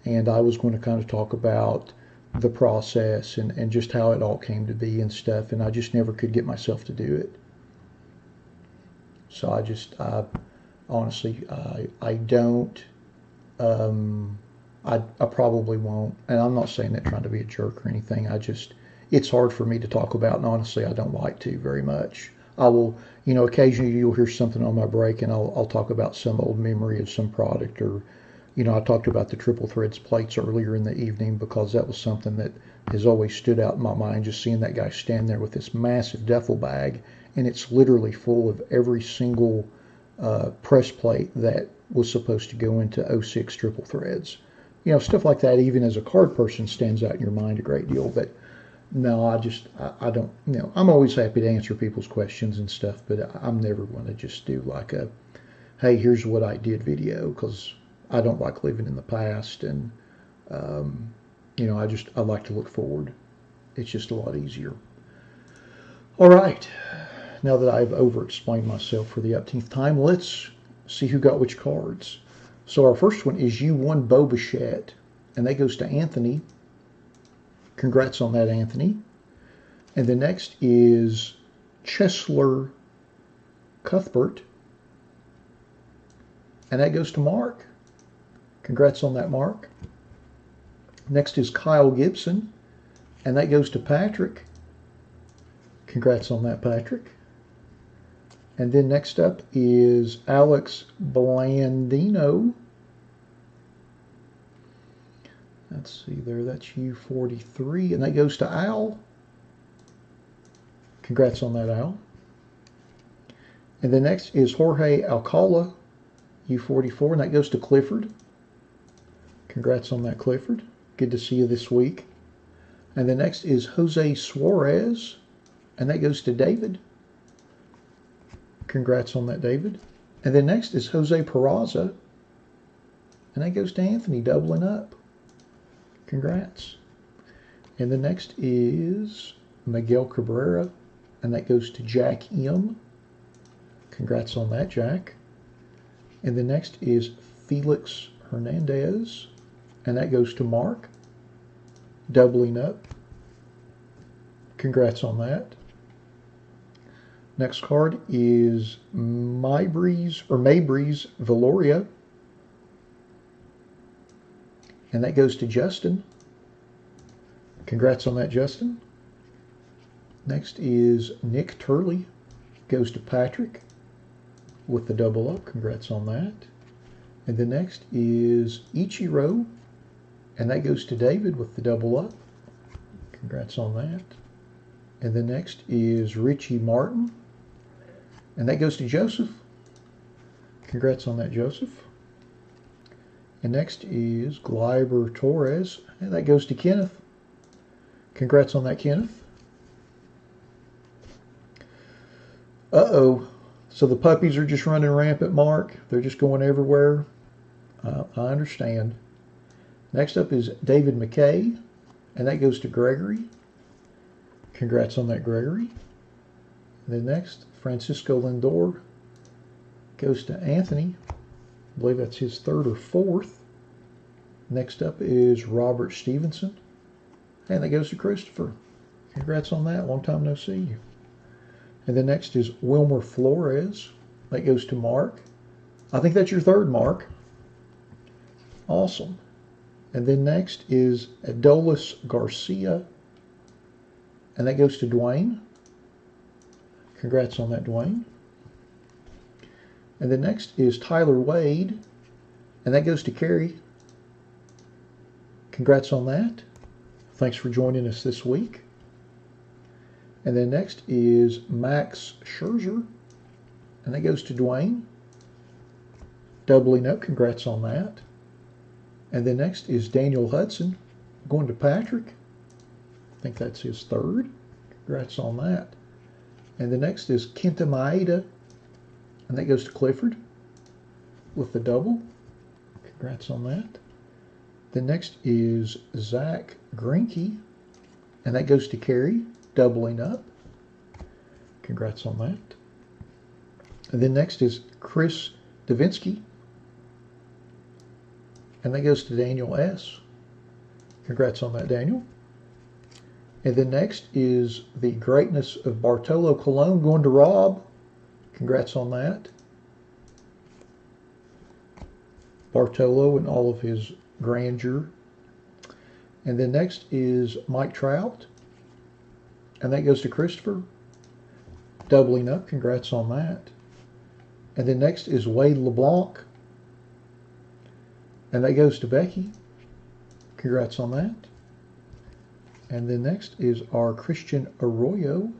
And I was going to kind of talk about the process and just how it all came to be and stuff. And I just never could get myself to do it. So I honestly, I don't, I probably won't. And I'm not saying that trying to be a jerk or anything. It's hard for me to talk about, and honestly, I don't like to very much. I will, you know, occasionally you'll hear something on my break, and I'll talk about some old memory of some product, or, you know, I talked about the triple threads plates earlier in the evening because that was something that has always stood out in my mind, just seeing that guy stand there with this massive duffel bag, and it's literally full of every single press plate that was supposed to go into 06 triple threads. You know, stuff like that, even as a card person, stands out in your mind a great deal, but no, I don't, you know, I'm always happy to answer people's questions and stuff, but I'm never going to just do like a, hey, here's what I did video, because I don't like living in the past, and, you know, I like to look forward. It's just a lot easier. All right, now that I've over-explained myself for the upteenth time, let's see who got which cards. So our first one is U1 Bo Bichette, and that goes to Anthony. Congrats on that, Anthony. And the next is Chesler Cuthbert, and that goes to Mark. Congrats on that, Mark. Next is Kyle Gibson, and that goes to Patrick. Congrats on that, Patrick. And then next up is Alex Blandino. Let's see there, that's U43, and that goes to Al. Congrats on that, Al. And the next is Jorge Alcala, U44, and that goes to Clifford. Congrats on that, Clifford. Good to see you this week. And the next is Jose Suarez, and that goes to David. Congrats on that, David. And then next is Jose Peraza, and that goes to Anthony, doubling up. Congrats. And the next is Miguel Cabrera, and that goes to Jack M. Congrats on that, Jack. And the next is Felix Hernandez, and that goes to Mark, doubling up. Congrats on that. Next card is Maybreeze Valoria, and that goes to Justin. Congrats on that, Justin. Next is Nick Turley. Goes to Patrick. with the double up. Congrats on that. And the next is Ichiro, and that goes to David with the double up. Congrats on that. And the next is Richie Martin, and that goes to Joseph. Congrats on that, Joseph. And next is Gleiber Torres, and that goes to Kenneth. Congrats on that, Kenneth. Uh-oh. So the puppies are just running rampant, Mark. They're just going everywhere. I understand. Next up is David McKay, and that goes to Gregory. Congrats on that, Gregory. And then next, Francisco Lindor goes to Anthony. I believe that's his third or fourth. Next up is Robert Stevenson, and that goes to Christopher. Congrats on that. Long time no see. And then next is Wilmer Flores. That goes to Mark. I think that's your third, Mark. Awesome. And then next is Adolis Garcia, and that goes to Dwayne. Congrats on that, Dwayne. And then next is Tyler Wade, and that goes to Carrie. Congrats on that. Thanks for joining us this week. And then next is Max Scherzer, and that goes to Dwayne. Doubling up, congrats on that. And then next is Daniel Hudson, going to Patrick. I think that's his third. Congrats on that. And the next is Kenta Maeda, and that goes to Clifford with the double. Congrats on that. The next is Zach Greinke, and that goes to Carrie, doubling up. Congrats on that. And then next is Chris Davinsky, and that goes to Daniel S. Congrats on that, Daniel. And then next is the greatness of Bartolo Colon going to Rob. Congrats on that. Bartolo and all of his grandeur. And then next is Mike Trout, and that goes to Christopher. Doubling up, congrats on that. And then next is Wade LeBlanc, and that goes to Becky. Congrats on that. And then next is our Christian Arroyo,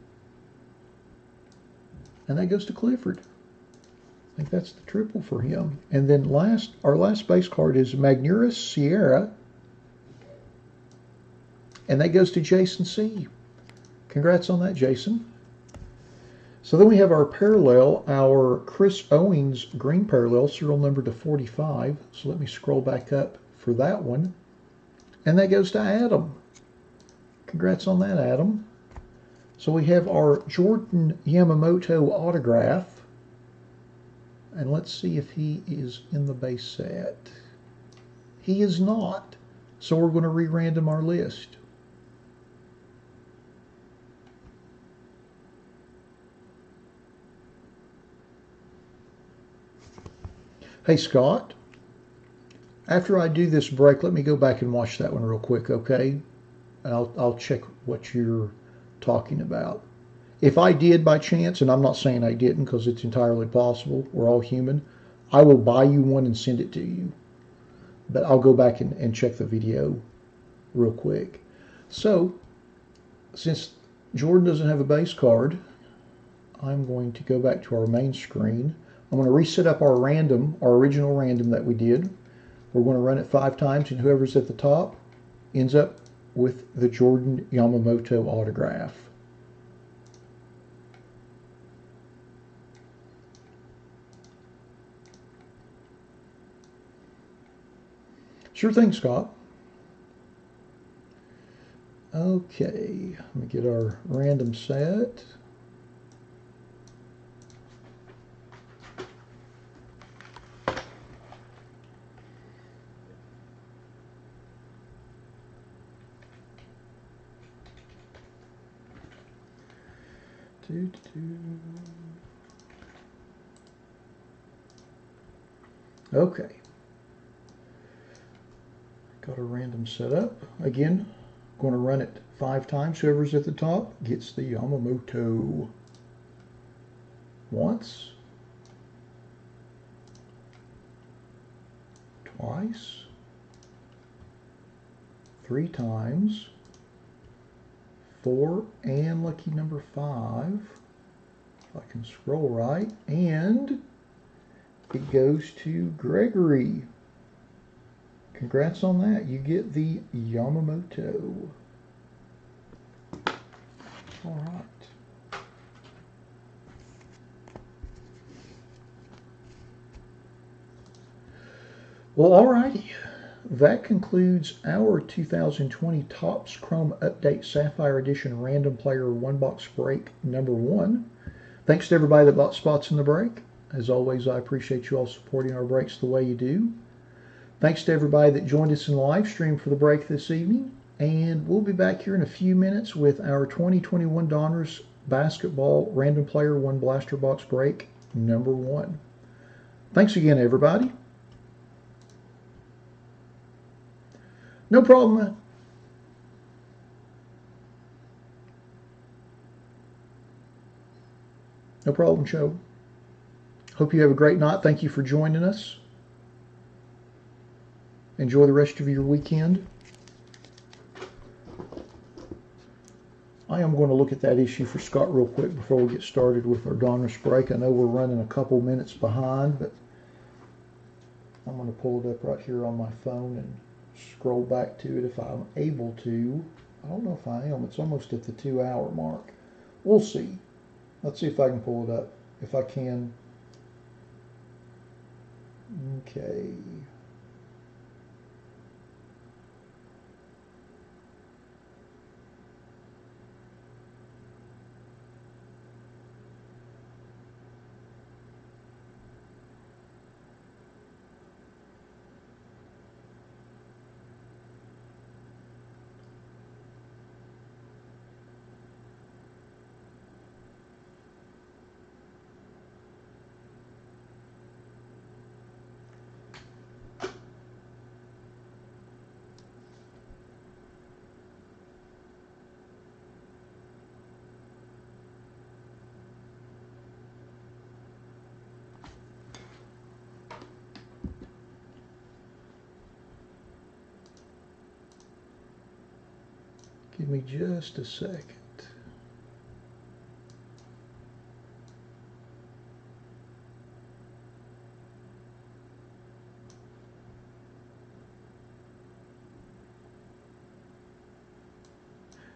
and that goes to Clifford. I think that's the triple for him. And then our last base card is Magneuris Sierra, and that goes to Jason C. Congrats on that, Jason. So then we have our parallel, our Chris Owings green parallel, serial number to 45. So let me scroll back up for that one. And that goes to Adam. Congrats on that, Adam. So we have our Jordan Yamamoto autograph. And let's see if he is in the base set. He is not. So we're going to re-random our list. Hey, Scott, after I do this break, let me go back and watch that one real quick, okay? And I'll check what you're talking about. If I did by chance, and I'm not saying I didn't because it's entirely possible, we're all human, I will buy you one and send it to you. But I'll go back and check the video real quick. So, since Jordan doesn't have a base card, I'm going to go back to our main screen. I'm going to reset up our random, our original random that we did. We're going to run it 5 times, and whoever's at the top ends up with the Jordan Yamamoto autograph. Sure thing, Scott. Okay, let me get our random set. Okay. Got a random set up. Again, going to run it 5 times. Whoever's at the top gets the Yamamoto. Once, twice, 3 times, 4, and lucky number 5. If I can scroll right, and it goes to Gregory. Congrats on that. You get the Yamamoto. All right. Well, all righty. That concludes our 2020 Topps Chrome Update Sapphire Edition Random Player One Box Break number 1. Thanks to everybody that bought spots in the break. As always, I appreciate you all supporting our breaks the way you do. Thanks to everybody that joined us in the live stream for the break this evening. And we'll be back here in a few minutes with our 2021 Donruss Basketball Random Player One Blaster Box Break number 1. Thanks again, everybody. No problem, man. No problem, Joe. Hope you have a great night. Thank you for joining us. Enjoy the rest of your weekend. I am going to look at that issue for Scott real quick before we get started with our Donruss break. I know we're running a couple minutes behind, but I'm going to pull it up right here on my phone and scroll back to it if I'm able to. I don't know if I am. It's almost at the 2-hour mark. We'll see. Let's see if I can pull it up. If I can. Okay. Give me just a second.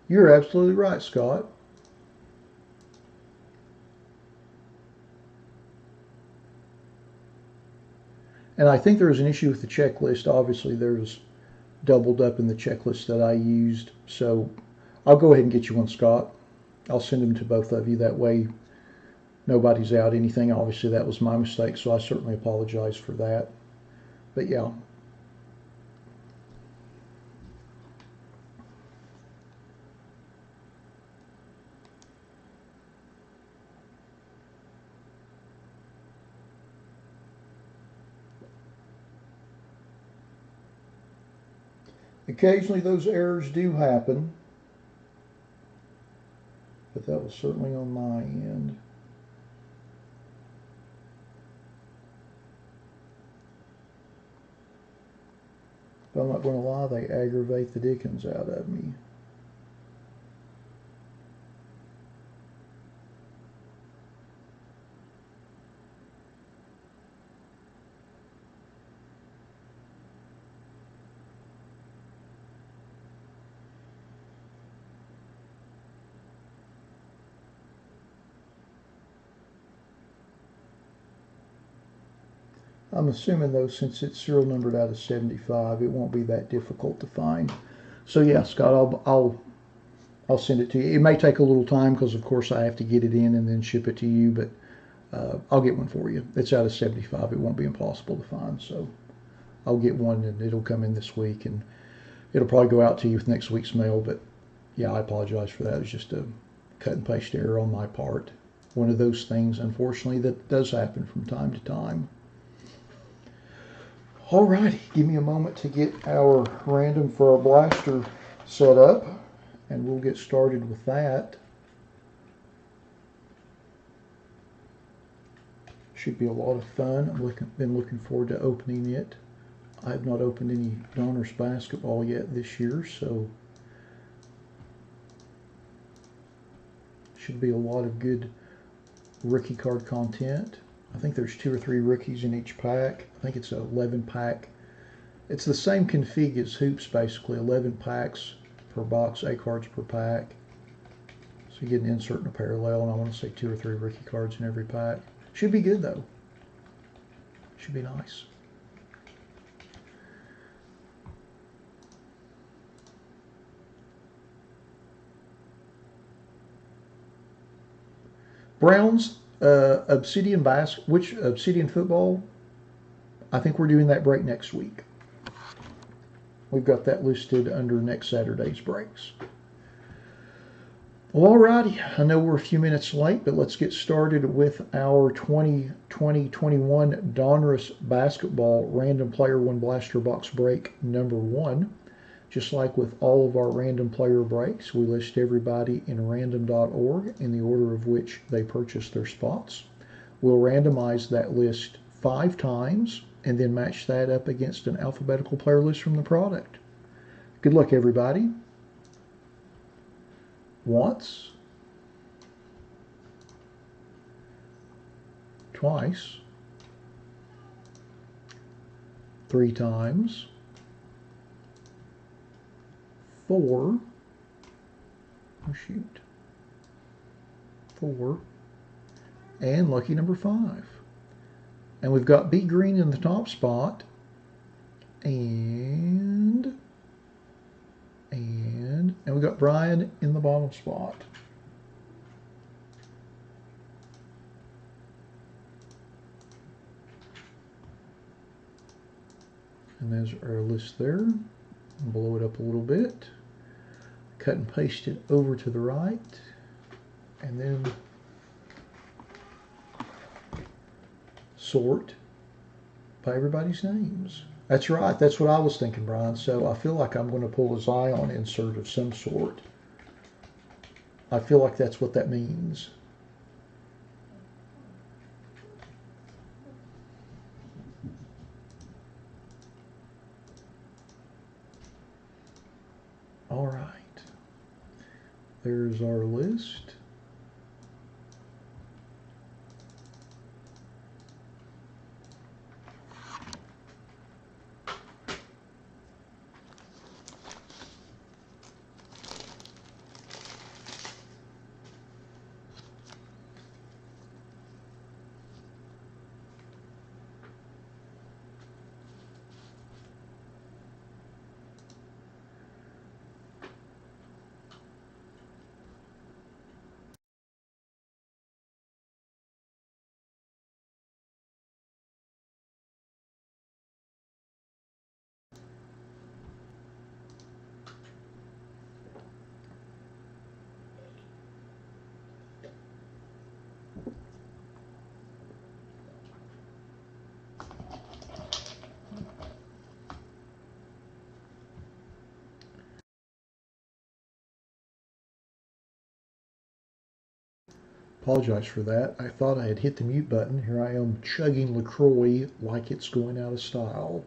You're absolutely right, Scott. And I think there was an issue with the checklist. Obviously, there's doubled up in the checklist that I used. So I'll go ahead and get you one, Scott. I'll send them to both of you. That way nobody's out anything. Obviously, that was my mistake, so I certainly apologize for that. But yeah. Occasionally those errors do happen, but that was certainly on my end. But I'm not going to lie, they aggravate the dickens out of me. I'm assuming though, since it's serial numbered out of 75, it won't be that difficult to find. So yeah, Scott, I'll send it to you. It may take a little time because of course I have to get it in and then ship it to you, but I'll get one for you. It's out of 75. It won't be impossible to find. So I'll get one and it'll come in this week and it'll probably go out to you with next week's mail. But yeah, I apologize for that. It's just a cut and paste error on my part. One of those things, unfortunately, that does happen from time to time. Alrighty, give me a moment to get our random for our blaster set up and we'll get started with that. Should be a lot of fun. I've been looking forward to opening it. I have not opened any Donruss basketball yet this year, so should be a lot of good rookie card content. I think there's 2 or 3 rookies in each pack. I think it's an 11 pack. It's the same config as Hoops, basically 11 packs per box, 8 cards per pack. So you get an insert and a parallel, and I want to say 2 or 3 rookie cards in every pack. Should be good though. Should be nice. Browns, Obsidian which Obsidian football? I think we're doing that break next week. We've got that listed under next Saturday's breaks. Well, alrighty. I know we're a few minutes late, but let's get started with our 2020-21 Donruss Basketball Random Player 1 Blaster Box Break number 1. Just like with all of our random player breaks, we list everybody in random.org in the order of which they purchased their spots. We'll randomize that list 5 times and then match that up against an alphabetical player list from the product. Good luck, everybody. Once, twice, 3 times, 4, oh shoot, 4, and lucky number 5. And we've got B Green in the top spot, and we've got Brian in the bottom spot. And there's our list there. Blow it up a little bit. Cut and paste it over to the right. And then sort by everybody's names. That's right. That's what I was thinking, Brian. So I feel like I'm going to pull a Zion insert of some sort. I feel like that's what that means. All right. There's our list. Apologize for that. I thought I had hit the mute button. Here I am chugging LaCroix like it's going out of style.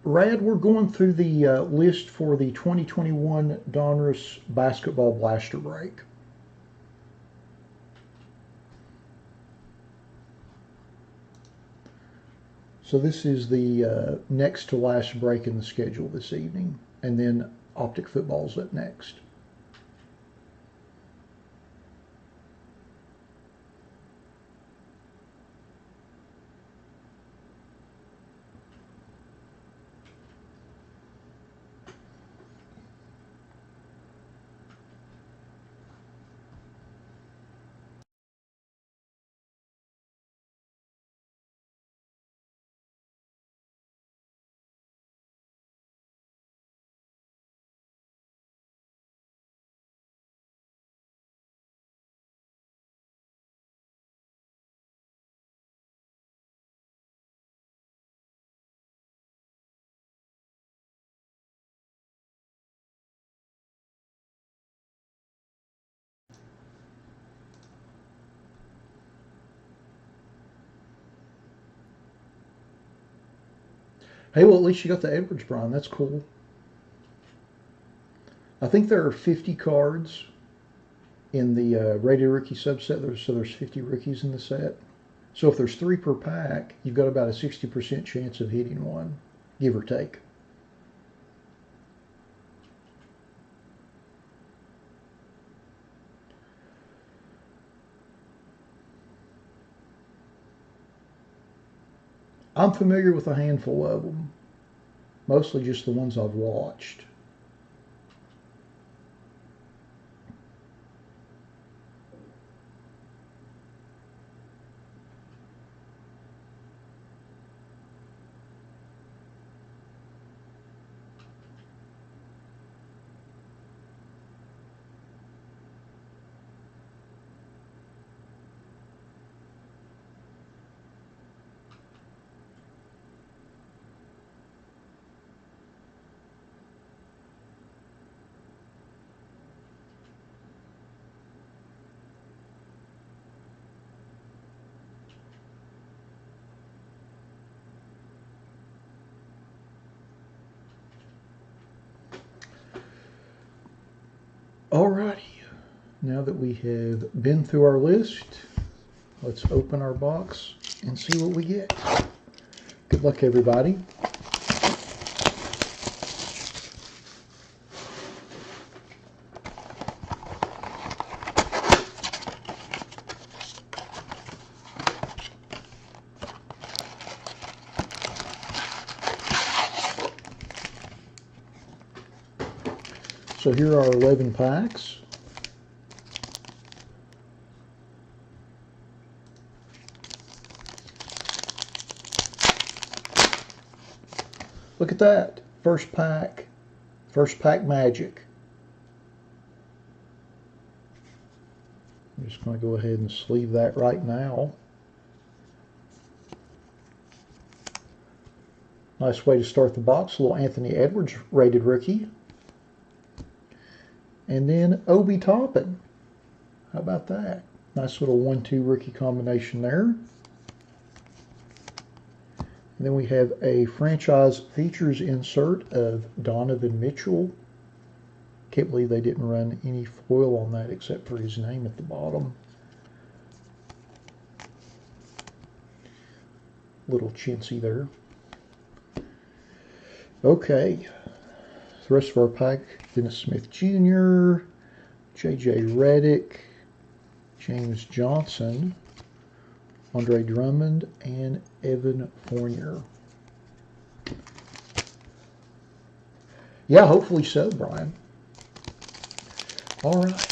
Rad, we're going through the list for the 2021 Donruss Basketball Blaster Break. So this is the next to last break in the schedule this evening, and then Optic Football's up next. Hey, well, at least you got the Edwards Brian. That's cool. I think there are 50 cards in the rated rookie subset. So there's 50 rookies in the set. So if there's 3 per pack, you've got about a 60% chance of hitting one, give or take. I'm familiar with a handful of them, mostly just the ones I've watched. Alrighty, now that we have been through our list, let's open our box and see what we get. Good luck, everybody. So here are 11 packs. Look at that. First pack magic. I'm just going to go ahead and sleeve that right now. Nice way to start the box. A little Anthony Edwards rated rookie. And then Obi Toppin. How about that? Nice little 1-2 rookie combination there. And then we have a franchise features insert of Donovan Mitchell. Can't believe they didn't run any foil on that except for his name at the bottom. Little chintzy there. Okay. The rest of our pack, Dennis Smith Jr., J.J. Redick, James Johnson, Andre Drummond, and Evan Fournier. Yeah, hopefully so, Brian. All right.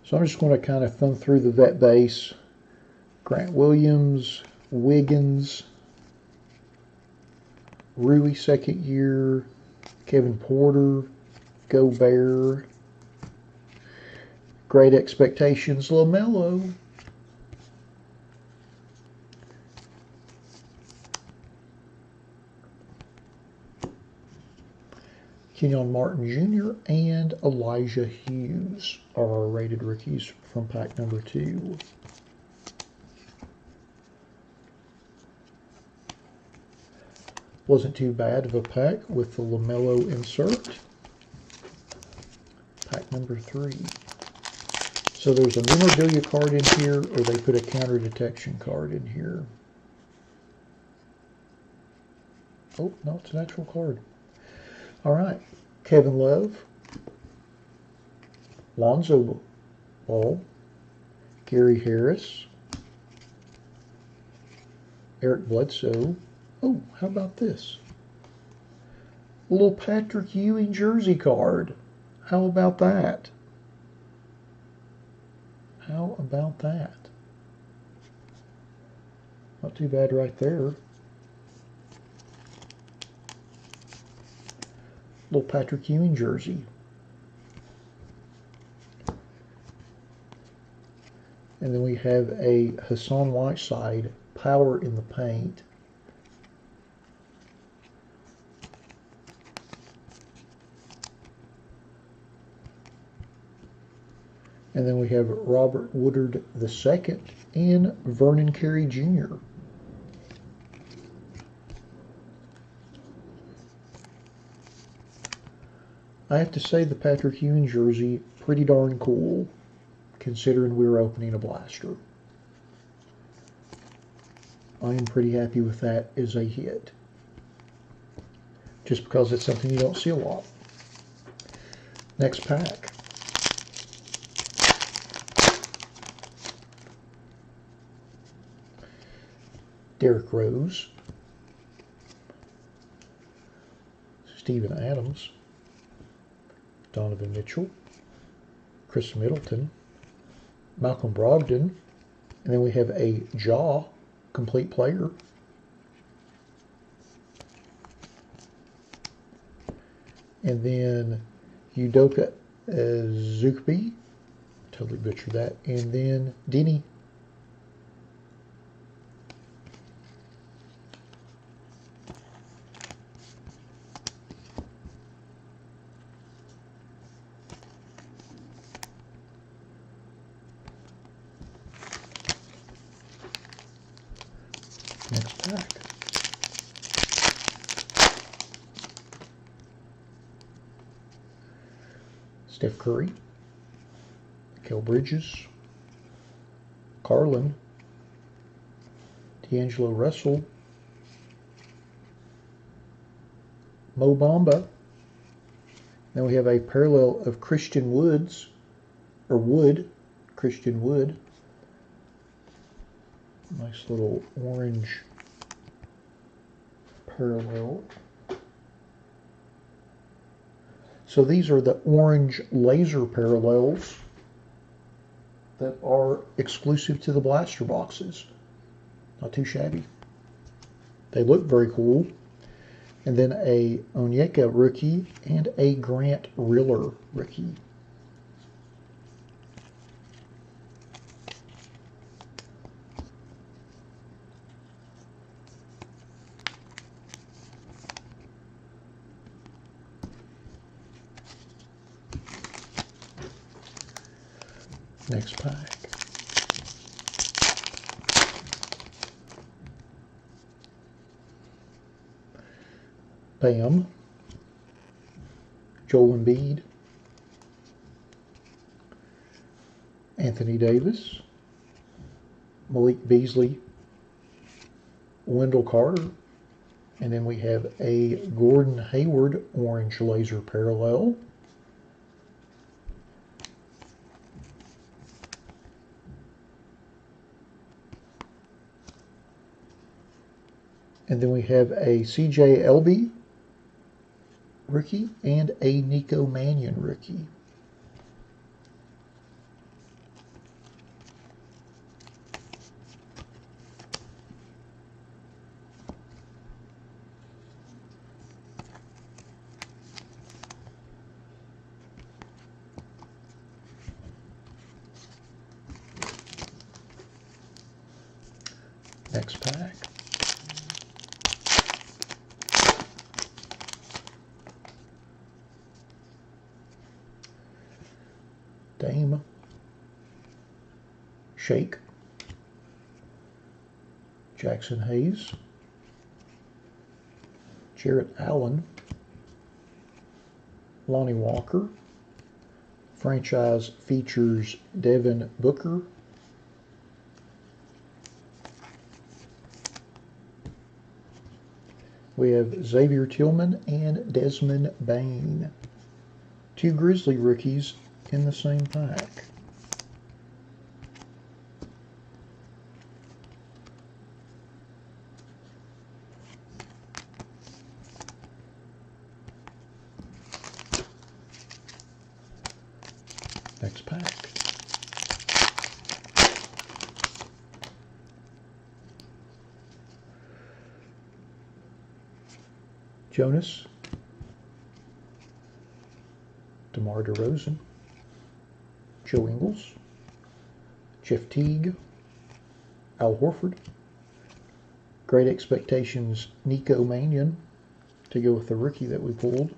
So I'm just going to kind of thumb through the vet base. Grant Williams, Wiggins, Rui second year, Kevin Porter, Gobert, Great Expectations, LaMelo, Kenyon Martin Jr. and Elijah Hughes are our rated rookies from pack number 2. Wasn't too bad of a pack with the LaMelo insert. Pack number 3. So there's a memorabilia card in here, or they put a counter detection card in here. Oh, no, it's an actual card. All right. Kevin Love, Lonzo Ball, Gary Harris, Eric Bledsoe. Oh, how about this? A little Patrick Ewing jersey card. How about that? How about that? Not too bad right there. Little Patrick Ewing jersey. And then we have a Hassan Whiteside Power in the Paint. And then we have Robert Woodard II and Vernon Carey Jr. I have to say the Patrick Ewing jersey, pretty darn cool, considering we were opening a blaster. I am pretty happy with that as a hit. Just because it's something you don't see a lot. Next pack. Derrick Rose. Steven Adams. Donovan Mitchell. Chris Middleton. Malcolm Brogdon. And then we have a Jaw complete player. And then Udoka Azubuike, totally butchered that. And then Denny. Next pack. Steph Curry, Mikal Bridges, Carlin, D'Angelo Russell, Mo Bamba. Then we have a parallel of Christian Woods, or Wood, Christian Wood. Nice little orange parallel. So these are the orange laser parallels that are exclusive to the blaster boxes. Not too shabby. They look very cool. And then a Onyeka rookie and a Grant Riller rookie. Next pack. Bam. Joel Embiid. Anthony Davis. Malik Beasley. Wendell Carter. And then we have a Gordon Hayward orange laser parallel. And then we have a CJ Elby rookie and a Nico Mannion rookie. Next pack. Dame, Shake, Jackson Hayes, Jarrett Allen, Lonnie Walker, franchise features Devin Booker, we have Xavier Tillman and Desmond Bane. Two Grizzly rookies in the same pack. Next pack. Jonas, DeMar DeRozan, Joe Ingles, Jeff Teague, Al Horford, Great Expectations Nico Mannion to go with the rookie that we pulled.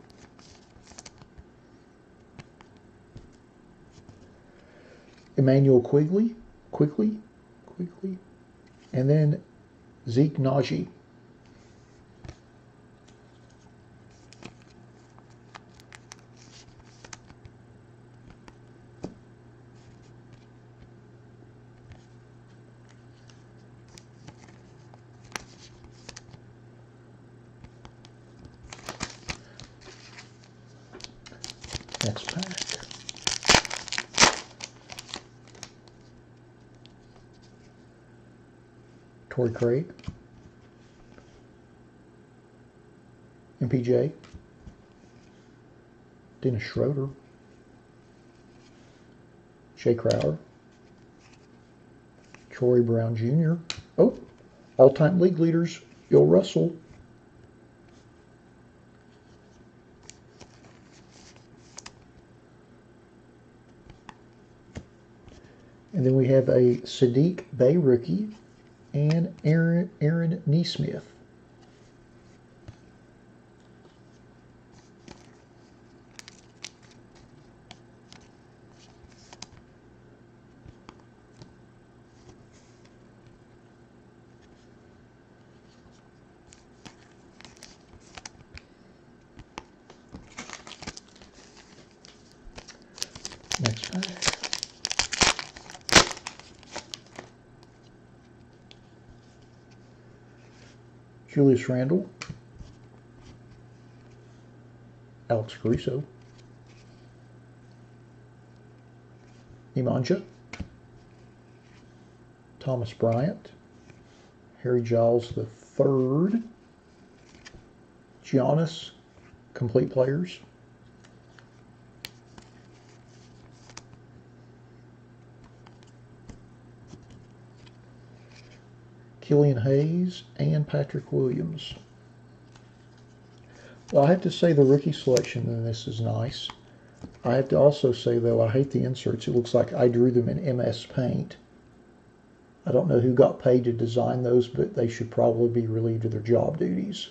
Emmanuel Quigley, and then Zeke Naji. Next pack. Torrey Craig. MPJ. Dennis Schroeder. Jay Crowder. Troy Brown Jr. Oh, all-time league leaders, Bill Russell. And then we have a Sadiq Bey rookie and Aaron Nesmith. Next pack. Julius Randle. Alex Caruso. Nemanja. Thomas Bryant. Harry Giles III. Giannis. Complete players. Killian Hayes and Patrick Williams. Well, I have to say the rookie selection in this is nice. I have to also say, though, I hate the inserts. It looks like I drew them in MS Paint. I don't know who got paid to design those, but they should probably be relieved of their job duties.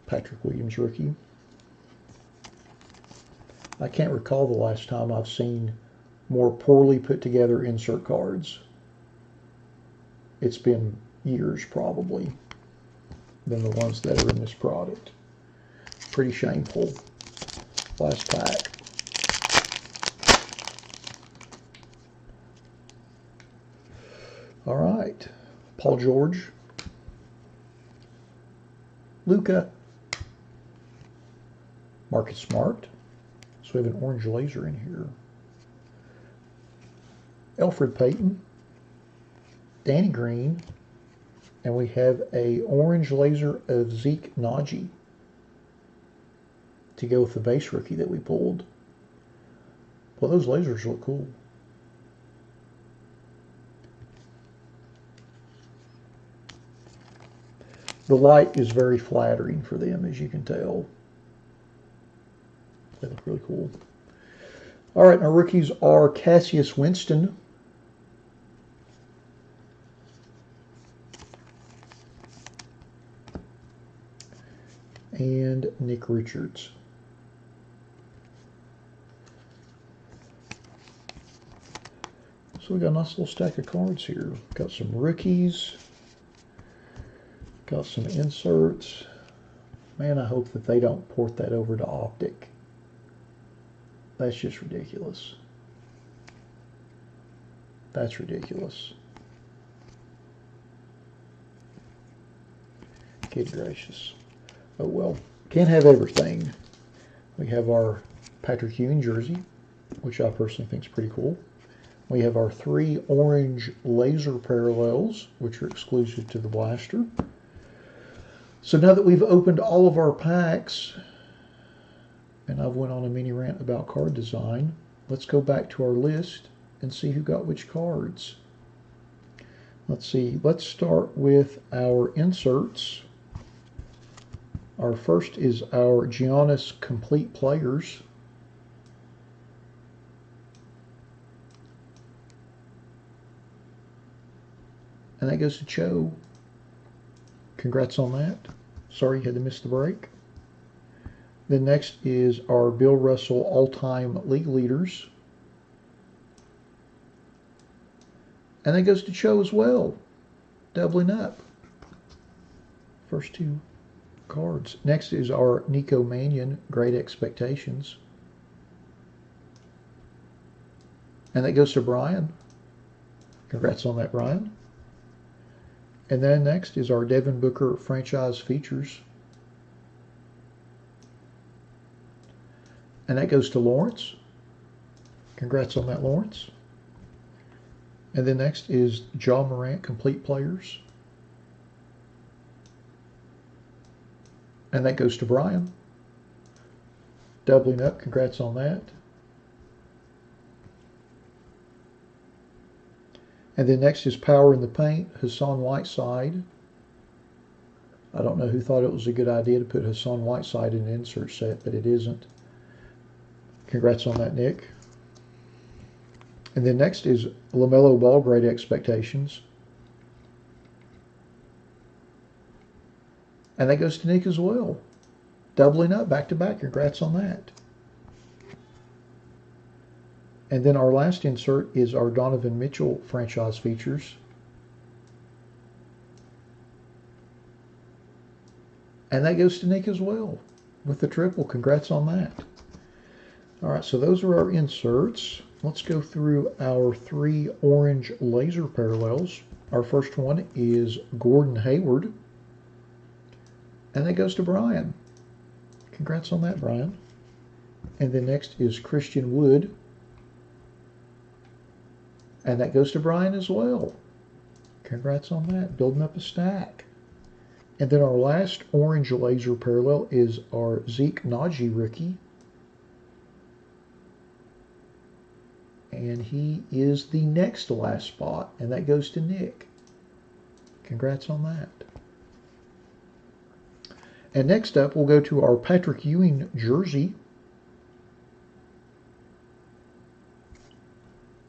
Patrick Williams rookie. I can't recall the last time I've seen more poorly put together insert cards. It's been years probably than the ones that are in this product. Pretty shameful. Last pack. All right. Paul George. Luka. Marcus Smart. So we have an orange laser in here. Elfrid Payton. Danny Green, and we have a orange laser of Zeke Naji to go with the base rookie that we pulled. Well, those lasers look cool. The light is very flattering for them, as you can tell. They look really cool. All right, our rookies are Cassius Winston, and Nick Richards. So we got a nice little stack of cards here. Got some rookies. Got some inserts. Man, I hope that they don't port that over to Optic. That's just ridiculous. That's ridiculous. Good gracious. Oh well, can't have everything. We have our Patrick Ewing jersey, which I personally think is pretty cool. We have our 3 orange laser parallels, which are exclusive to the blaster. So now that we've opened all of our packs, and I've went on a mini rant about card design, let's go back to our list and see who got which cards. Let's see, let's start with our inserts. Our first is our Giannis Complete Players. And that goes to Cho. Congrats on that. Sorry you had to miss the break. Then next is our Bill Russell All-Time League Leaders. And that goes to Cho as well. Doubling up. First 2 cards. Next is our Nico Mannion Great Expectations. And that goes to Brian. Congrats on that, Brian. And then next is our Devin Booker Franchise Features. And that goes to Lawrence. Congrats on that, Lawrence. And then next is John Morant Complete Players. And that goes to Brian. Doubling up, congrats on that. And then next is Power in the Paint, Hassan Whiteside. I don't know who thought it was a good idea to put Hassan Whiteside in an insert set, but it isn't. Congrats on that, Nick. And then next is LaMelo Ball Great Expectations. And that goes to Nick as well. Doubling up back to back. Congrats on that. And then our last insert is our Donovan Mitchell franchise features. And that goes to Nick as well with the triple. Congrats on that. All right, so those are our inserts. Let's go through our 3 orange laser parallels. Our first one is Gordon Hayward. And that goes to Brian. Congrats on that, Brian. And then next is Christian Wood. And that goes to Brian as well. Congrats on that. Building up a stack. And then our last orange laser parallel is our Zeke Naji rookie. And he is the next to last spot. And that goes to Nick. Congrats on that. And next up, we'll go to our Patrick Ewing jersey.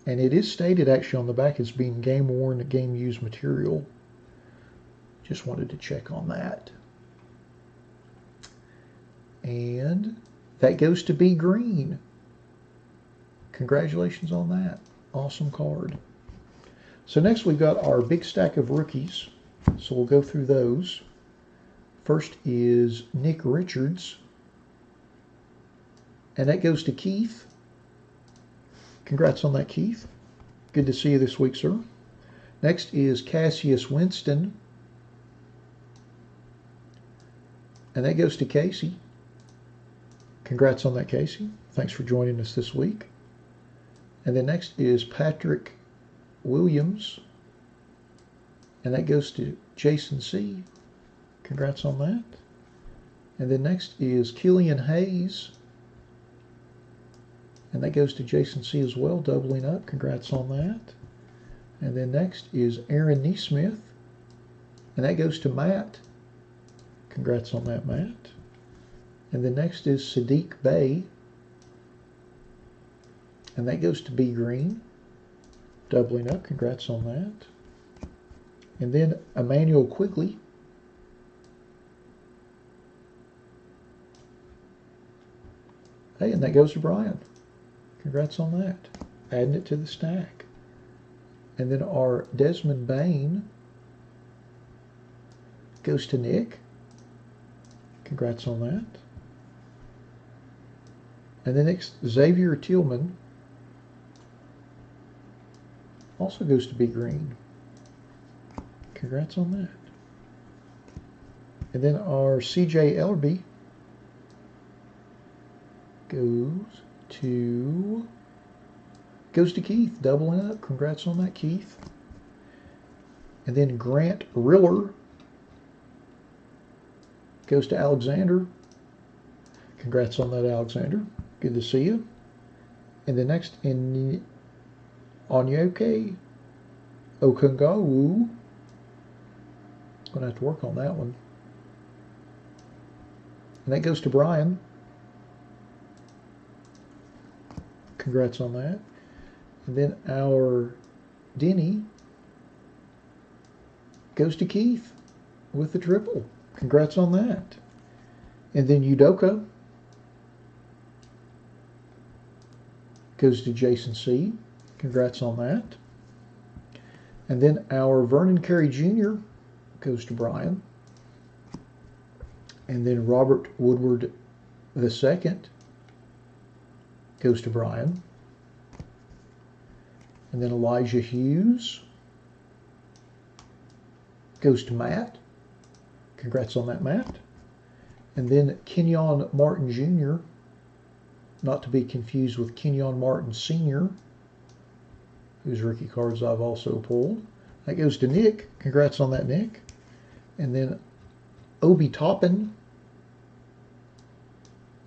And it is stated actually on the back as being game-worn, game-used material. Just wanted to check on that. And that goes to B Green. Congratulations on that. Awesome card. So next we've got our big stack of rookies. So we'll go through those. First is Nick Richards. And that goes to Keith. Congrats on that, Keith. Good to see you this week, sir. Next is Cassius Winston. And that goes to Casey. Congrats on that, Casey. Thanks for joining us this week. And then next is Patrick Williams. And that goes to Jason C. Congrats on that. And then next is Killian Hayes. And that goes to Jason C as well, doubling up. Congrats on that. And then next is Aaron Neesmith. And that goes to Matt. Congrats on that, Matt. And then next is Sadiq Bey. And that goes to B Green. Doubling up. Congrats on that. And then Emmanuel Quigley. Hey, and that goes to Brian. Congrats on that. Adding it to the stack. And then our Desmond Bain goes to Nick. Congrats on that. And then next, Xavier Tillman also goes to B Green. Congrats on that. And then our CJ Ellerby goes to Keith, doubling up. Congrats on that, Keith. And then Grant Riller goes to Alexander. Congrats on that, Alexander. Good to see you. And the next in Onyoke Okungawu. Gonna have to work on that one. And that goes to Brian. Congrats on that. And then our Denny goes to Keith with the triple. Congrats on that. And then Udoka goes to Jason C. Congrats on that. And then our Vernon Carey Jr. goes to Brian. And then Robert Woodward II goes to Brian. And then Elijah Hughes goes to Matt. Congrats on that, Matt. And then Kenyon Martin Jr. not to be confused with Kenyon Martin Sr., whose rookie cards I've also pulled. That goes to Nick. Congrats on that, Nick. And then Obi Toppin.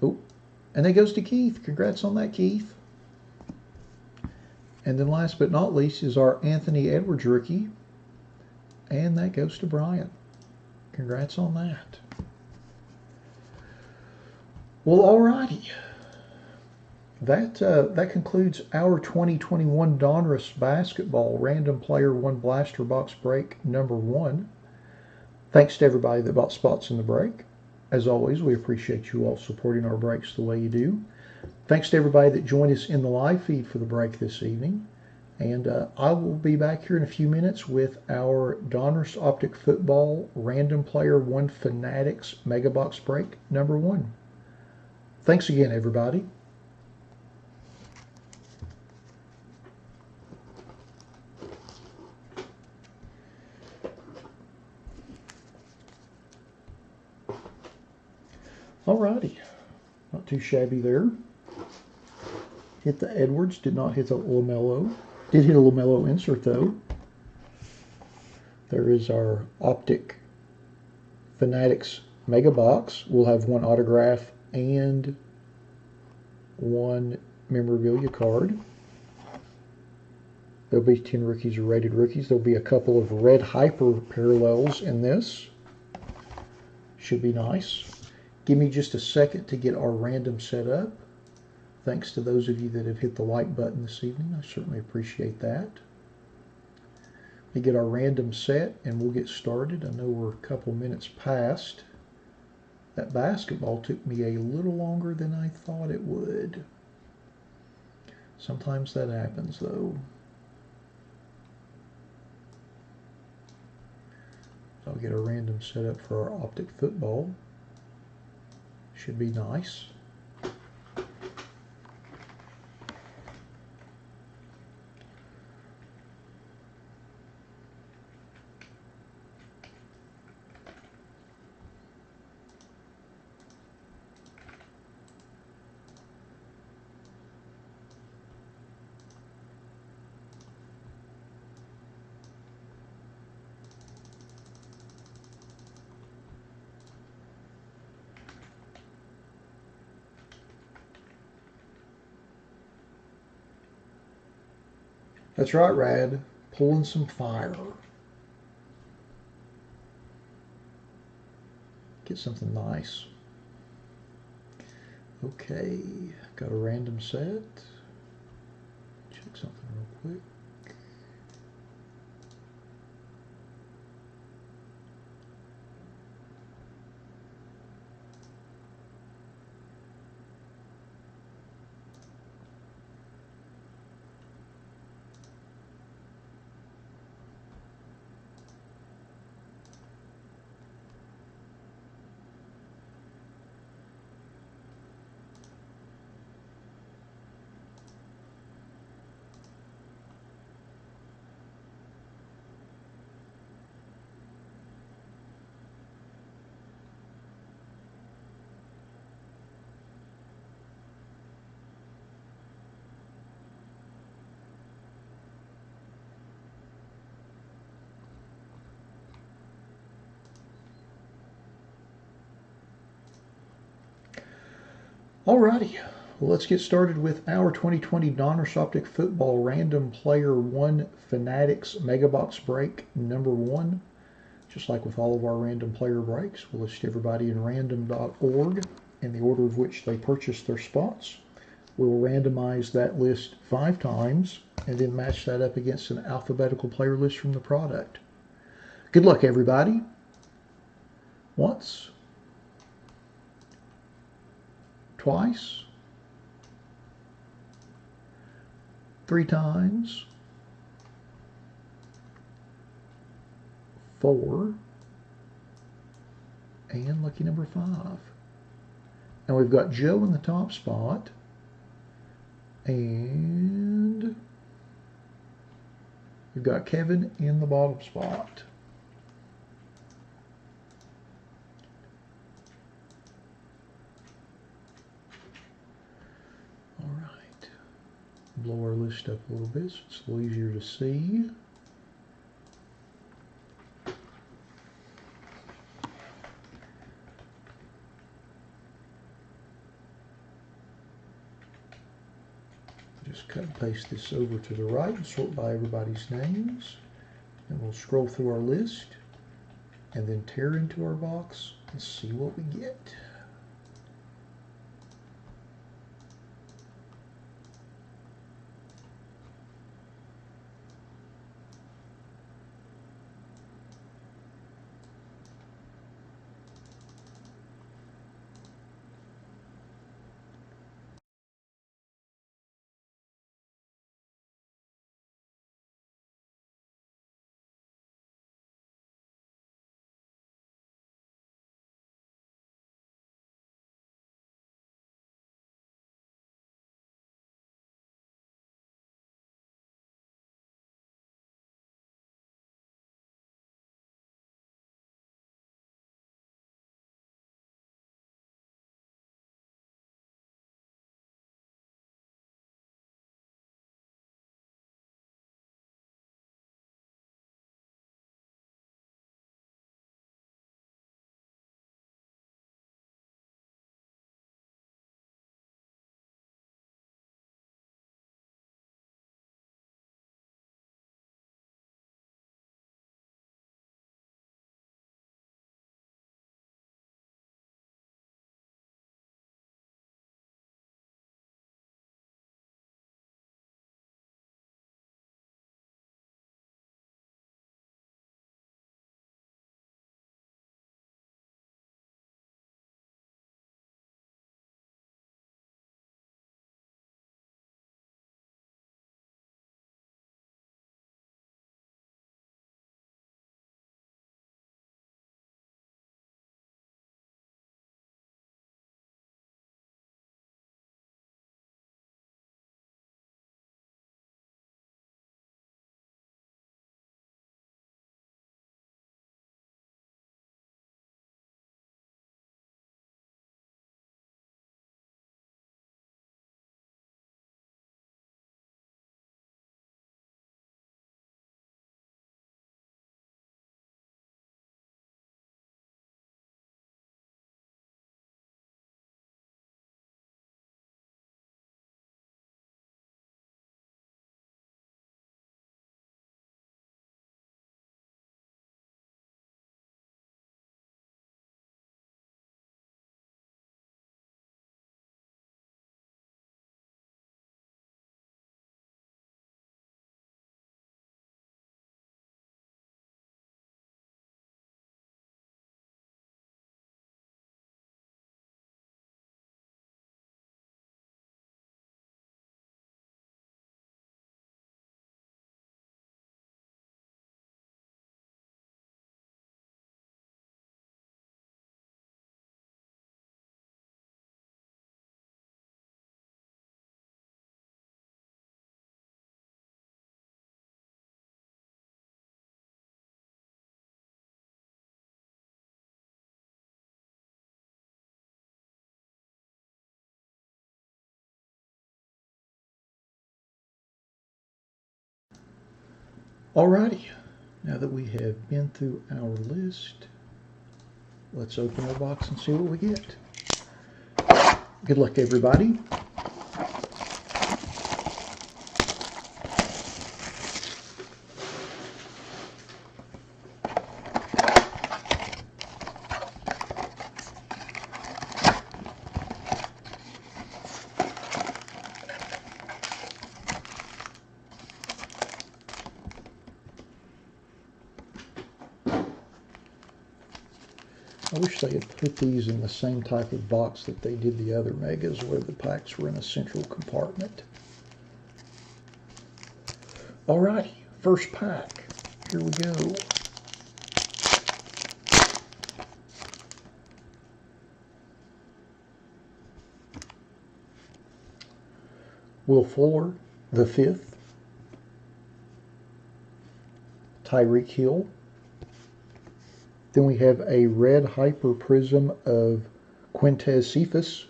Oh, and that goes to Keith. Congrats on that, Keith. And then last but not least is our Anthony Edwards rookie. And that goes to Brian. Congrats on that. Well, alrighty. That concludes our 2021 Donruss Basketball Random Player 1 Blaster Box Break number 1. Thanks to everybody that bought spots in the break. As always, we appreciate you all supporting our breaks the way you do. Thanks to everybody that joined us in the live feed for the break this evening. And I will be back here in a few minutes with our Donruss Optic Football Random Player 1 Fanatics Mega Box Break number 1. Thanks again, everybody. Alrighty, not too shabby there. Hit the Edwards, did not hit the LaMelo. Did hit a LaMelo insert though. There is our Optic Fanatics Mega Box. We'll have one autograph and one memorabilia card. There'll be 10 rookies or rated rookies. There'll be a couple of red hyper parallels in this. Should be nice. Give me just a second to get our random set up. Thanks to those of you that have hit the like button this evening. I certainly appreciate that. We get our random set and we'll get started. I know we're a couple minutes past. That basketball took me a little longer than I thought it would. Sometimes that happens though. So I'll get a random setup for our Optic Football. Should be nice. That's right, Rad. Pulling some fire. Get something nice. Okay, got a random set. Check something real quick. Alrighty, well, let's get started with our 2020 Donruss Optic Football Random Player 1 Fanatics Mega Box Break number 1. Just like with all of our random player breaks, we'll list everybody in random.org in the order of which they purchased their spots. We'll randomize that list 5 times and then match that up against an alphabetical player list from the product. Good luck, everybody. Once. Twice, 3 times, 4, and lucky number 5. And we've got Joe in the top spot, and we've got Kevin in the bottom spot. Blow our list up a little bit so it's a little easier to see. Just cut and paste this over to the right and sort by everybody's names. And we'll scroll through our list and then tear into our box and see what we get. Alrighty, now that we have been through our list, let's open our box and see what we get. Good luck, everybody. I wish they had put these in the same type of box that they did the other Megas, where the packs were in a central compartment. Alrighty, first pack. Here we go. Will Fuller, the 5th. Tyreek Hill. Then we have a red hyper prism of Quintez Cephas,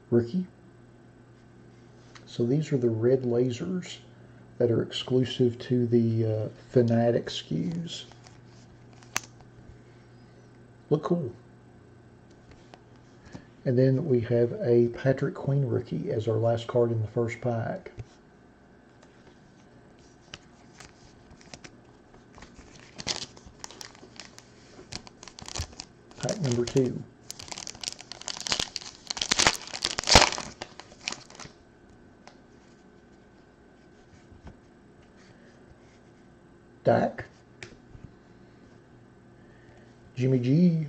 rookie. So these are the red lasers that are exclusive to the Fanatic SKUs. Look cool. And then we have a Patrick Queen rookie as our last card in the first pack. Pack number 2. Dak. Jimmy G.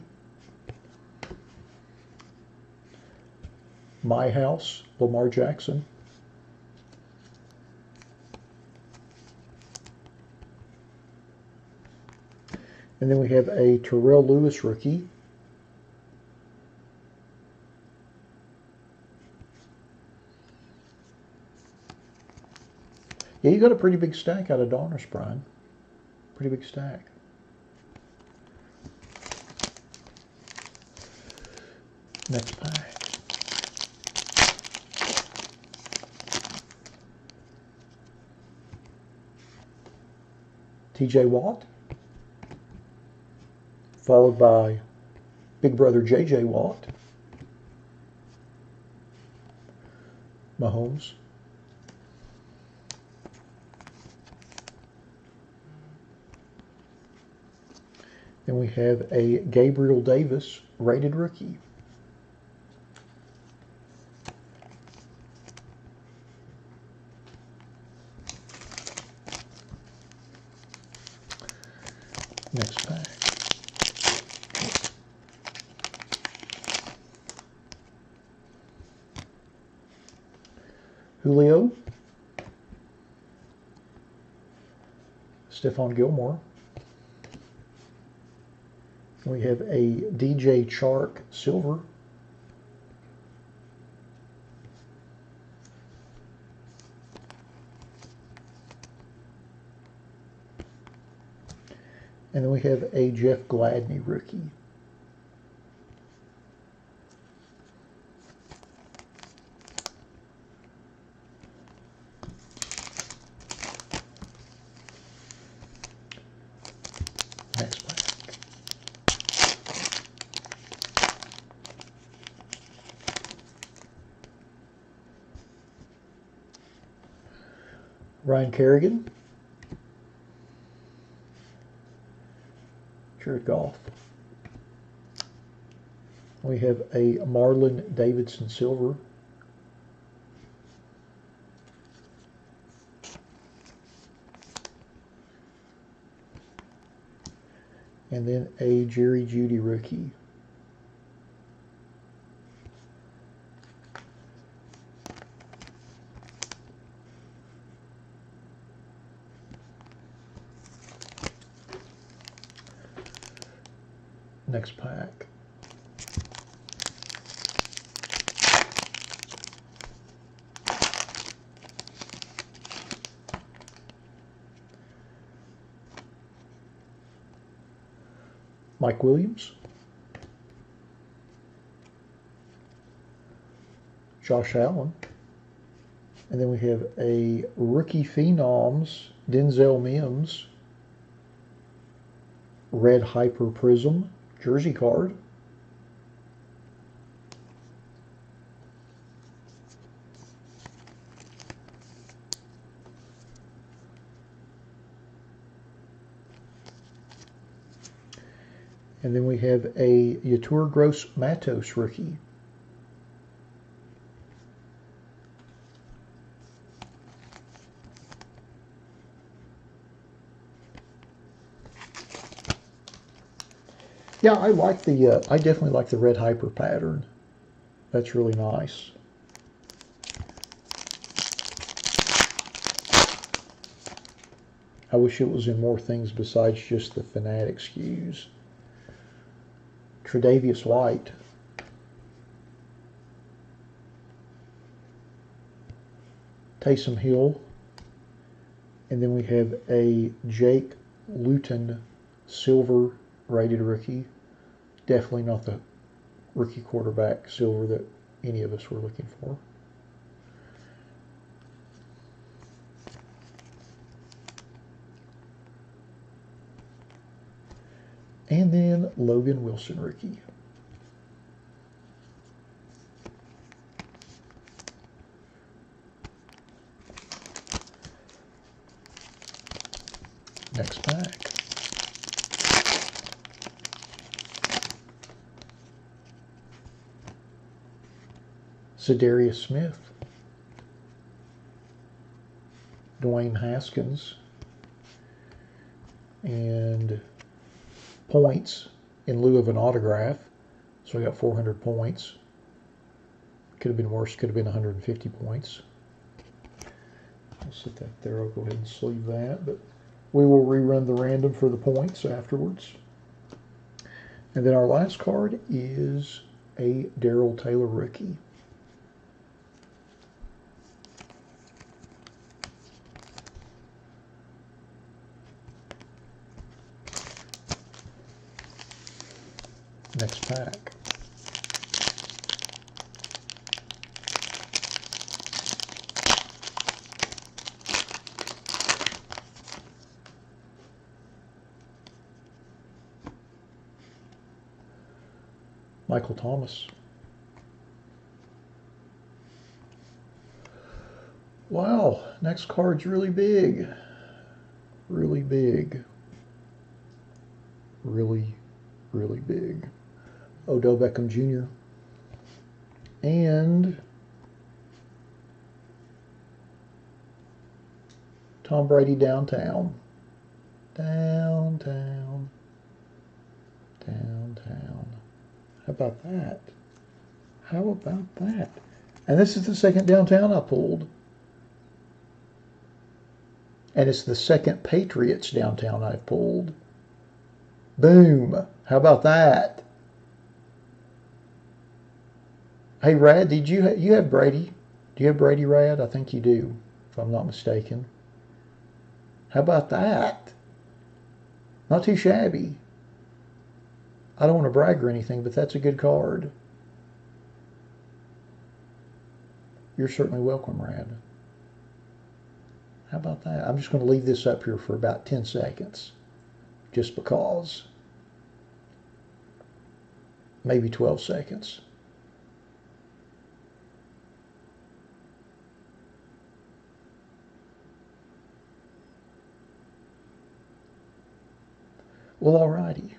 My House, Lamar Jackson. And then we have a Terrell Lewis rookie. Yeah, you got a pretty big stack out of Donruss, Brian. Pretty big stack. Next pack. TJ Watt, followed by big brother JJ Watt, Mahomes, then we have a Gabriel Davis rated rookie. Next pack. Julio, Stephon Gilmore. We have a DJ Chark silver. And then we have a Jeff Gladney rookie. Next pack. Ryan Kerrigan. Jared Goff. We have a Marlon Davidson silver. And then a Jerry Jeudy rookie. Next pack. Mike Williams. Josh Allen. And then we have a Rookie Phenoms, Denzel Mims, Red Hyper Prism, jersey card. And then we have a Yetur Gross Matos rookie. Yeah, I like the. I definitely like the red hyper pattern. That's really nice. I wish it was in more things besides just the Fanatic SKUs. Tre'Davious White. Taysom Hill. And then we have a Jake Luton silver rated rookie. Definitely not the rookie quarterback silver that any of us were looking for. And then Logan Wilson rookie. Next pack. Zadarius Smith. Dwayne Haskins. And points in lieu of an autograph. So we got 400 points. Could have been worse. Could have been 150 points. I'll set that there. I'll go ahead and sleeve that. But we will rerun the random for the points afterwards. And then our last card is a Darrell Taylor rookie. Next pack. Michael Thomas. Wow, next card's really big. Really big. Really, really big. Odell Beckham Jr. And Tom Brady downtown. Downtown. Downtown. How about that? How about that? And this is the second downtown I pulled. And it's the second Patriots downtown I've pulled. Boom. How about that? Hey, Rad, did you have Brady? Do you have Brady, Rad? I think you do, if I'm not mistaken. How about that? Not too shabby. I don't want to brag or anything, but that's a good card. You're certainly welcome, Rad. How about that? I'm just going to leave this up here for about 10 seconds. Just because. Maybe 12 seconds. Well, alrighty.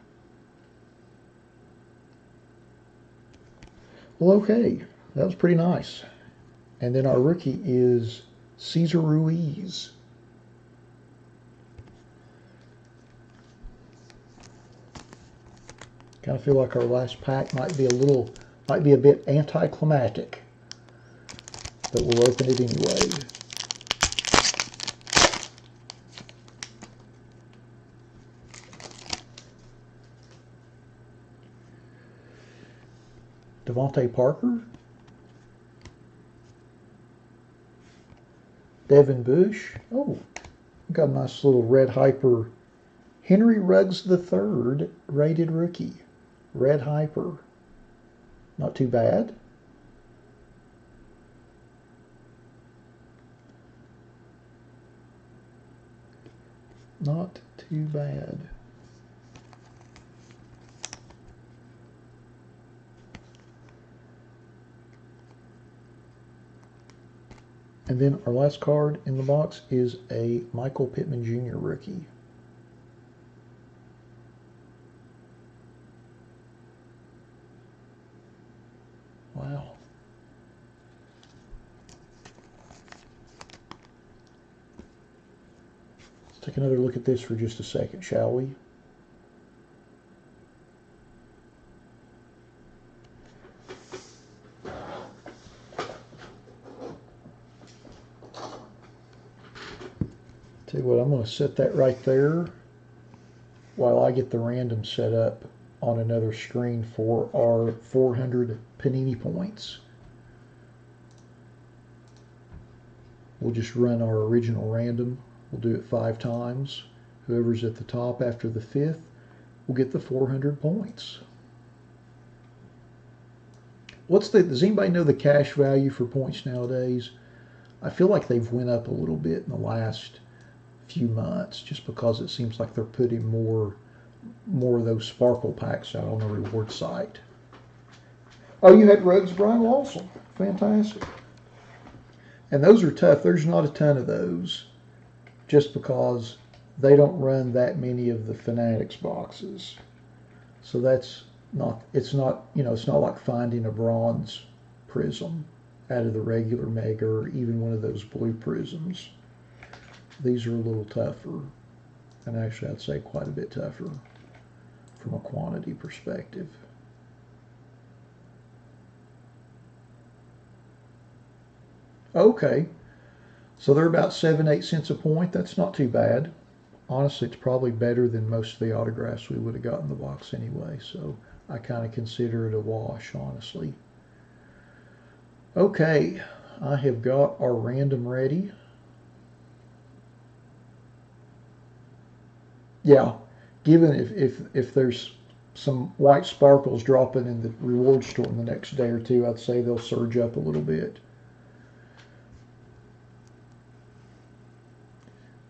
Well, okay. That was pretty nice. And then our rookie is Cesar Ruiz. Kind of feel like our last pack might be a bit anticlimactic, but we'll open it anyway. Devontae Parker, Devin Bush. Oh, got a nice little red hyper. Henry Ruggs III rated rookie. Red hyper. Not too bad. Not too bad. And then our last card in the box is a Michael Pittman Jr. rookie. Wow. Let's take another look at this for just a second, shall we? Tell you what, I'm going to set that right there while I get the random set up on another screen for our 400 Panini points. We'll just run our original random. We'll do it 5 times. Whoever's at the top after the 5th will get the 400 points. Does anybody know the cash value for points nowadays? I feel like they've went up a little bit in the last few months just because it seems like they're putting more more of those sparkle packs out on the reward site. Oh, you had Rugs, Brian? Awesome. Fantastic. And those are tough. There's not a ton of those just because they don't run that many of the Fanatics boxes. So it's not like finding a bronze prism out of the regular Mega or even one of those blue prisms. These are a little tougher, and actually I'd say quite a bit tougher from a quantity perspective. Okay, so they're about 7-8 cents a point. That's not too bad. Honestly, it's probably better than most of the autographs we would have got in the box anyway, so I kind of consider it a wash, honestly. Okay, I have got our random ready. Yeah, given if there's some white sparkles dropping in the reward store in the next day or two, I'd say they'll surge up a little bit.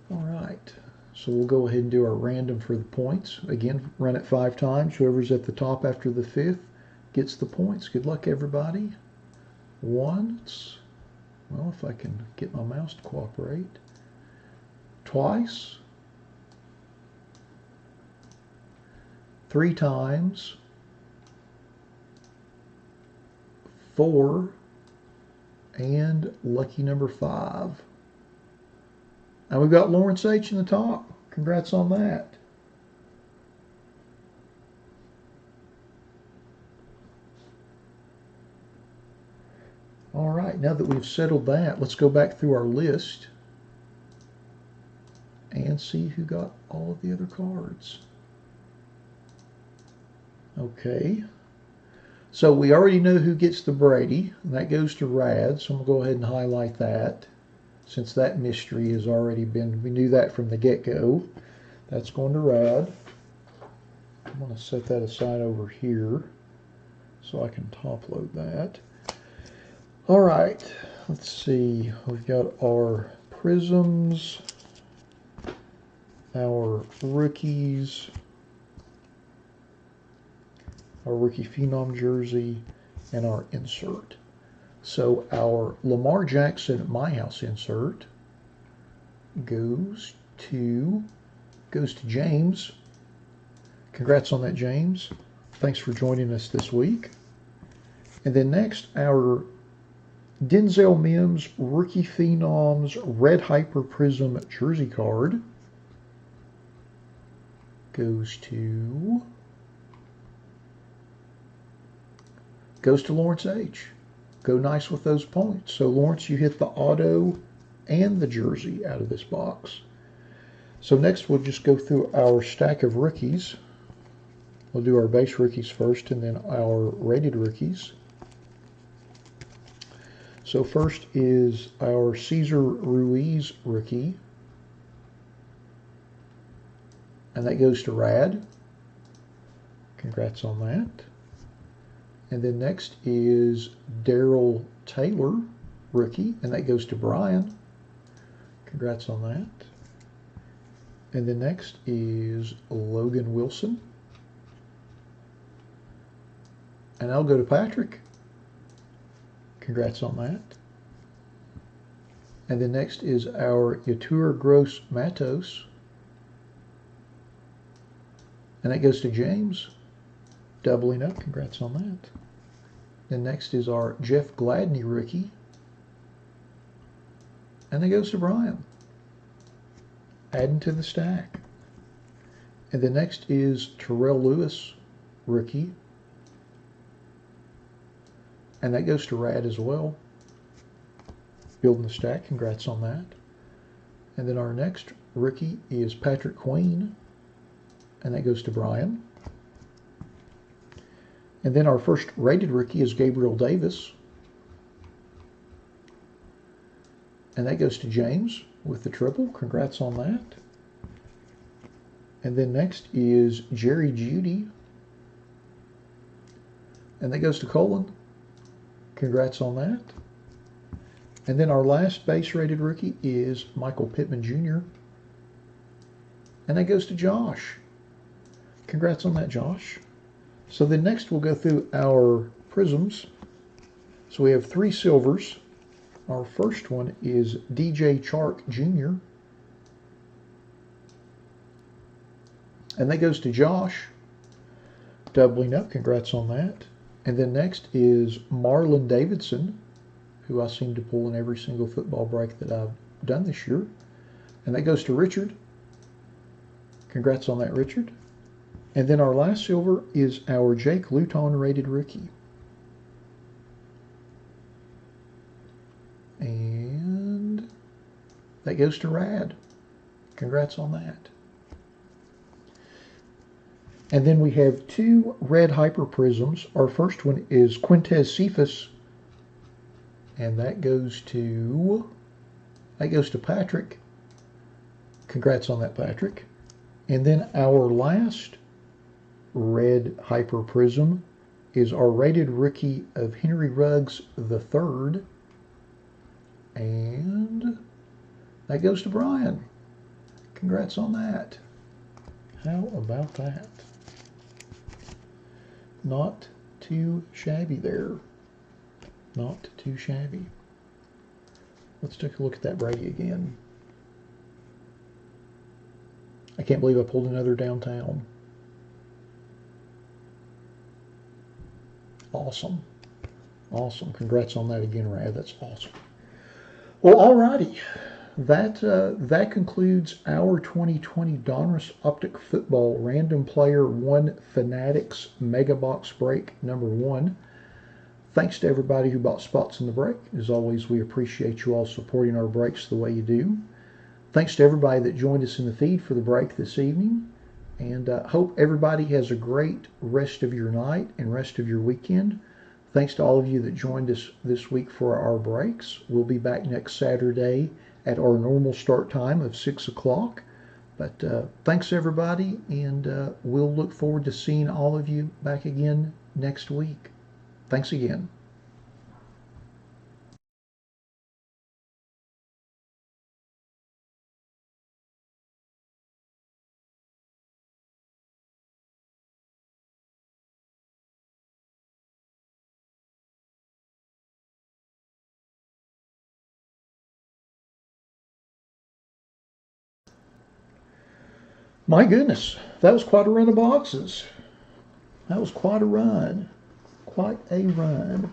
All right, so we'll go ahead and do our random for the points. Again, run it 5 times. Whoever's at the top after the 5th gets the points. Good luck, everybody. Once, well, if I can get my mouse to cooperate. Twice. 3 times. 4. And lucky number 5. And we've got Lawrence H. in the top. Congrats on that. All right, now that we've settled that, let's go back through our list and see who got all of the other cards. Okay, so we already know who gets the Brady, and that goes to Rad, so I'm going to go ahead and highlight that. Since that mystery has already been, we knew that from the get-go. That's going to Rad. I'm going to set that aside over here so I can top load that. All right, let's see. We've got our prisms, our rookies, our rookie phenom jersey, and our insert. So our Lamar Jackson at My House insert goes to James. Congrats on that, James. Thanks for joining us this week. And then next, our Denzel Mims Rookie Phenoms Red Hyper Prism jersey card goes to Lawrence H. Go nice with those points. So Lawrence, you hit the auto and the jersey out of this box. So next we'll just go through our stack of rookies. We'll do our base rookies first and then our rated rookies. So first is our Cesar Ruiz rookie. And that goes to Rad. Congrats on that. And then next is Daryl Taylor rookie. And that goes to Brian. Congrats on that. And then next is Logan Wilson. And I'll go to Patrick. Congrats on that. And then next is our Yetur Gross Matos. And that goes to James. Doubling up. Congrats on that. Then next is our Jeff Gladney rookie. And that goes to Brian. Adding to the stack. And the next is Terrell Lewis rookie. And that goes to Rad as well. Building the stack. Congrats on that. And then our next rookie is Patrick Queen. And that goes to Brian. And then our first rated rookie is Gabriel Davis. And that goes to James with the triple. Congrats on that. And then next is Jerry Jeudy. And that goes to Colin. Congrats on that. And then our last base rated rookie is Michael Pittman Jr. And that goes to Josh. Congrats on that, Josh. So then next we'll go through our prisms. So we have 3 silvers. Our first one is DJ Chark Jr. And that goes to Josh. Doubling up, congrats on that. And then next is Marlon Davidson, who I seem to pull in every single football break that I've done this year. And that goes to Richard. Congrats on that, Richard. And then our last silver is our Jake Luton rated rookie. And that goes to Rad. Congrats on that. And then we have 2 red hyper prisms. Our first one is Quintez Cephas. And that goes to Patrick. Congrats on that, Patrick. And then our last red hyper prism is our rated rookie of Henry Ruggs III. And that goes to Brian. Congrats on that. How about that? Not too shabby there. Not too shabby. Let's take a look at that Brady again. I can't believe I pulled another downtown. Awesome. Awesome. Congrats on that again, Rad. That's awesome. Well, alrighty. That concludes our 2020 Donruss Optic Football Random Player 1 Fanatics Mega Box Break number 1. Thanks to everybody who bought spots in the break. As always, we appreciate you all supporting our breaks the way you do. Thanks to everybody that joined us in the feed for the break this evening. And hope everybody has a great rest of your night and rest of your weekend. Thanks to all of you that joined us this week for our breaks. We'll be back next Saturday at our normal start time of 6 o'clock. But thanks, everybody, and we'll look forward to seeing all of you back again next week. Thanks again. My goodness, that was quite a run of boxes. That was quite a run. Quite a run.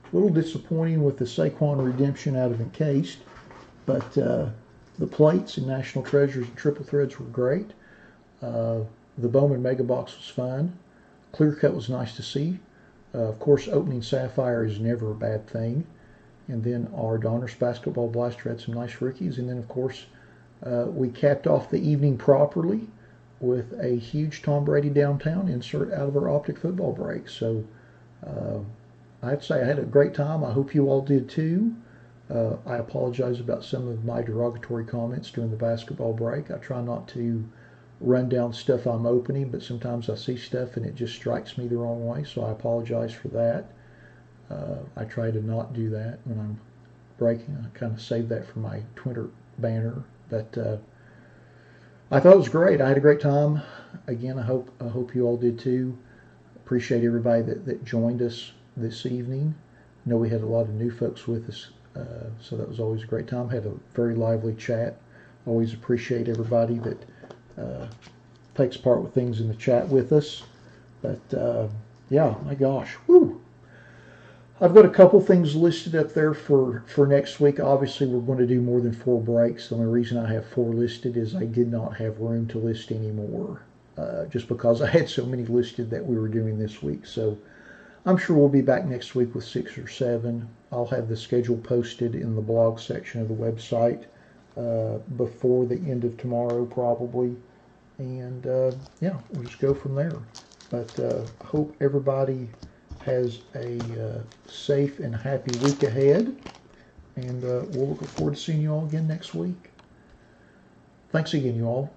A little disappointing with the Saquon redemption out of Encased, but the plates and National Treasures and Triple Threads were great. The Bowman Mega Box was fun. Clear Cut was nice to see. Of course, opening Sapphire is never a bad thing. And then our Donruss Basketball Blaster had some nice rookies. And then, of course, we capped off the evening properly with a huge Tom Brady downtown insert out of our Optic Football break. So I'd say I had a great time. I hope you all did too. I apologize about some of my derogatory comments during the basketball break. I try not to run down stuff I'm opening, but sometimes I see stuff and it just strikes me the wrong way, so I apologize for that. I try to not do that when I'm breaking. I kind of save that for my Twitter banner. But I thought it was great. I had a great time. Again, I hope you all did too. Appreciate everybody that joined us this evening. I know we had a lot of new folks with us, so that was always a great time. Had a very lively chat. Always appreciate everybody that takes part with things in the chat with us. But yeah, my gosh, whoo! I've got a couple things listed up there for next week. Obviously, we're going to do more than 4 breaks. The only reason I have 4 listed is I did not have room to list any more, just because I had so many listed that we were doing this week. So I'm sure we'll be back next week with 6 or 7. I'll have the schedule posted in the blog section of the website before the end of tomorrow, probably. And yeah, we'll just go from there. But I hope everybody has a safe and happy week ahead, and we'll look forward to seeing you all again next week. Thanks again, you all.